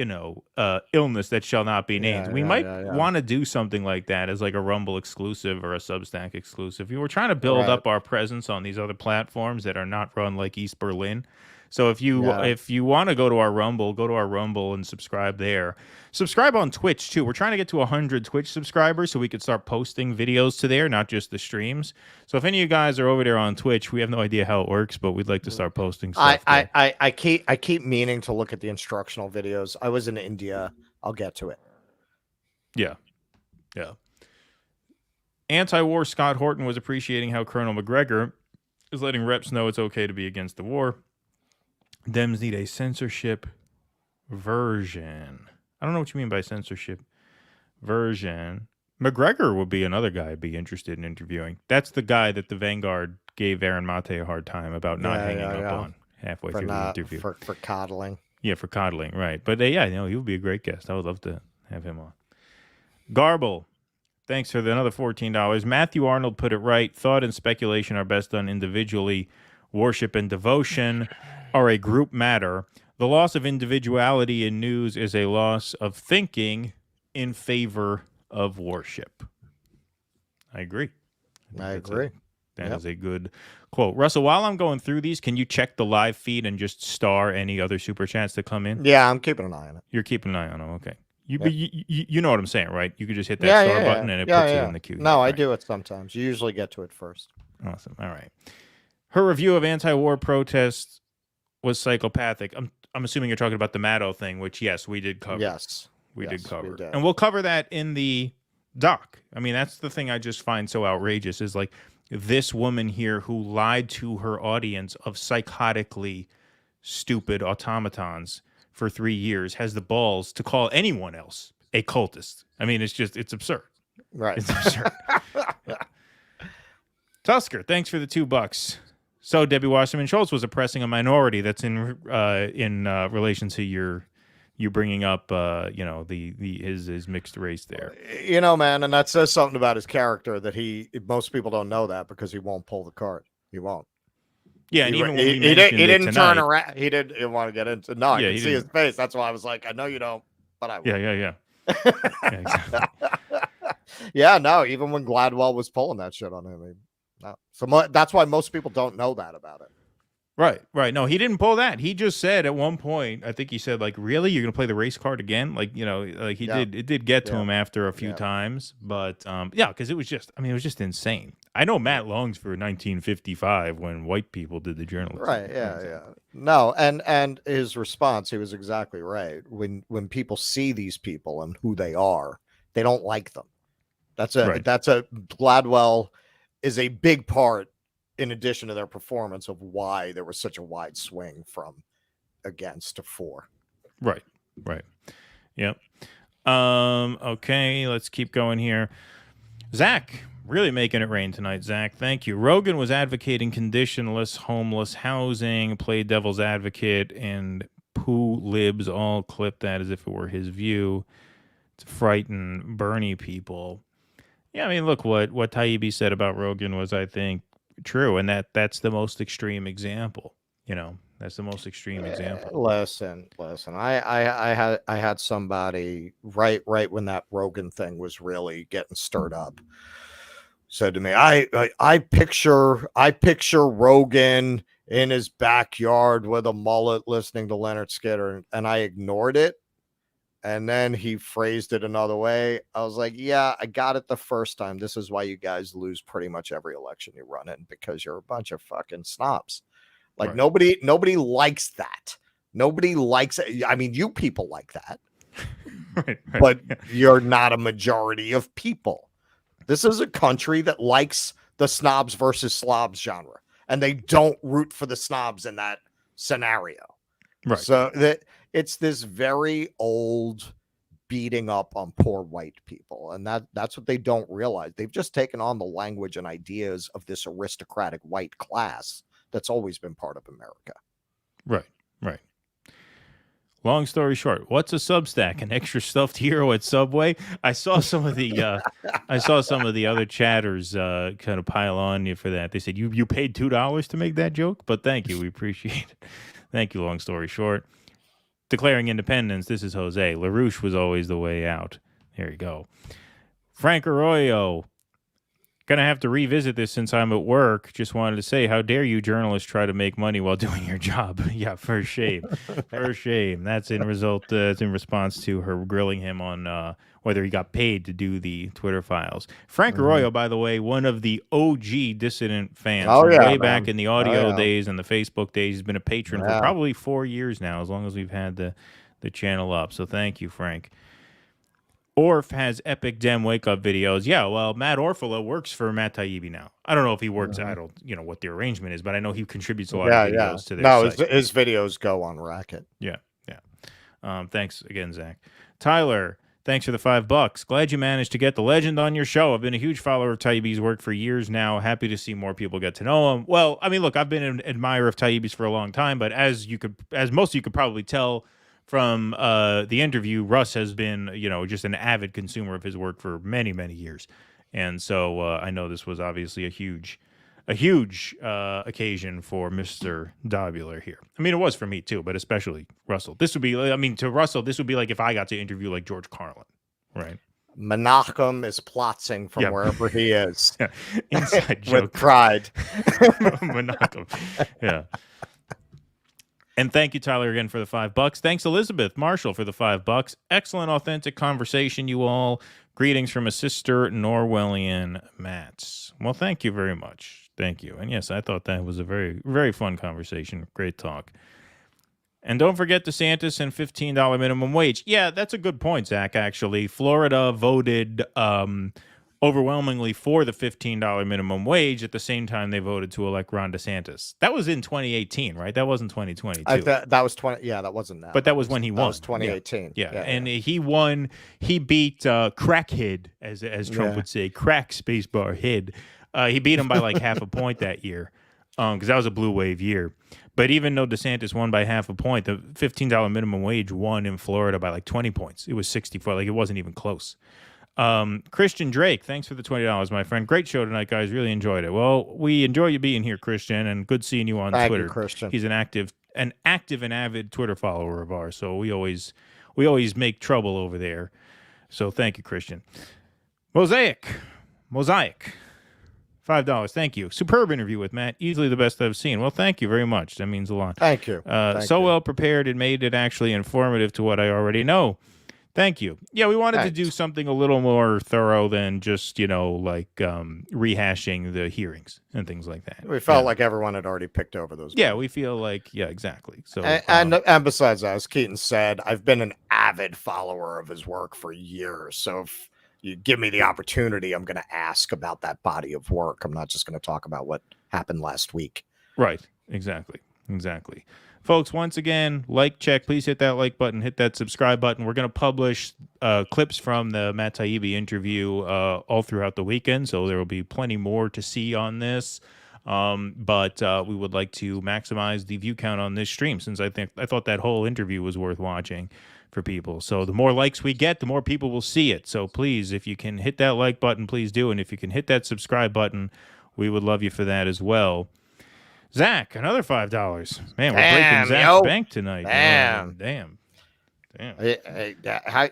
illness that shall not be named. We might want to do something like that as like a Rumble exclusive or a Substack exclusive. We were trying to build up our presence on these other platforms that are not run like East Berlin. So if you want to go to our Rumble and subscribe there. Subscribe on Twitch too. We're trying to get to 100 Twitch subscribers so we could start posting videos to there, not just the streams. So if any of you guys are over there on Twitch, we have no idea how it works, but we'd like to start posting stuff. I keep meaning to look at the instructional videos. I was in India. I'll get to it. Yeah. Anti-war Scott Horton was appreciating how Colonel McGregor is letting reps know it's okay to be against the war. Dems need a censorship version. I don't know what you mean by censorship version. McGregor would be another guy I'd be interested in interviewing. That's the guy that the Vanguard gave Aaron Mate a hard time about not hanging up on halfway through the interview. For coddling. Yeah, for coddling, right. But he would be a great guest. I would love to have him on. Garble, thanks for another $14. Matthew Arnold put it right. Thought and speculation are best done individually. Worship and devotion are a group matter. The loss of individuality in news is a loss of thinking in favor of worship. I agree. That is a good quote. Russell, while I'm going through these, can you check the live feed and just star any other super chats that come in? Yeah, I'm keeping an eye on it. You're keeping an eye on them. Okay. You know what I'm saying, right? You could just hit that star button and it puts it in the queue. No, I do it sometimes. You usually get to it first. Awesome. All right. Her review of anti-war protests was psychopathic. I'm assuming you're talking about the Maddow thing, which, yes, we did cover. Yes. We did cover. And we'll cover that in the doc. I mean, that's the thing I just find so outrageous is like this woman here who lied to her audience of psychotically stupid automatons for 3 years has the balls to call anyone else a cultist. I mean, it's absurd. Right. It's absurd. Yeah. Tusker, thanks for the $2. So Debbie Wasserman Schultz was oppressing a minority. That's in relation to you bringing up, his mixed race there. Man, and that says something about his character that most people don't know that because he won't pull the card. He won't. Yeah, and even when he didn't tonight, turn around. He didn't want to get into. No, I can see his face. That's why I was like, I know you don't, but I will. Yeah. Exactly. Yeah, no. Even when Gladwell was pulling that shit on him, no. So that's why most people don't know that about it. Right. No, he didn't pull that. He just said at one point, I think he said, like, really? You're going to play the race card again? Like, he did. It did get to him after a few times. But, because it was just insane. I know Matt longs for 1955 when white people did the journalism. Right, yeah. No, and his response, he was exactly right. When people see these people and who they are, they don't like them. Gladwell is a big part, in addition to their performance, of why there was such a wide swing from against to for. Right. Yep. Okay, let's keep going here. Zach, really making it rain tonight, Zach. Thank you. Rogan was advocating conditionless homeless housing, played devil's advocate, and poo libs all clipped that as if it were his view to frighten Bernie people. Yeah, I mean, look, what Taibbi said about Rogan was, I think, true, and that's the most extreme example. That's the most extreme example. Listen. I had somebody right when that Rogan thing was really getting stirred up said to me, I picture Rogan in his backyard with a mullet listening to Leonard Skinner, and I ignored it. And then he phrased it another way. I was like, yeah, I got it the first time. This is why you guys lose pretty much every election you run in, because you're a bunch of fucking snobs. Like, right. Nobody likes that. Nobody likes it. I mean, you people like that, right. But you're not a majority of people. This is a country that likes the snobs versus slobs genre, and they don't root for the snobs in that scenario. Right. So it's this very old beating up on poor white people. And that's what they don't realize. They've just taken on the language and ideas of this aristocratic white class that's always been part of America. Right. Long story short, what's a Substack? An extra stuffed hero at Subway? I saw some of the other chatters kind of pile on you for that. They said you paid $2 to make that joke, but thank you, we appreciate it. Thank you. Long story short, declaring independence. This is Jose. LaRouche was always the way out. There you go. Frank Arroyo. Gonna have to revisit this since I'm at work. Just wanted to say, how dare you journalists try to make money while doing your job? Yeah, for shame. For shame. That's in response to her grilling him on whether he got paid to do the Twitter files. Frank Arroyo, by the way, one of the OG dissident fans way back in the audio days and the Facebook days. He's been a patron for probably 4 years now, as long as we've had the channel up. So thank you, Frank. Orf has epic Dem wake-up videos. Yeah, well, Matt Orfala works for Matt Taibbi now. I don't know if he works, I don't what the arrangement is, but I know he contributes a lot of videos to their site. His videos go on Racket. Yeah. Thanks again, Zach. Tyler, thanks for the $5. Glad you managed to get the legend on your show. I've been a huge follower of Taibbi's work for years now. Happy to see more people get to know him. Well, I mean, look, I've been an admirer of Taibbi's for a long time, but as most of you could probably tell from the interview, Russ has been, just an avid consumer of his work for many, many years. And so I know this was obviously a huge occasion for Mr. Dobular here. I mean, it was for me too, but especially Russell. This would be, to Russell, this would be like if I got to interview like George Carlin, right? Menachem is plotting from wherever he is. Inside joke. With pride. Menachem. Yeah. And thank you, Tyler, again for the $5. Thanks, Elizabeth Marshall, for the $5. Excellent, authentic conversation, you all. Greetings from a sister, Norwellian Mats. Well, thank you very much. Thank you. And yes, I thought that was a very, very fun conversation. Great talk. And don't forget DeSantis and $15 minimum wage. Yeah, that's a good point, Zach, actually. Florida voted overwhelmingly for the $15 minimum wage. At the same time, they voted to elect Ron DeSantis. That was in 2018, right? That wasn't 2022. That was 20. Yeah, that wasn't now. But that was when he won. That was 2018. Yeah. And he won. He beat Crackhead, as Trump would say, crack spacebar head. He beat him by like half a point that year, because that was a blue wave year. But even though DeSantis won by half a point, the $15 minimum wage won in Florida by like 20 points. It was 64. Like, it wasn't even close. Christian Drake, thanks for the $20, my friend. Great show tonight, guys. Really enjoyed it. Well, we enjoy you being here, Christian, and good seeing you on Twitter. You, Christian. He's an active and avid Twitter follower of ours, so we always make trouble over there. So thank you, Christian. Mosaic, $5. Thank you. Superb interview with Matt. Easily the best I've seen. Well, thank you very much. That means a lot. Thank you. Well prepared and made it actually informative to what I already know. Thank you. Yeah, we wanted to do something a little more thorough than just, rehashing the hearings and things like that. We felt like everyone had already picked over those. Yeah, we feel like, exactly. So, and besides that, as Keaton said, I've been an avid follower of his work for years. So if you give me the opportunity, I'm going to ask about that body of work. I'm not just going to talk about what happened last week. Right. Exactly. Folks, once again, check. Please hit that like button, hit that subscribe button. We're going to publish clips from the Matt Taibbi interview all throughout the weekend, so there will be plenty more to see on this. But we would like to maximize the view count on this stream, since I thought that whole interview was worth watching for people. So the more likes we get, the more people will see it. So please, if you can hit that like button, please do. And if you can hit that subscribe button, we would love you for that as well. Zach, another $5. Man, we're breaking Zach's bank tonight. Damn. Hey,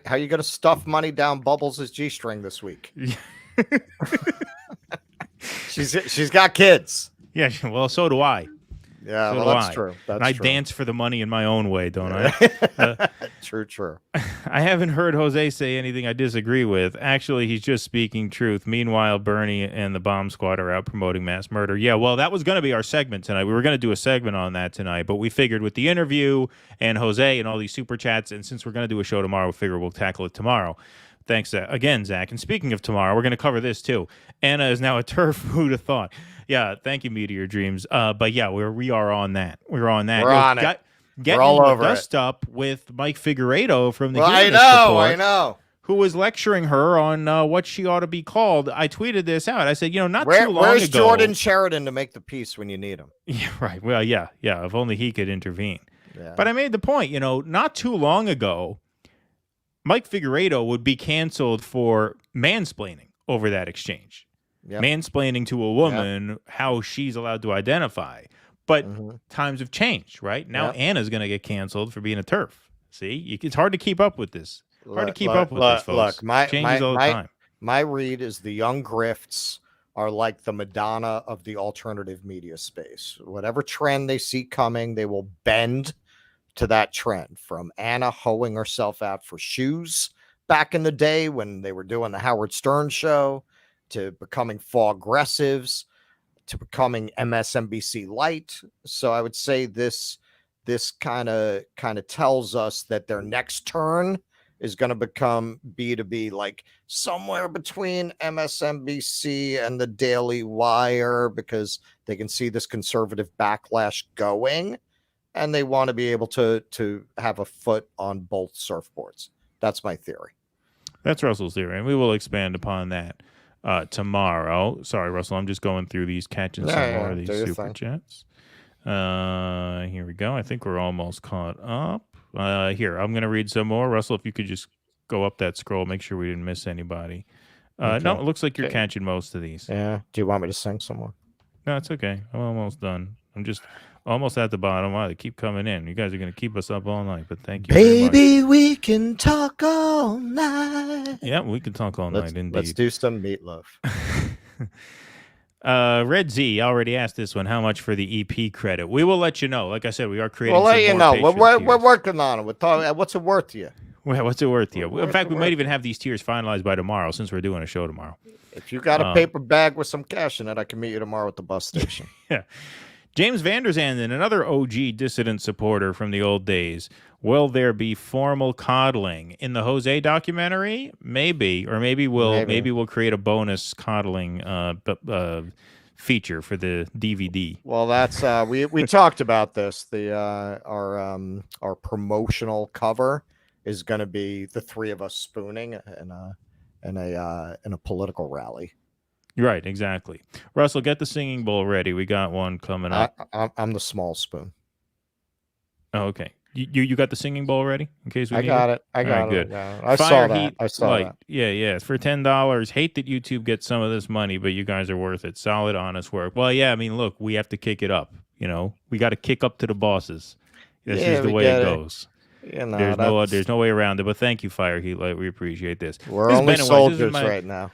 how you gonna stuff money down Bubbles' G-string this week? She's got kids. Yeah, well, so do I. Yeah, well, that's true. I dance for the money in my own way, don't I? True. I haven't heard Jose say anything I disagree with. Actually, he's just speaking truth. Meanwhile, Bernie and the bomb squad are out promoting mass murder. Yeah, well, that was going to be our segment tonight. We were going to do a segment on that tonight, but we figured with the interview and Jose and all these super chats, and since we're going to do a show tomorrow, we figure we'll tackle it tomorrow. Thanks again, Zach. And speaking of tomorrow, we're going to cover this too. Anna is now a turf. Who'd have thought? Yeah, thank you, Meteor Dreams. But yeah, we are on that. We're on that. We're on it. Getting all the over dust up with Mike Figueredo from the I know. Who was lecturing her on what she ought to be called. I tweeted this out. I said, too long ago. Where's Jordan Sheridan to make the peace when you need him? Yeah, right. Well, yeah. If only he could intervene. Yeah. But I made the point, not too long ago, Mike Figueredo would be canceled for mansplaining over that exchange. Yep. Mansplaining to a woman how she's allowed to identify. But times have changed, right? Now Anna's going to get canceled for being a TERF. See? It's hard to keep up with this. Hard to keep up with this, folks. Look, changes all the time. My read is the young grifts are like the Madonna of the alternative media space. Whatever trend they see coming, they will bend to that trend. From Anna hoeing herself out for shoes back in the day when they were doing the Howard Stern show, to becoming faux-aggressives, to becoming MSNBC light. So I would say this kind of tells us that their next turn is going to be like somewhere between MSNBC and the Daily Wire, because they can see this conservative backlash going, and they want to be able to have a foot on both surfboards. That's my theory. That's Russell's theory, and we will expand upon that tomorrow. Sorry, Russell, I'm just going through these, catching some more of these super chats. Here we go. I think we're almost caught up. Here, I'm going to read some more. Russell, if you could just go up that scroll, make sure we didn't miss anybody. Okay. No, it looks like you're catching most of these. Yeah. Do you want me to sing some more? No, it's okay. I'm almost done. I'm just almost at the bottom. Wow, they keep coming in. You guys are going to keep us up all night, but thank you very much. Baby, we can talk all night. Yeah, we can talk all night, indeed. Let's do some meatloaf. Red Z already asked this one. How much for the EP credit? We will let you know. Like I said, we are creating. We'll let you know. We're working on it. We're talking. What's it worth to you? Well, what's it worth to you? In fact, we might even have these tiers finalized by tomorrow, since we're doing a show tomorrow. If you got a paper bag with some cash in it, I can meet you tomorrow at the bus station. Yeah. James Vanderzanden, another OG dissident supporter from the old days. Will there be formal coddling in the Jose documentary? Maybe, or maybe we'll create a bonus coddling feature for the DVD. Well, that's we talked about this. Our promotional cover is going to be the three of us spooning in a political rally. Right, exactly. Russell, get the singing bowl ready. We got one coming up. I'm the small spoon. Oh, okay. You got the singing bowl ready in case we need got it? it. I got good. it. I saw that. I saw that. Yeah. For $10. Hate that YouTube gets some of this money, but you guys are worth it. Solid, honest work. Well, yeah. I mean, look, we have to kick it up. We got to kick up to the bosses. This is the way it goes. There's no way around it. But thank you, Fireheat. We appreciate this. We're only soldiers right now.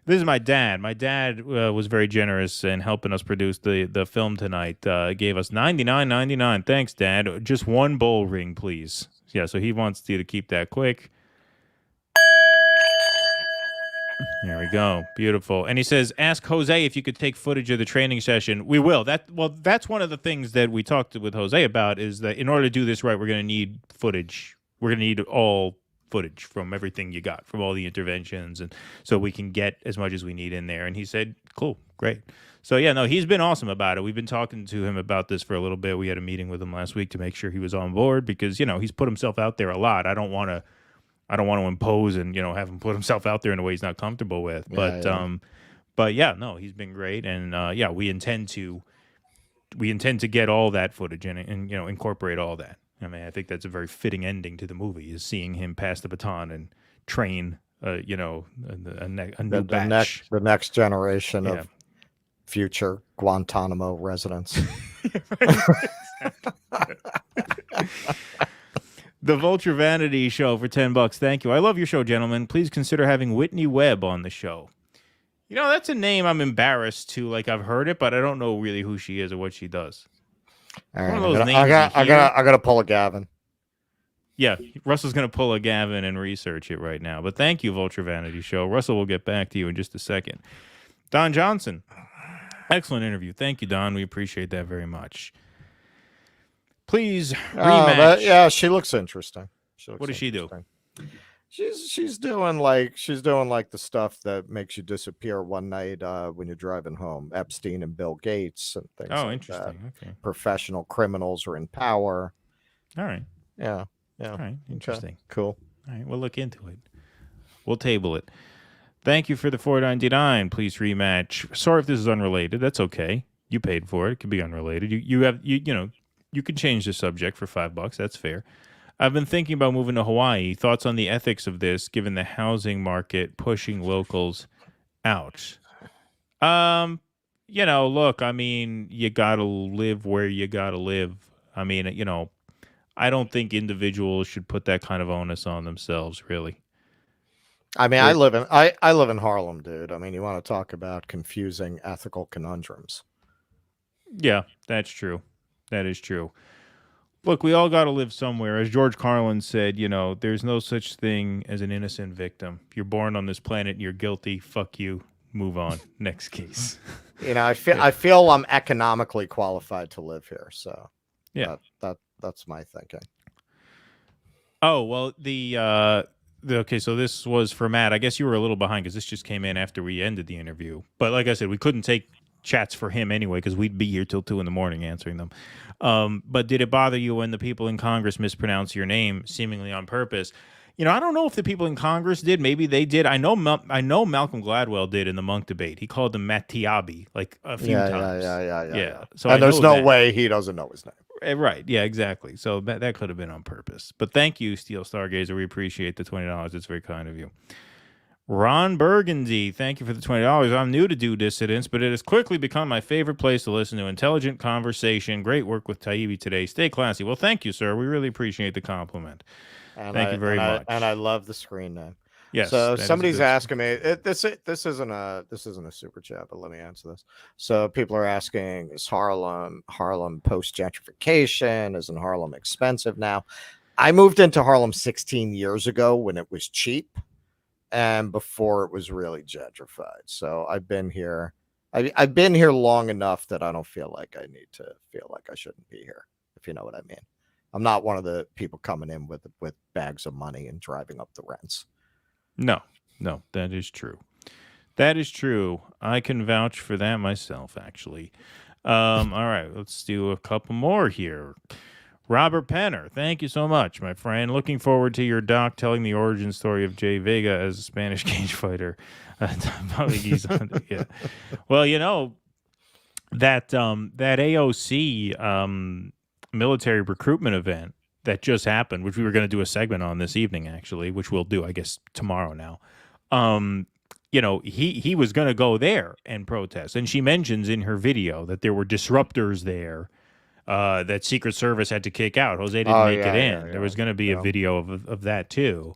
This is my dad. My dad was very generous in helping us produce the film tonight. Gave us $99.99. Thanks, Dad. Just one bowl ring, please. Yeah, so he wants you to keep that quick. There we go. Beautiful. And he says, ask Jose if you could take footage of the training session. We will. That's one of the things that we talked with Jose about is that in order to do this right, we're going to need footage. We're going to need all footage from everything you got, from all the interventions, and so we can get as much as we need in there. And he said, cool, great. So yeah, no, he's been awesome about it. We've been talking to him about this for a little bit. We had a meeting with him last week to make sure he was on board because, he's put himself out there a lot. I don't want to impose and, have him put himself out there in a way he's not comfortable with. But yeah, no, he's been great. And we intend to get all that footage and incorporate all that. I mean, I think that's a very fitting ending to the movie, is seeing him pass the baton and train, a new batch. The next generation of future Guantanamo residents. The Vulture Vanity Show for $10. Thank you. I love your show, gentlemen. Please consider having Whitney Webb on the show. That's a name I'm embarrassed to. I've heard it, but I don't know really who she is or what she does. All right, I gotta pull a Gavin. Yeah, Russell's gonna pull a Gavin and research it right now. But thank you, Vulture Vanity Show. Russell will get back to you in just a second. Don Johnson, excellent interview. Thank you, Don. We appreciate that very much. Please rematch. She looks interesting. What does she do? She's doing like the stuff that makes you disappear one night when you're driving home. Epstein and Bill Gates and things. Oh, like interesting. That. Okay. Professional criminals are in power. All right. Yeah. All right. Interesting. Okay. Cool. All right. We'll look into it. We'll table it. Thank you for the $4.99. Please rematch. Sorry if this is unrelated. That's okay. You paid for it. It could be unrelated. You can change the subject for $5. That's fair. I've been thinking about moving to Hawaii. Thoughts on the ethics of this, given the housing market pushing locals out? Look, I mean, you got to live where you got to live. I mean, I don't think individuals should put that kind of onus on themselves, really. I mean, I live in Harlem, dude. I mean, you want to talk about confusing ethical conundrums. Yeah, that's true. That is true. Look, we all got to live somewhere. As George Carlin said, there's no such thing as an innocent victim. You're born on this planet and you're guilty. Fuck you. Move on. Next case. I feel I'm economically qualified to live here. So yeah, that's my thinking. Oh, well, okay, so this was for Matt. I guess you were a little behind because this just came in after we ended the interview. But like I said, we couldn't take chats for him anyway because we'd be here till 2 a.m. answering them. But did it bother you when the people in Congress mispronounced your name seemingly on purpose? I don't know if the people in Congress did. Maybe they did. I know Malcolm Gladwell did in the Monk debate. He called him Mattiabi a few times. Yeah. So and there's no way he doesn't know his name. Right. Yeah, exactly. So that could have been on purpose. But thank you, Steel Stargazer. We appreciate the $20. It's very kind of you. Ron Burgundy, thank you for the $20. I'm new to Do Dissidents, but it has quickly become my favorite place to listen to intelligent conversation. Great work with Taibbi today. Stay classy. Well, thank you, sir. We really appreciate the compliment. Thank you very much. And I love the screen name. Yes. So somebody's asking me. This isn't a super chat, but let me answer this. So people are asking: is Harlem post gentrification? Isn't Harlem expensive now? I moved into Harlem 16 years ago when it was cheap, and before it was really gentrified. So I've been here I've been here long enough that I don't feel like I need to feel like I shouldn't be here, if you know what I mean. I'm not one of the people coming in with bags of money and driving up the rents. No, that is true. That is true. I can vouch for that myself, actually. All right, let's do a couple more here. Robert Penner, thank you so much, my friend. Looking forward to your doc telling the origin story of Jay Vega as a Spanish cage fighter. Yeah. Well, you know, that AOC military recruitment event that just happened, which we were going to do a segment on this evening, actually, which we'll do, I guess, tomorrow now. You know, he was going to go there and protest. And she mentions in her video that there were disruptors there that Secret Service had to kick out. Jose didn't make it in. There was going to be a video of that too.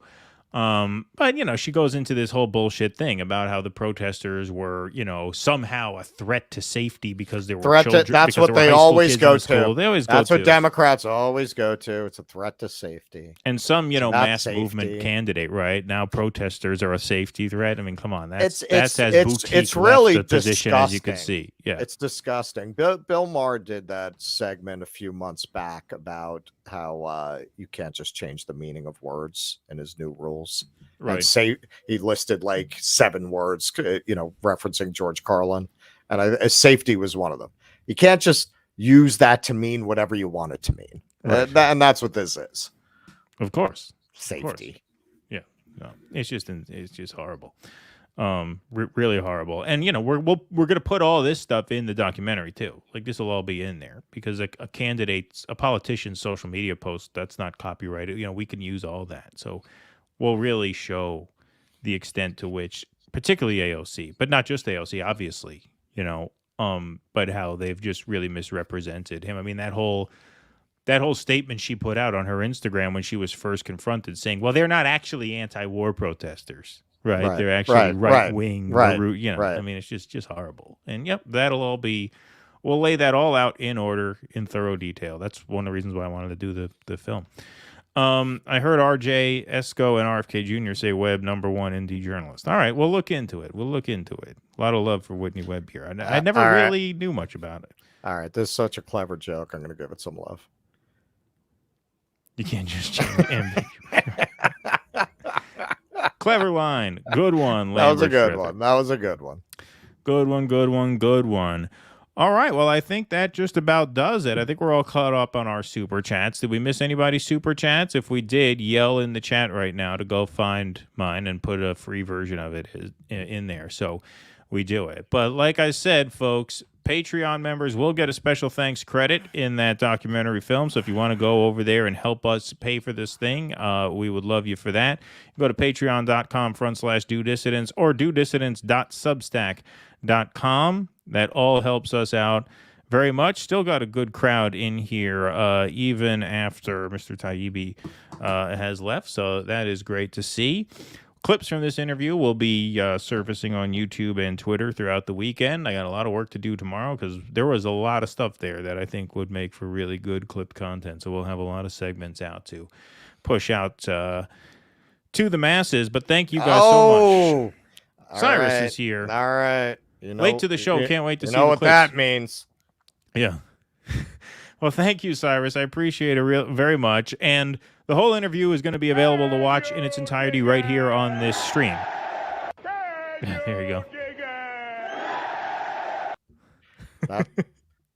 But, you know, she goes into this whole bullshit thing about how the protesters were, you know, somehow a threat to safety because there were children. That's what they always go to. They always That's go what to. Democrats always go to. It's a threat to safety. And some, you know, mass safety. movement candidate, right? Now protesters are a safety threat. I mean, come on. That's as boutique it's really left a position as you can see. Yeah. It's disgusting. Bill Maher did that segment a few months back about how you can't just change the meaning of words in his new rules. Right. And say he listed like 7 words, you know, referencing George Carlin, and safety was one of them. You can't just use that to mean whatever you want it to mean, Right. And that's what this is. Of course, safety. Of course. Yeah, no, it's just horrible, really horrible. And you know, we're gonna put all this stuff in the documentary too. Like this will all be in there because a politician's social media post that's not copyrighted. You know, we can use all that. So we'll really show the extent to which, particularly AOC, but not just AOC, obviously, you know, but how they've just really misrepresented him. I mean, that whole statement she put out on her Instagram when she was first confronted, saying, "Well, they're not actually anti-war protesters, right? They're actually right-wing, you know." Right. I mean, it's just horrible. And yep, we'll lay that all out in order, in thorough detail. That's one of the reasons why I wanted to do the film. I heard RJ, Esco, and RFK Jr. say Webb #1 indie journalist. All right, we'll look into it. A lot of love for Whitney Webb here. I never really knew much about it. All right, this is such a clever joke. I'm going to give it some love. You can't just change Clever line. Good one. That was a good one. Good one. All right. Well, I think that just about does it. I think we're all caught up on our super chats. Did we miss anybody's super chats? If we did, yell in the chat right now to go find mine and put a free version of it in there. So we do it. But like I said, folks, Patreon members will get a special thanks credit in that documentary film. So if you want to go over there and help us pay for this thing, we would love you for that. Go to patreon.com/DoDissidents or DoDissidents.substack.com. That all helps us out very much. Still got a good crowd in here, even after Mr. Taibbi has left. So that is great to see. Clips from this interview will be surfacing on YouTube and Twitter throughout the weekend. I got a lot of work to do tomorrow because there was a lot of stuff there that I think would make for really good clipped content. So we'll have a lot of segments out to push out to the masses. But thank you guys so much. Cyrus is here. All right. You know, late to the show. Can't wait to see the clips. That means. Yeah. Well, thank you, Cyrus. I appreciate it very much. And the whole interview is going to be available to watch in its entirety right here on this stream. There you go.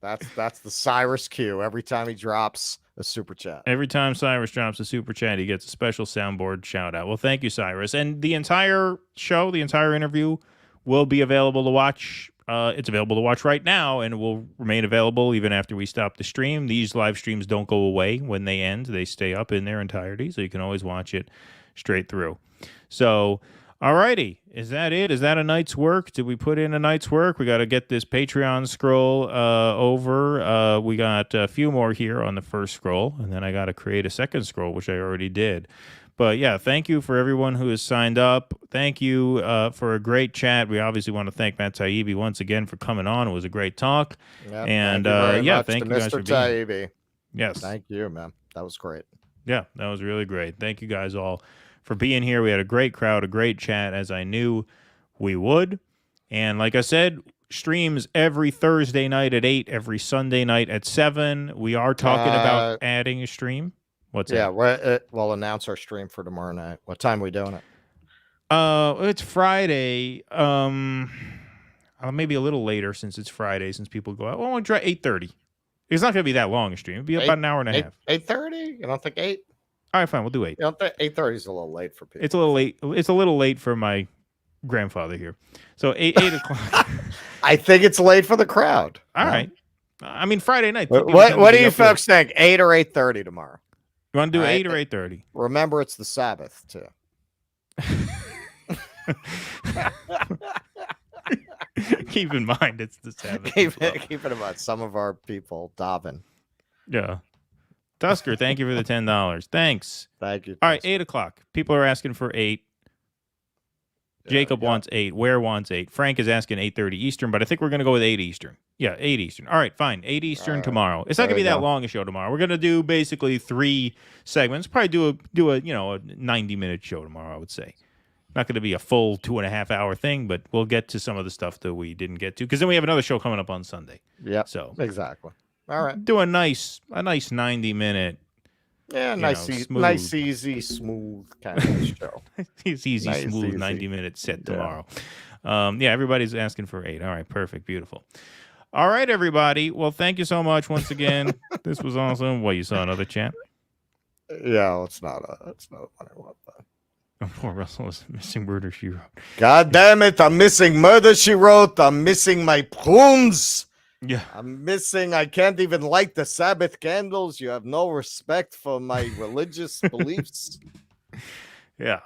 That's the Cyrus cue. Every time he drops a super chat. Every time Cyrus drops a super chat, he gets a special soundboard shout out. Well, thank you, Cyrus. And the entire show, the entire interview will be available to watch. It's available to watch right now, and it will remain available even after we stop the stream. These live streams don't go away when they end. They stay up in their entirety, so you can always watch it straight through. So, alrighty. Is that it? Is that a night's work? Did we put in a night's work? We got to get this Patreon scroll over. We got a few more here on the first scroll, and then I got to create a second scroll, which I already did. But yeah, thank you for everyone who has signed up. Thank you for a great chat. We obviously want to thank Matt Taibbi once again for coming on. It was a great talk. Yep, and thank thank you guys Mr. for being here. Yes. Thank you, man. That was great. Yeah, that was really great. Thank you guys all for being here. We had a great crowd, a great chat, as I knew we would. And like I said, streams every Thursday night at 8, every Sunday night at 7. We are talking about adding a stream. What's that? Yeah, we'll announce our stream for tomorrow night. What time are we doing it? It's Friday. Maybe a little later since it's Friday, since people go out. Well, we'll try 8:30. It's not going to be that long a stream. It'll be about an hour and a half. 8:30? You don't think 8? All right, fine. We'll do 8. 8:30 is a little late for people. It's a little late. It's a little late for my grandfather here. So 8 o'clock. I think it's late for the crowd. All right. I mean, Friday night. What do you folks think? 8 or 8:30 tomorrow? You want to do 8 or 8:30? Remember, it's the Sabbath, too. Keep in mind, it's the Sabbath. Keep it in mind. Some of our people daven. Yeah. Tusker, thank you for the $10. Thanks. Thank you. All right, 8 o'clock. People are asking for 8. Jacob wants 8. Ware wants 8. Frank is asking 8:30 Eastern, but I think we're going to go with 8 Eastern. Yeah, 8 Eastern. All right, fine. 8 Eastern tomorrow. It's not going to be that long a show tomorrow. We're going to do basically 3 segments. Probably do a 90-minute show tomorrow, I would say. Not going to be a full 2.5-hour thing, but we'll get to some of the stuff that we didn't get to, because then we have another show coming up on Sunday. Yeah. So exactly. All right. Do a nice 90-minute. Yeah, nice, easy, smooth kind of show. It's easy, nice, smooth, 90-minute set tomorrow. Yeah, everybody's asking for 8. All right, perfect, beautiful. All right, everybody. Well, thank you so much once again. This was awesome. What, you saw another chat? Yeah, it's not what I want. Poor Russell was missing Murder, She Wrote. God damn it! I'm missing Murder, She Wrote. I'm missing my prunes. Yeah, I can't even light the Sabbath candles. You have no respect for my religious beliefs. Yeah.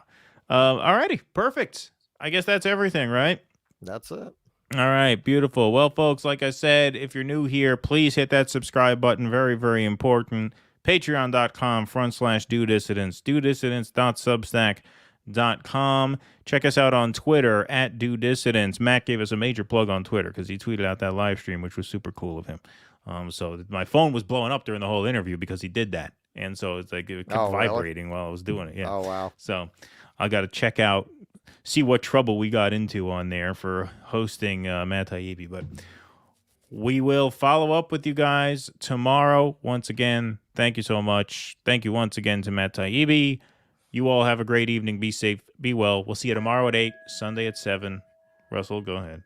All righty. Perfect. I guess that's everything, right? That's it. All right. Beautiful. Well, folks, like I said, if you're new here, please hit that subscribe button. Very, very important. Patreon.com/DoDissidents. DoDissidents.substack.com. Check us out on Twitter at DoDissidents. Matt gave us a major plug on Twitter because he tweeted out that live stream, which was super cool of him. So my phone was blowing up during the whole interview because he did that. And so it's like it kept vibrating while I was doing it. Yeah. Oh, wow. So I got to check out, see what trouble we got into on there for hosting Matt Taibbi. But we will follow up with you guys tomorrow. Once again, thank you so much. Thank you once again to Matt Taibbi. You all have a great evening. Be safe. Be well. We'll see you tomorrow at 8, Sunday at 7. Russell, go ahead.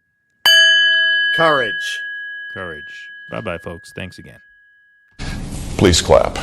Courage. Bye-bye, folks. Thanks again. Please clap.